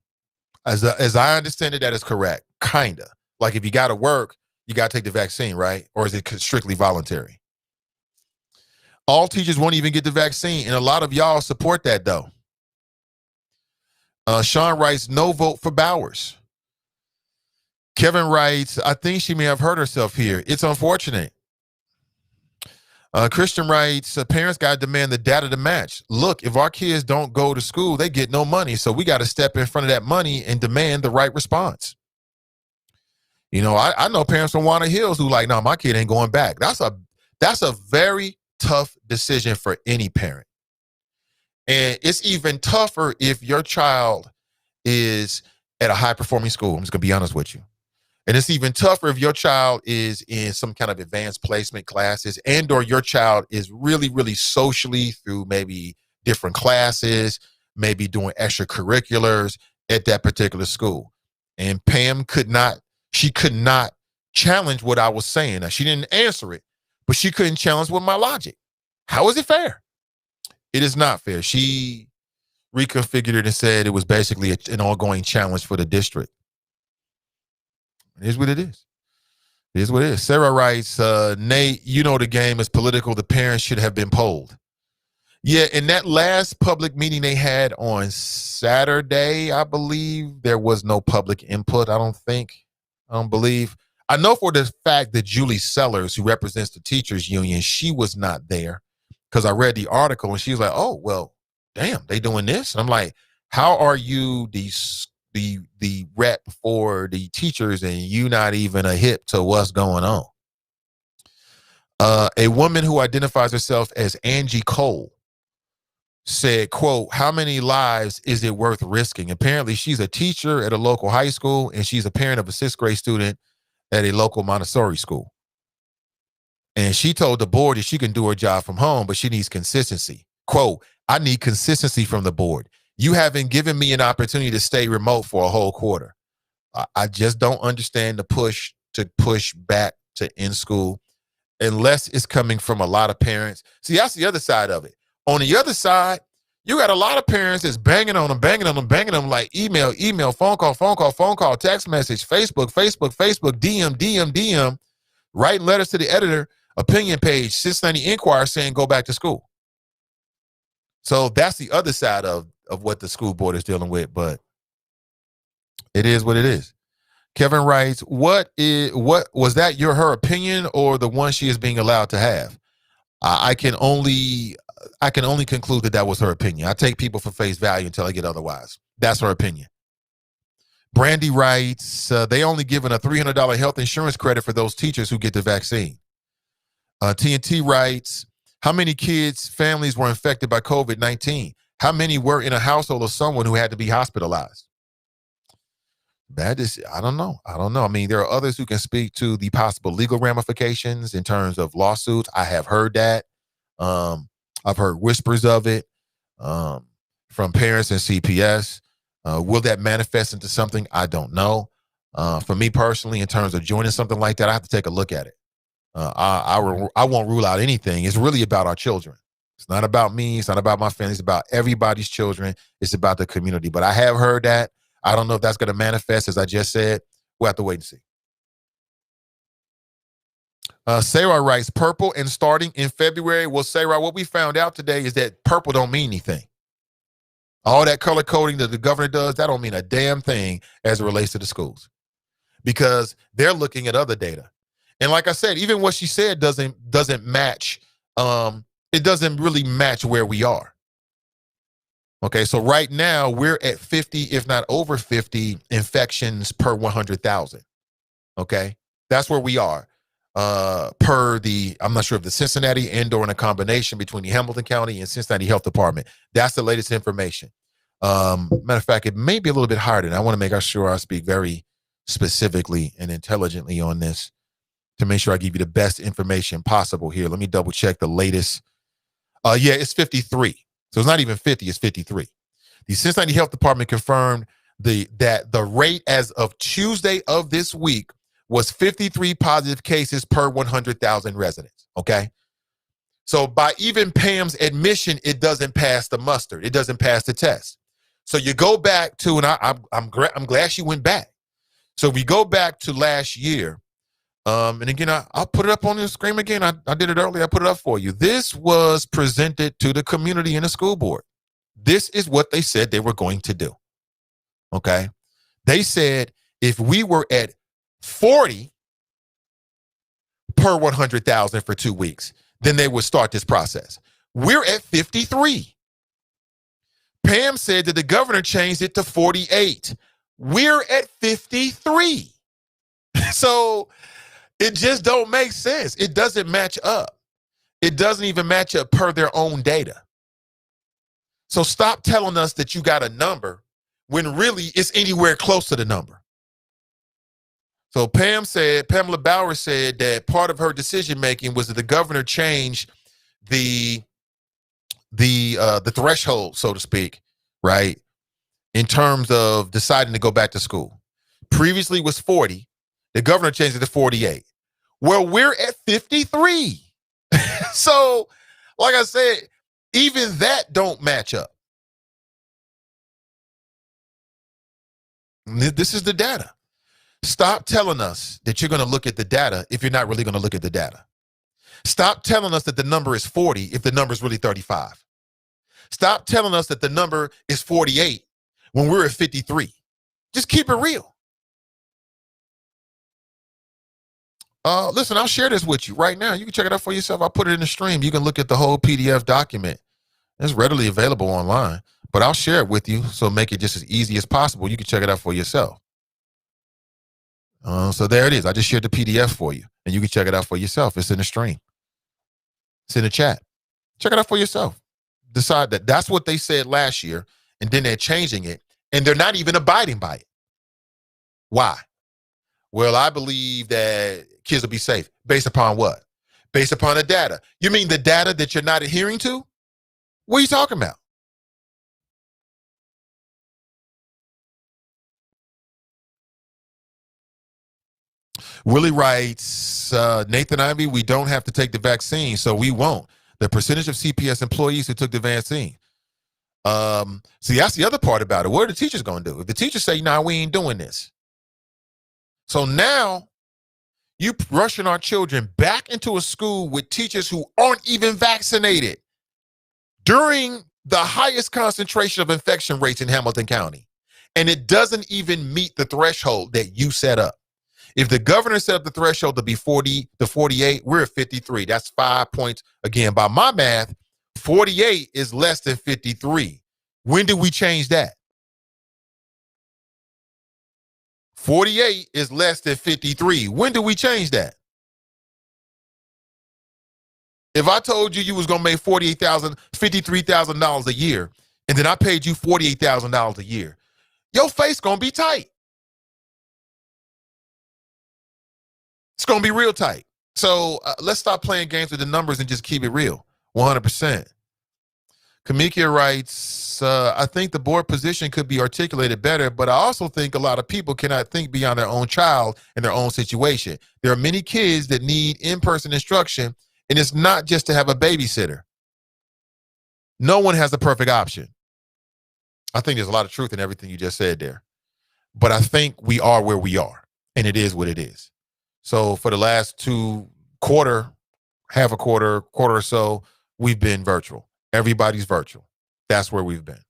As I understand it, that is correct. Kinda. Like if you got to work, you got to take the vaccine, right? Or is it strictly voluntary? All teachers won't even get the vaccine, and a lot of y'all support that, though. Sean writes, no vote for Bowers. Kevin writes, I think she may have hurt herself here. It's unfortunate. Christian writes, parents got to demand the data to match. Look, if our kids don't go to school, they get no money. So we got to step in front of that money and demand the right response. You know, I know parents from Walnut Hills who like, no, my kid ain't going back. That's a very tough decision for any parent. And it's even tougher if your child is at a high-performing school. I'm just going to be honest with you. And it's even tougher if your child is in some kind of advanced placement classes and or your child is really, really socially through maybe different classes, maybe doing extracurriculars at that particular school. And Pam could not challenge what I was saying. Now, she didn't answer it, but she couldn't challenge with my logic. How is it fair? It is not fair. She reconfigured it and said it was basically an ongoing challenge for the district. It is what it is. It is what it is. Sarah writes, Nate, you know the game is political. The parents should have been polled. Yeah, in that last public meeting they had on Saturday, I believe, there was no public input, I don't believe. I know for the fact that Julie Sellers, who represents the teachers union, she was not there because I read the article and she was like, oh, well, damn, they doing this? And I'm like, how are you the rep for the teachers and you not even a hip to what's going on? A woman who identifies herself as Angie Cole said, quote, how many lives is it worth risking? Apparently she's a teacher at a local high school and she's a parent of a 6th grade student at a local Montessori school. And she told the board that she can do her job from home, but she needs consistency. Quote, I need consistency from the board. You haven't given me an opportunity to stay remote for a whole quarter. I just don't understand the push back to in school unless it's coming from a lot of parents. See, that's the other side of it. On the other side, you got a lot of parents that's banging on them like email, phone call, text message, Facebook, DM, writing letters to the editor, opinion page, Cincinnati Enquirer saying go back to school. So that's the other side of what the school board is dealing with, but it is what it is. Kevin writes, what was that her opinion or the one she is being allowed to have? I can only conclude that was her opinion. I take people for face value until I get otherwise. That's her opinion. Brandy writes, they only given a $300 health insurance credit for those teachers who get the vaccine. TNT writes, how many kids' families were infected by COVID-19? How many were in a household of someone who had to be hospitalized? That is, I don't know. I mean, there are others who can speak to the possible legal ramifications in terms of lawsuits. I have heard that. I've heard whispers of it from parents and CPS. Will that manifest into something? I don't know. For me personally, in terms of joining something like that, I have to take a look at it. I won't rule out anything. It's really about our children. It's not about me. It's not about my family. It's about everybody's children. It's about the community. But I have heard that. I don't know if that's going to manifest, as I just said. We'll have to wait and see. Sarah writes, purple and starting in February. Well, Sarah, what we found out today is that purple don't mean anything. All that color coding that the governor does, that don't mean a damn thing as it relates to the schools. Because they're looking at other data. And like I said, even what she said doesn't match. It doesn't really match where we are. Okay, so right now we're at 50, if not over 50 infections per 100,000. Okay, that's where we are. Per the, I'm not sure if the Cincinnati and or in a combination between the Hamilton County and Cincinnati Health Department. That's the latest information. Matter of fact, it may be a little bit higher than I want to make sure I speak very specifically and intelligently on this to make sure I give you the best information possible here. Let me double check the latest. Yeah, it's 53. So it's not even 50, it's 53. The Cincinnati Health Department confirmed that the rate as of Tuesday of this week was 53 positive cases per 100,000 residents, okay? So by even Pam's admission, it doesn't pass the muster. It doesn't pass the test. So you go back to, and I'm glad she went back. So we go back to last year, and again, I'll put it up on the screen again. I did it earlier. I put it up for you. This was presented to the community and the school board. This is what they said they were going to do, okay? They said if we were at 40 per 100,000 for 2 weeks, then they would start this process. We're at 53. Pam said that the governor changed it to 48. We're at 53. So it just don't make sense. It doesn't match up. It doesn't even match up per their own data. So stop telling us that you got a number when really it's anywhere close to the number. So Pamela Bauer said that part of her decision making was that the governor changed the threshold, so to speak, right, in terms of deciding to go back to school. Previously was 40. The governor changed it to 48. Well, we're at 53. So, like I said, even that don't match up. This is the data. Stop telling us that you're going to look at the data if you're not really going to look at the data. Stop telling us that the number is 40 if the number is really 35. Stop telling us that the number is 48 when we're at 53. Just keep it real. Listen, I'll share this with you right now. You can check it out for yourself. I'll put it in the stream. You can look at the whole PDF document. It's readily available online, but I'll share it with you, so make it just as easy as possible. You can check it out for yourself. So there it is. I just shared the PDF for you, and you can check it out for yourself. It's in the stream. It's in the chat. Check it out for yourself. Decide that that's what they said last year, and then they're changing it, and they're not even abiding by it. Why? Well, I believe that kids will be safe. Based upon what? Based upon the data. You mean the data that you're not adhering to? What are you talking about? Willie writes, Nathan Ivey, we don't have to take the vaccine, so we won't. The percentage of CPS employees who took the vaccine. See, that's the other part about it. What are the teachers going to do? If the teachers say, nah, we ain't doing this. So now you rushing our children back into a school with teachers who aren't even vaccinated during the highest concentration of infection rates in Hamilton County. And it doesn't even meet the threshold that you set up. If the governor set up the threshold to be 40 to 48, we're at 53. That's 5 points. Again, by my math, 48 is less than 53. When did we change that? 48 is less than 53. When did we change that? If I told you you was going to make $53,000 a year, and then I paid you $48,000 a year, your face going to be tight. It's going to be real tight. So let's stop playing games with the numbers and just keep it real. 100%. Kamikia writes, I think the board position could be articulated better, but I also think a lot of people cannot think beyond their own child and their own situation. There are many kids that need in-person instruction, and it's not just to have a babysitter. No one has a perfect option. I think there's a lot of truth in everything you just said there. But I think we are where we are, and it is what it is. So for the last half a quarter or so, we've been virtual. Everybody's virtual. That's where we've been.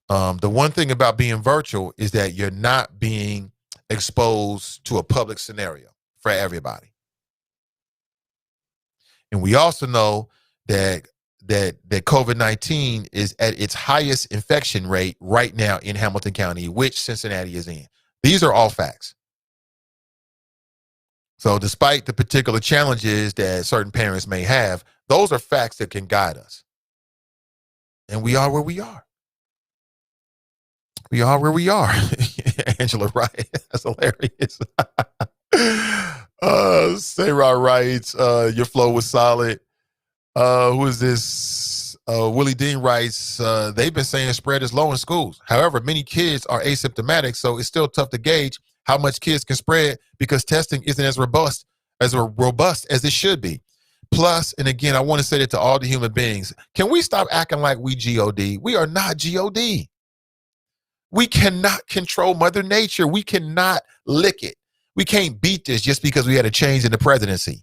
The one thing about being virtual is that you're not being exposed to a public scenario for everybody. And we also know that COVID-19 is at its highest infection rate right now in Hamilton County, which Cincinnati is in. These are all facts. So despite the particular challenges that certain parents may have, those are facts that can guide us. And we are where we are. We are where we are. Angela Wright, that's hilarious. Sarah writes, your flow was solid. Who is this? Willie Dean writes, they've been saying spread is low in schools. However, many kids are asymptomatic, so it's still tough to gauge how much kids can spread because testing isn't as robust as it should be. Plus, and again, I want to say that to all the human beings, can we stop acting like we G-O-D? We are not G-O-D. We cannot control Mother Nature. We cannot lick it. We can't beat this just because we had a change in the presidency.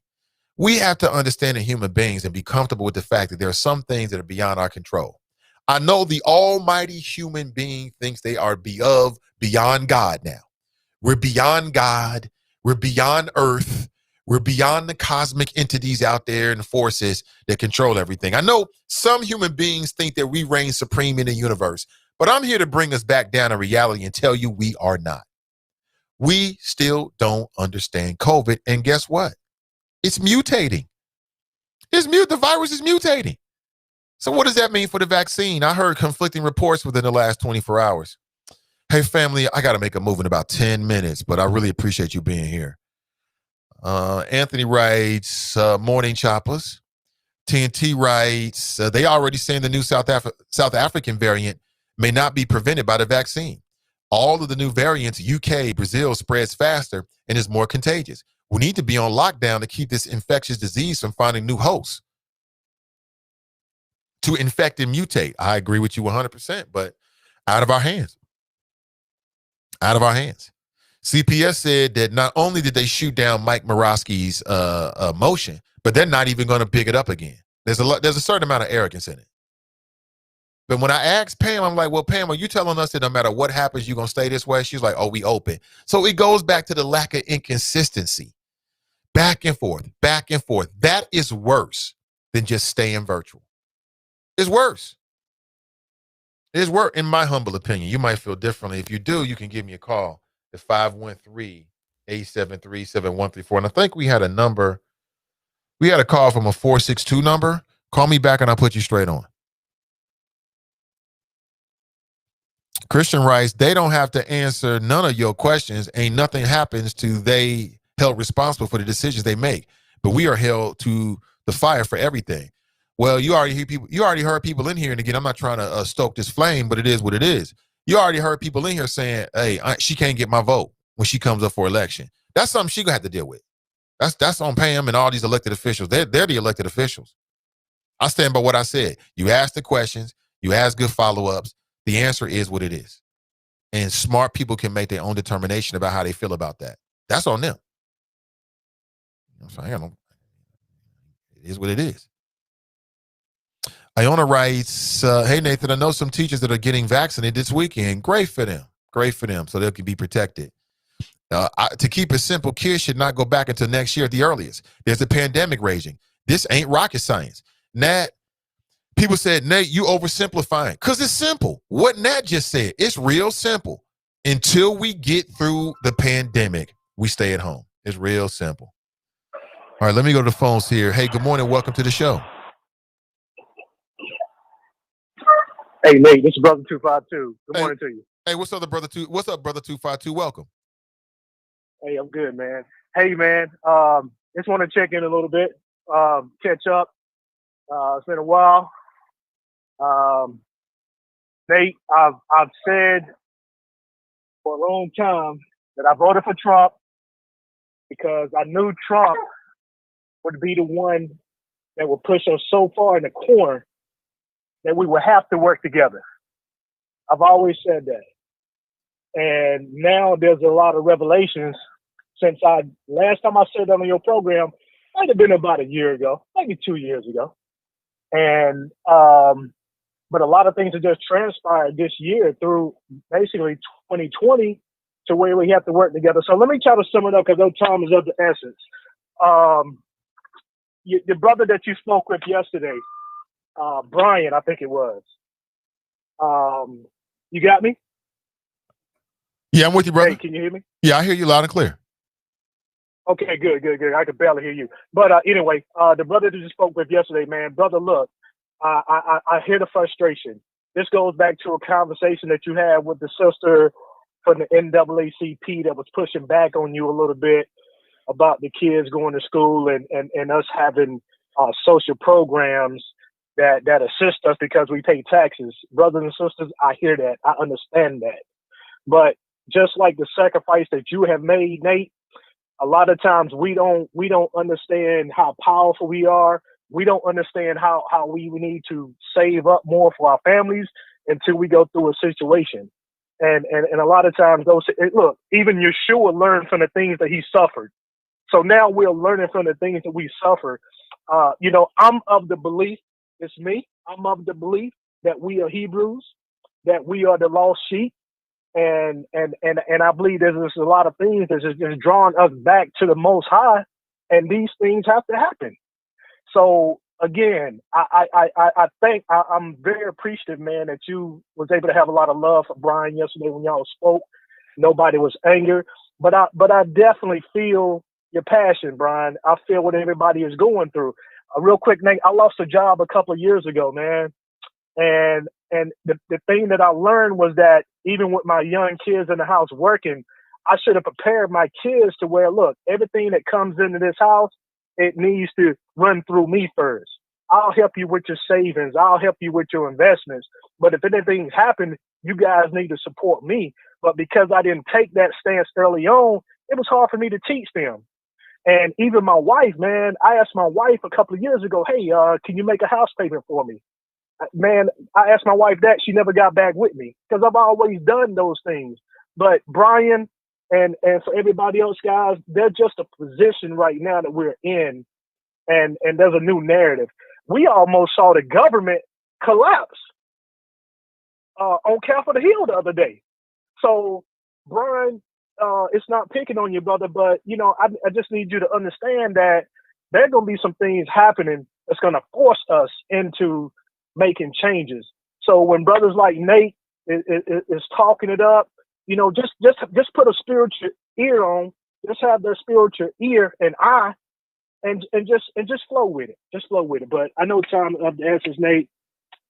We have to understand the human beings and be comfortable with the fact that there are some things that are beyond our control. I know the almighty human being thinks they are beyond God now. We're beyond God. We're beyond Earth. We're beyond the cosmic entities out there and forces that control everything. I know some human beings think that we reign supreme in the universe, but I'm here to bring us back down to reality and tell you we are not. We still don't understand COVID. And guess what? It's mutating. The virus is mutating. So what does that mean for the vaccine? I heard conflicting reports within the last 24 hours. Hey, family, I got to make a move in about 10 minutes, but I really appreciate you being here. Anthony writes, morning choppers. TNT writes, they already saying the new South African variant may not be prevented by the vaccine. All of the new variants, UK, Brazil, spreads faster and is more contagious. We need to be on lockdown to keep this infectious disease from finding new hosts to infect and mutate. I agree with you 100%, but out of our hands. Out of our hands. CPS said that not only did they shoot down Mike Murawski's motion, but they're not even going to pick it up again. There's a certain amount of arrogance in it. But when I asked Pam, I'm like, well, Pam, are you telling us that no matter what happens, you're going to stay this way? She's like, oh, we open. So it goes back to the lack of inconsistency. Back and forth, back and forth. That is worse than just staying virtual. It's worse. It's worse, in my humble opinion. You might feel differently. If you do, you can give me a call at 513-873-7134. And I think we had a number. We had a call from a 462 number. Call me back and I'll put you straight on. Christian writes, they don't have to answer none of your questions. Ain't nothing happens to they held responsible for the decisions they make. But we are held to the fire for everything. Well, you already heard people in here, and again, I'm not trying to stoke this flame, but it is what it is. You already heard people in here saying, hey, she can't get my vote when she comes up for election. That's something she's going to have to deal with. That's on Pam and all these elected officials. They're the elected officials. I stand by what I said. You ask the questions. You ask good follow-ups. The answer is what it is. And smart people can make their own determination about how they feel about that. That's on them. You know what I'm saying? It is what it is. Iona writes, hey, Nathan, I know some teachers that are getting vaccinated this weekend. Great for them. Great for them. So they can be protected. To keep it simple, kids should not go back until next year at the earliest. There's a pandemic raging. This ain't rocket science. Nat, people said, Nate, you oversimplifying. Because it's simple. What Nat just said, it's real simple. Until we get through the pandemic, we stay at home. It's real simple. All right, let me go to the phones here. Hey, good morning. Welcome to the show. Hey, Nate, this is Brother 252. Good morning to you. Hey, what's up, Brother 252? Welcome. Hey, I'm good, man. Hey, man, just want to check in a little bit, catch up. It's been a while. Nate, I've said for a long time that I voted for Trump because I knew Trump would be the one that would push us so far in the corner that we would have to work together. I've always said that. And now there's a lot of revelations since last time I said that on your program, might have been about a year ago, maybe 2 years ago. And, but a lot of things have just transpired this year through basically 2020 to where we have to work together. So let me try to sum it up because no time is of the essence. The brother that you spoke with yesterday, Brian, I think it was. You got me? Yeah, I'm with you, brother. Hey, can you hear me? Yeah, I hear you loud and clear. Okay, good. I could barely hear you. But anyway, the brother that you spoke with yesterday, man, brother, look, I hear the frustration. This goes back to a conversation that you had with the sister from the NAACP that was pushing back on you a little bit about the kids going to school and us having social programs that assist us because we pay taxes. Brothers and sisters, I hear that. I understand that. But just like the sacrifice that you have made, Nate, a lot of times we don't understand how powerful we are. We don't understand how we need to save up more for our families until we go through a situation. And a lot of times look, even Yeshua learned from the things that he suffered. So now we're learning from the things that we suffer. I'm of the belief, it's me, I'm of the belief that we are Hebrews, that we are the lost sheep, And I believe there's just a lot of things that's just drawing us back to the Most High, and these things have to happen. So again, I think I'm very appreciative, man, that you was able to have a lot of love for Brian yesterday when y'all spoke. Nobody was angry, but I definitely feel your passion, Brian. I feel what everybody is going through. Real quick, Nate, I lost a job a couple of years ago, man, and the thing that I learned was that even with my young kids in the house working, I should have prepared my kids to where, look, everything that comes into this house, it needs to run through me first. I'll help you with your savings. I'll help you with your investments. But if anything's happened, you guys need to support me. But because I didn't take that stance early on, it was hard for me to teach them. And even my wife, man, I asked my wife a couple of years ago, hey, can you make a house payment for me? Man, I asked my wife that. She never got back with me because I've always done those things. But Brian and for everybody else, guys, they're just a position right now that we're in. And there's a new narrative. We almost saw the government collapse on Capitol Hill the other day. So, Brian, it's not picking on you, brother, but, you know, I just need you to understand that there are going to be some things happening that's going to force us into making changes. So when brothers like Nate is talking it up, you know, just put a spiritual ear on, just have their spiritual ear and eye, and just flow with it. Just flow with it. But I know time of the answers, Nate.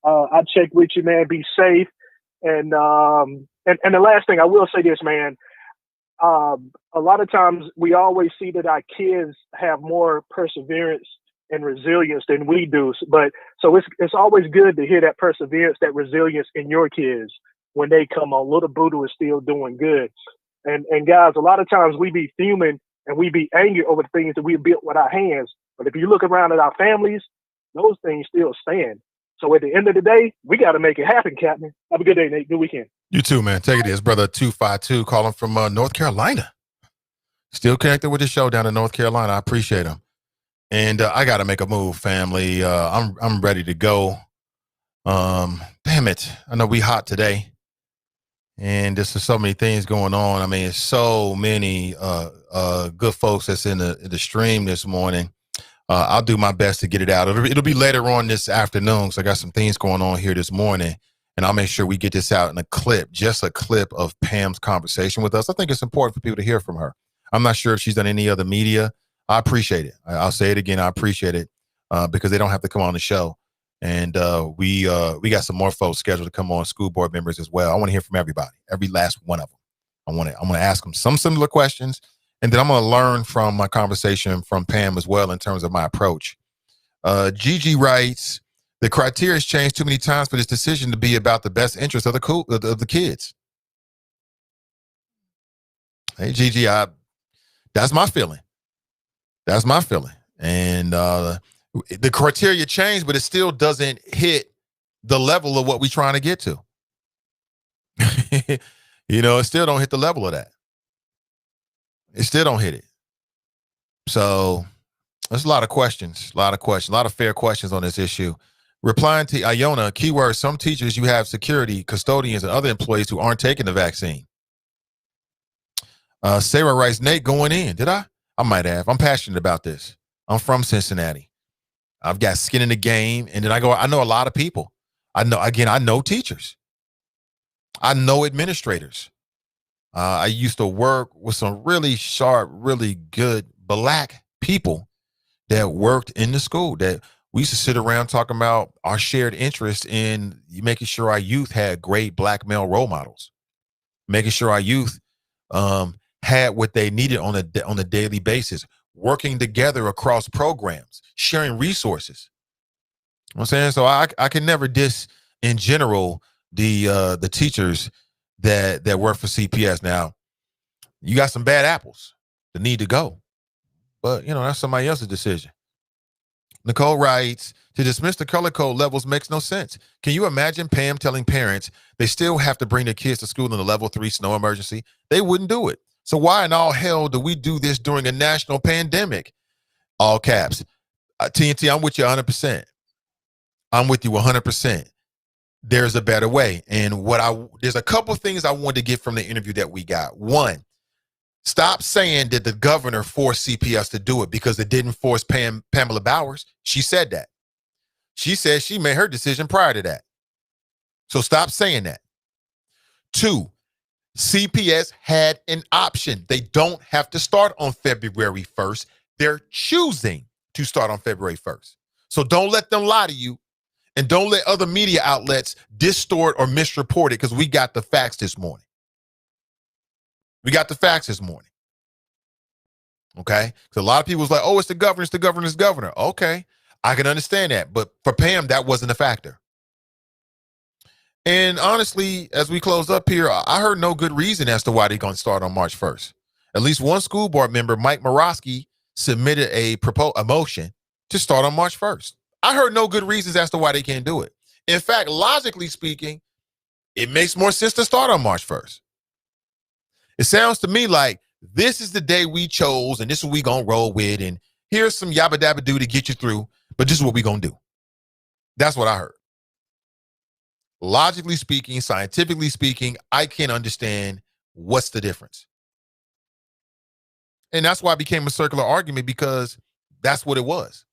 I'll check with you, man. Be safe. And the last thing I will say this, man. A lot of times we always see that our kids have more perseverance and resilience than we do. But so it's always good to hear that perseverance, that resilience in your kids when they come on. Little Buddha is still doing good. And guys, a lot of times we be fuming and we be angry over the things that we built with our hands. But if you look around at our families, those things still stand. So at the end of the day, we got to make it happen, Captain. Have a good day, Nate. Good weekend. You too, man. Take it easy. Brother 252 calling from North Carolina. Still connected with the show down in North Carolina. I appreciate him. And I got to make a move, family. I'm ready to go. Damn it. I know we hot today. And there's so many things going on. I mean, it's so many good folks that's in the stream this morning. I'll do my best to get it out. It'll be later on this afternoon. So I got some things going on here this morning. And I'll make sure we get this out in a clip, just a clip of Pam's conversation with us. I think it's important for people to hear from her. I'm not sure if she's done any other media. I appreciate it. I'll say it again. I appreciate it because they don't have to come on the show. And we got some more folks scheduled to come on, school board members as well. I want to hear from everybody, every last one of them. I'm going to ask them some similar questions, and then I'm going to learn from my conversation from Pam as well in terms of my approach. Gigi writes, the criteria has changed too many times for this decision to be about the best interest of the kids. Hey, Gigi, that's my feeling. That's my feeling. And the criteria changed, but it still doesn't hit the level of what we're trying to get to. You know, it still don't hit the level of that. It still don't hit it. So there's a lot of questions, a lot of fair questions on this issue. Replying to Iona, keyword, some teachers, you have security, custodians, and other employees who aren't taking the vaccine. Sarah writes, Nate going in. Did I? I might have. I'm passionate about this. I'm from Cincinnati. I've got skin in the game. And then I know a lot of people. I know teachers. I know administrators. I used to work with some really sharp, really good Black people that worked in the school, that we used to sit around talking about our shared interest in making sure our youth had great Black male role models, making sure our youth had what they needed on a daily basis, working together across programs, sharing resources. You know what I'm saying? So I can never diss in general the teachers that work for CPS. Now, you got some bad apples that need to go, but you know, that's somebody else's decision. Nicole writes, to dismiss the color code levels makes no sense. Can you imagine Pam telling parents they still have to bring their kids to school in a level 3 snow emergency? They wouldn't do it. So why in all hell do we do this during a national pandemic? All caps. TNT, I'm with you 100%. I'm with you 100%. there's a better way. And there's a couple things I wanted to get from the interview that we got. One, stop saying that the governor forced CPS to do it, because it didn't force Pamela Bowers. She said that. She said she made her decision prior to that. So stop saying that. Two, CPS had an option. They don't have to start on February 1st. They're choosing to start on February 1st. So don't let them lie to you, and don't let other media outlets distort or misreport it, because we got the facts this morning. We got the facts this morning. Okay? Because a lot of people was like, oh, it's the governor's governor. Okay, I can understand that. But for Pam, that wasn't a factor. And honestly, as we close up here, I heard no good reason as to why they're going to start on March 1st. At least one school board member, Mike Morosky, submitted a motion to start on March 1st. I heard no good reasons as to why they can't do it. In fact, logically speaking, it makes more sense to start on March 1st. It sounds to me like this is the day we chose, and this is what we going to roll with, and here's some yabba dabba do to get you through, but this is what we going to do. That's what I heard. Logically speaking, scientifically speaking, I can't understand what's the difference. And that's why it became a circular argument, because that's what it was.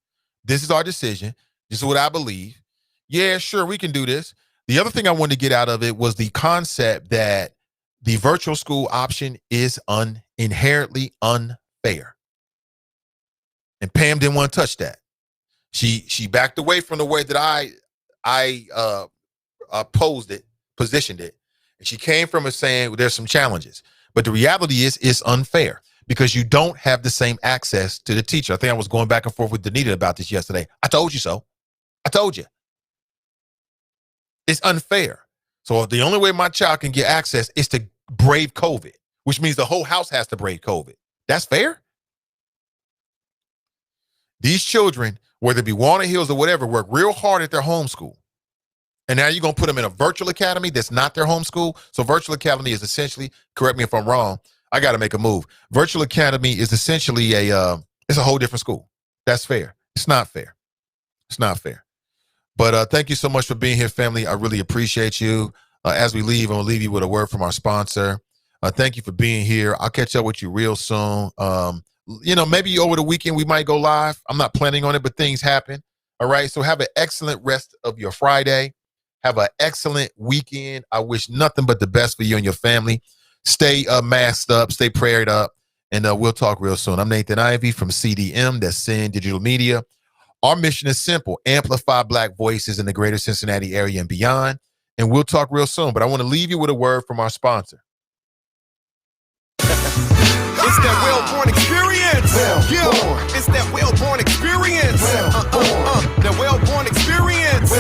This is our decision. This is what I believe. Yeah, sure, we can do this. The other thing I wanted to get out of it was the concept that the virtual school option is inherently unfair. And Pam didn't want to touch that. She backed away from the way that I positioned it. And she came from it saying, well, there's some challenges. But the reality is it's unfair, because you don't have the same access to the teacher. I think I was going back and forth with Danita about this yesterday. I told you so. I told you. It's unfair. So the only way my child can get access is to brave COVID, which means the whole house has to brave COVID. That's fair? These children, whether it be Walnut Hills or whatever, work real hard at their homeschool. And now you're going to put them in a virtual academy that's not their homeschool. So virtual academy is essentially, correct me if I'm wrong, I got to make a move. Virtual academy is essentially it's a whole different school. That's fair. It's not fair. It's not fair. But thank you so much for being here, family. I really appreciate you. As we leave, I'm going to leave you with a word from our sponsor. Thank you for being here. I'll catch up with you real soon. Maybe over the weekend we might go live. I'm not planning on it, but things happen. All right. So have an excellent rest of your Friday. Have an excellent weekend. I wish nothing but the best for you and your family. Stay masked up, stay prayed up, and we'll talk real soon. I'm Nathan Ivey from CDM, that's Sin Digital Media. Our mission is simple: amplify Black voices in the greater Cincinnati area and beyond. And we'll talk real soon. But I want to leave you with a word from our sponsor. It's that well-born experience. It's that well-born experience. That well-born experience.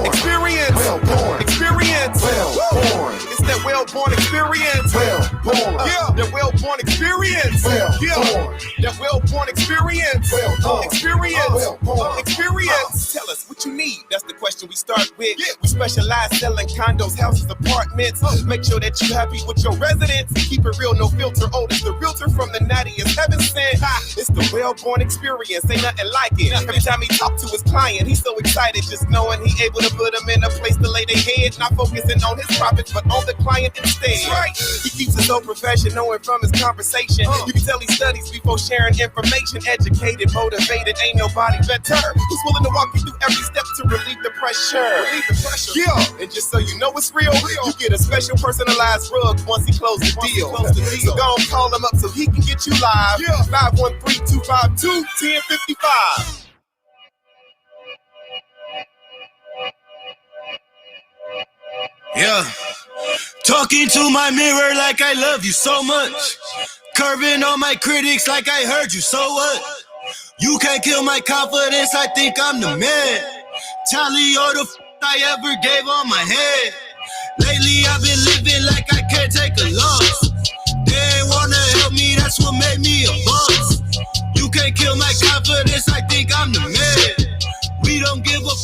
Experience. Experience. It's that well-born experience. That well-born experience. That well-born experience. Experience. Tell us what you need. That's the question we start with. We specialize selling condos, houses, apartments. Make sure that you're happy with your residence. Keep it real, no filter. Oh, it's the realtor from the nattiest heaven sent. It's the well-born experience. Ain't nothing like it. Every time he talk to his client, he's so excited just knowing he able to put them in a place to lay their head. Not focusing on his profits, but on the client instead. Right. He keeps it so professional and from his conversation. You can tell he studies before sharing information. Educated, motivated, ain't nobody better. Who's willing to walk you through every step to relieve the pressure. Yeah. And just so you know it's real, you get a special personalized rug once he closes the deal. So go and call him up so he can get you live. 513-252-1055. Yeah. Talking to my mirror like I love you so much. Curving on my critics like I heard you, so what? You can't kill my confidence, I think I'm the man. Tally all the I ever gave on my head. Lately I've been living like I can't take a loss. They ain't wanna help me, that's what made me a boss. You can't kill my confidence, I think I'm the man. We don't give a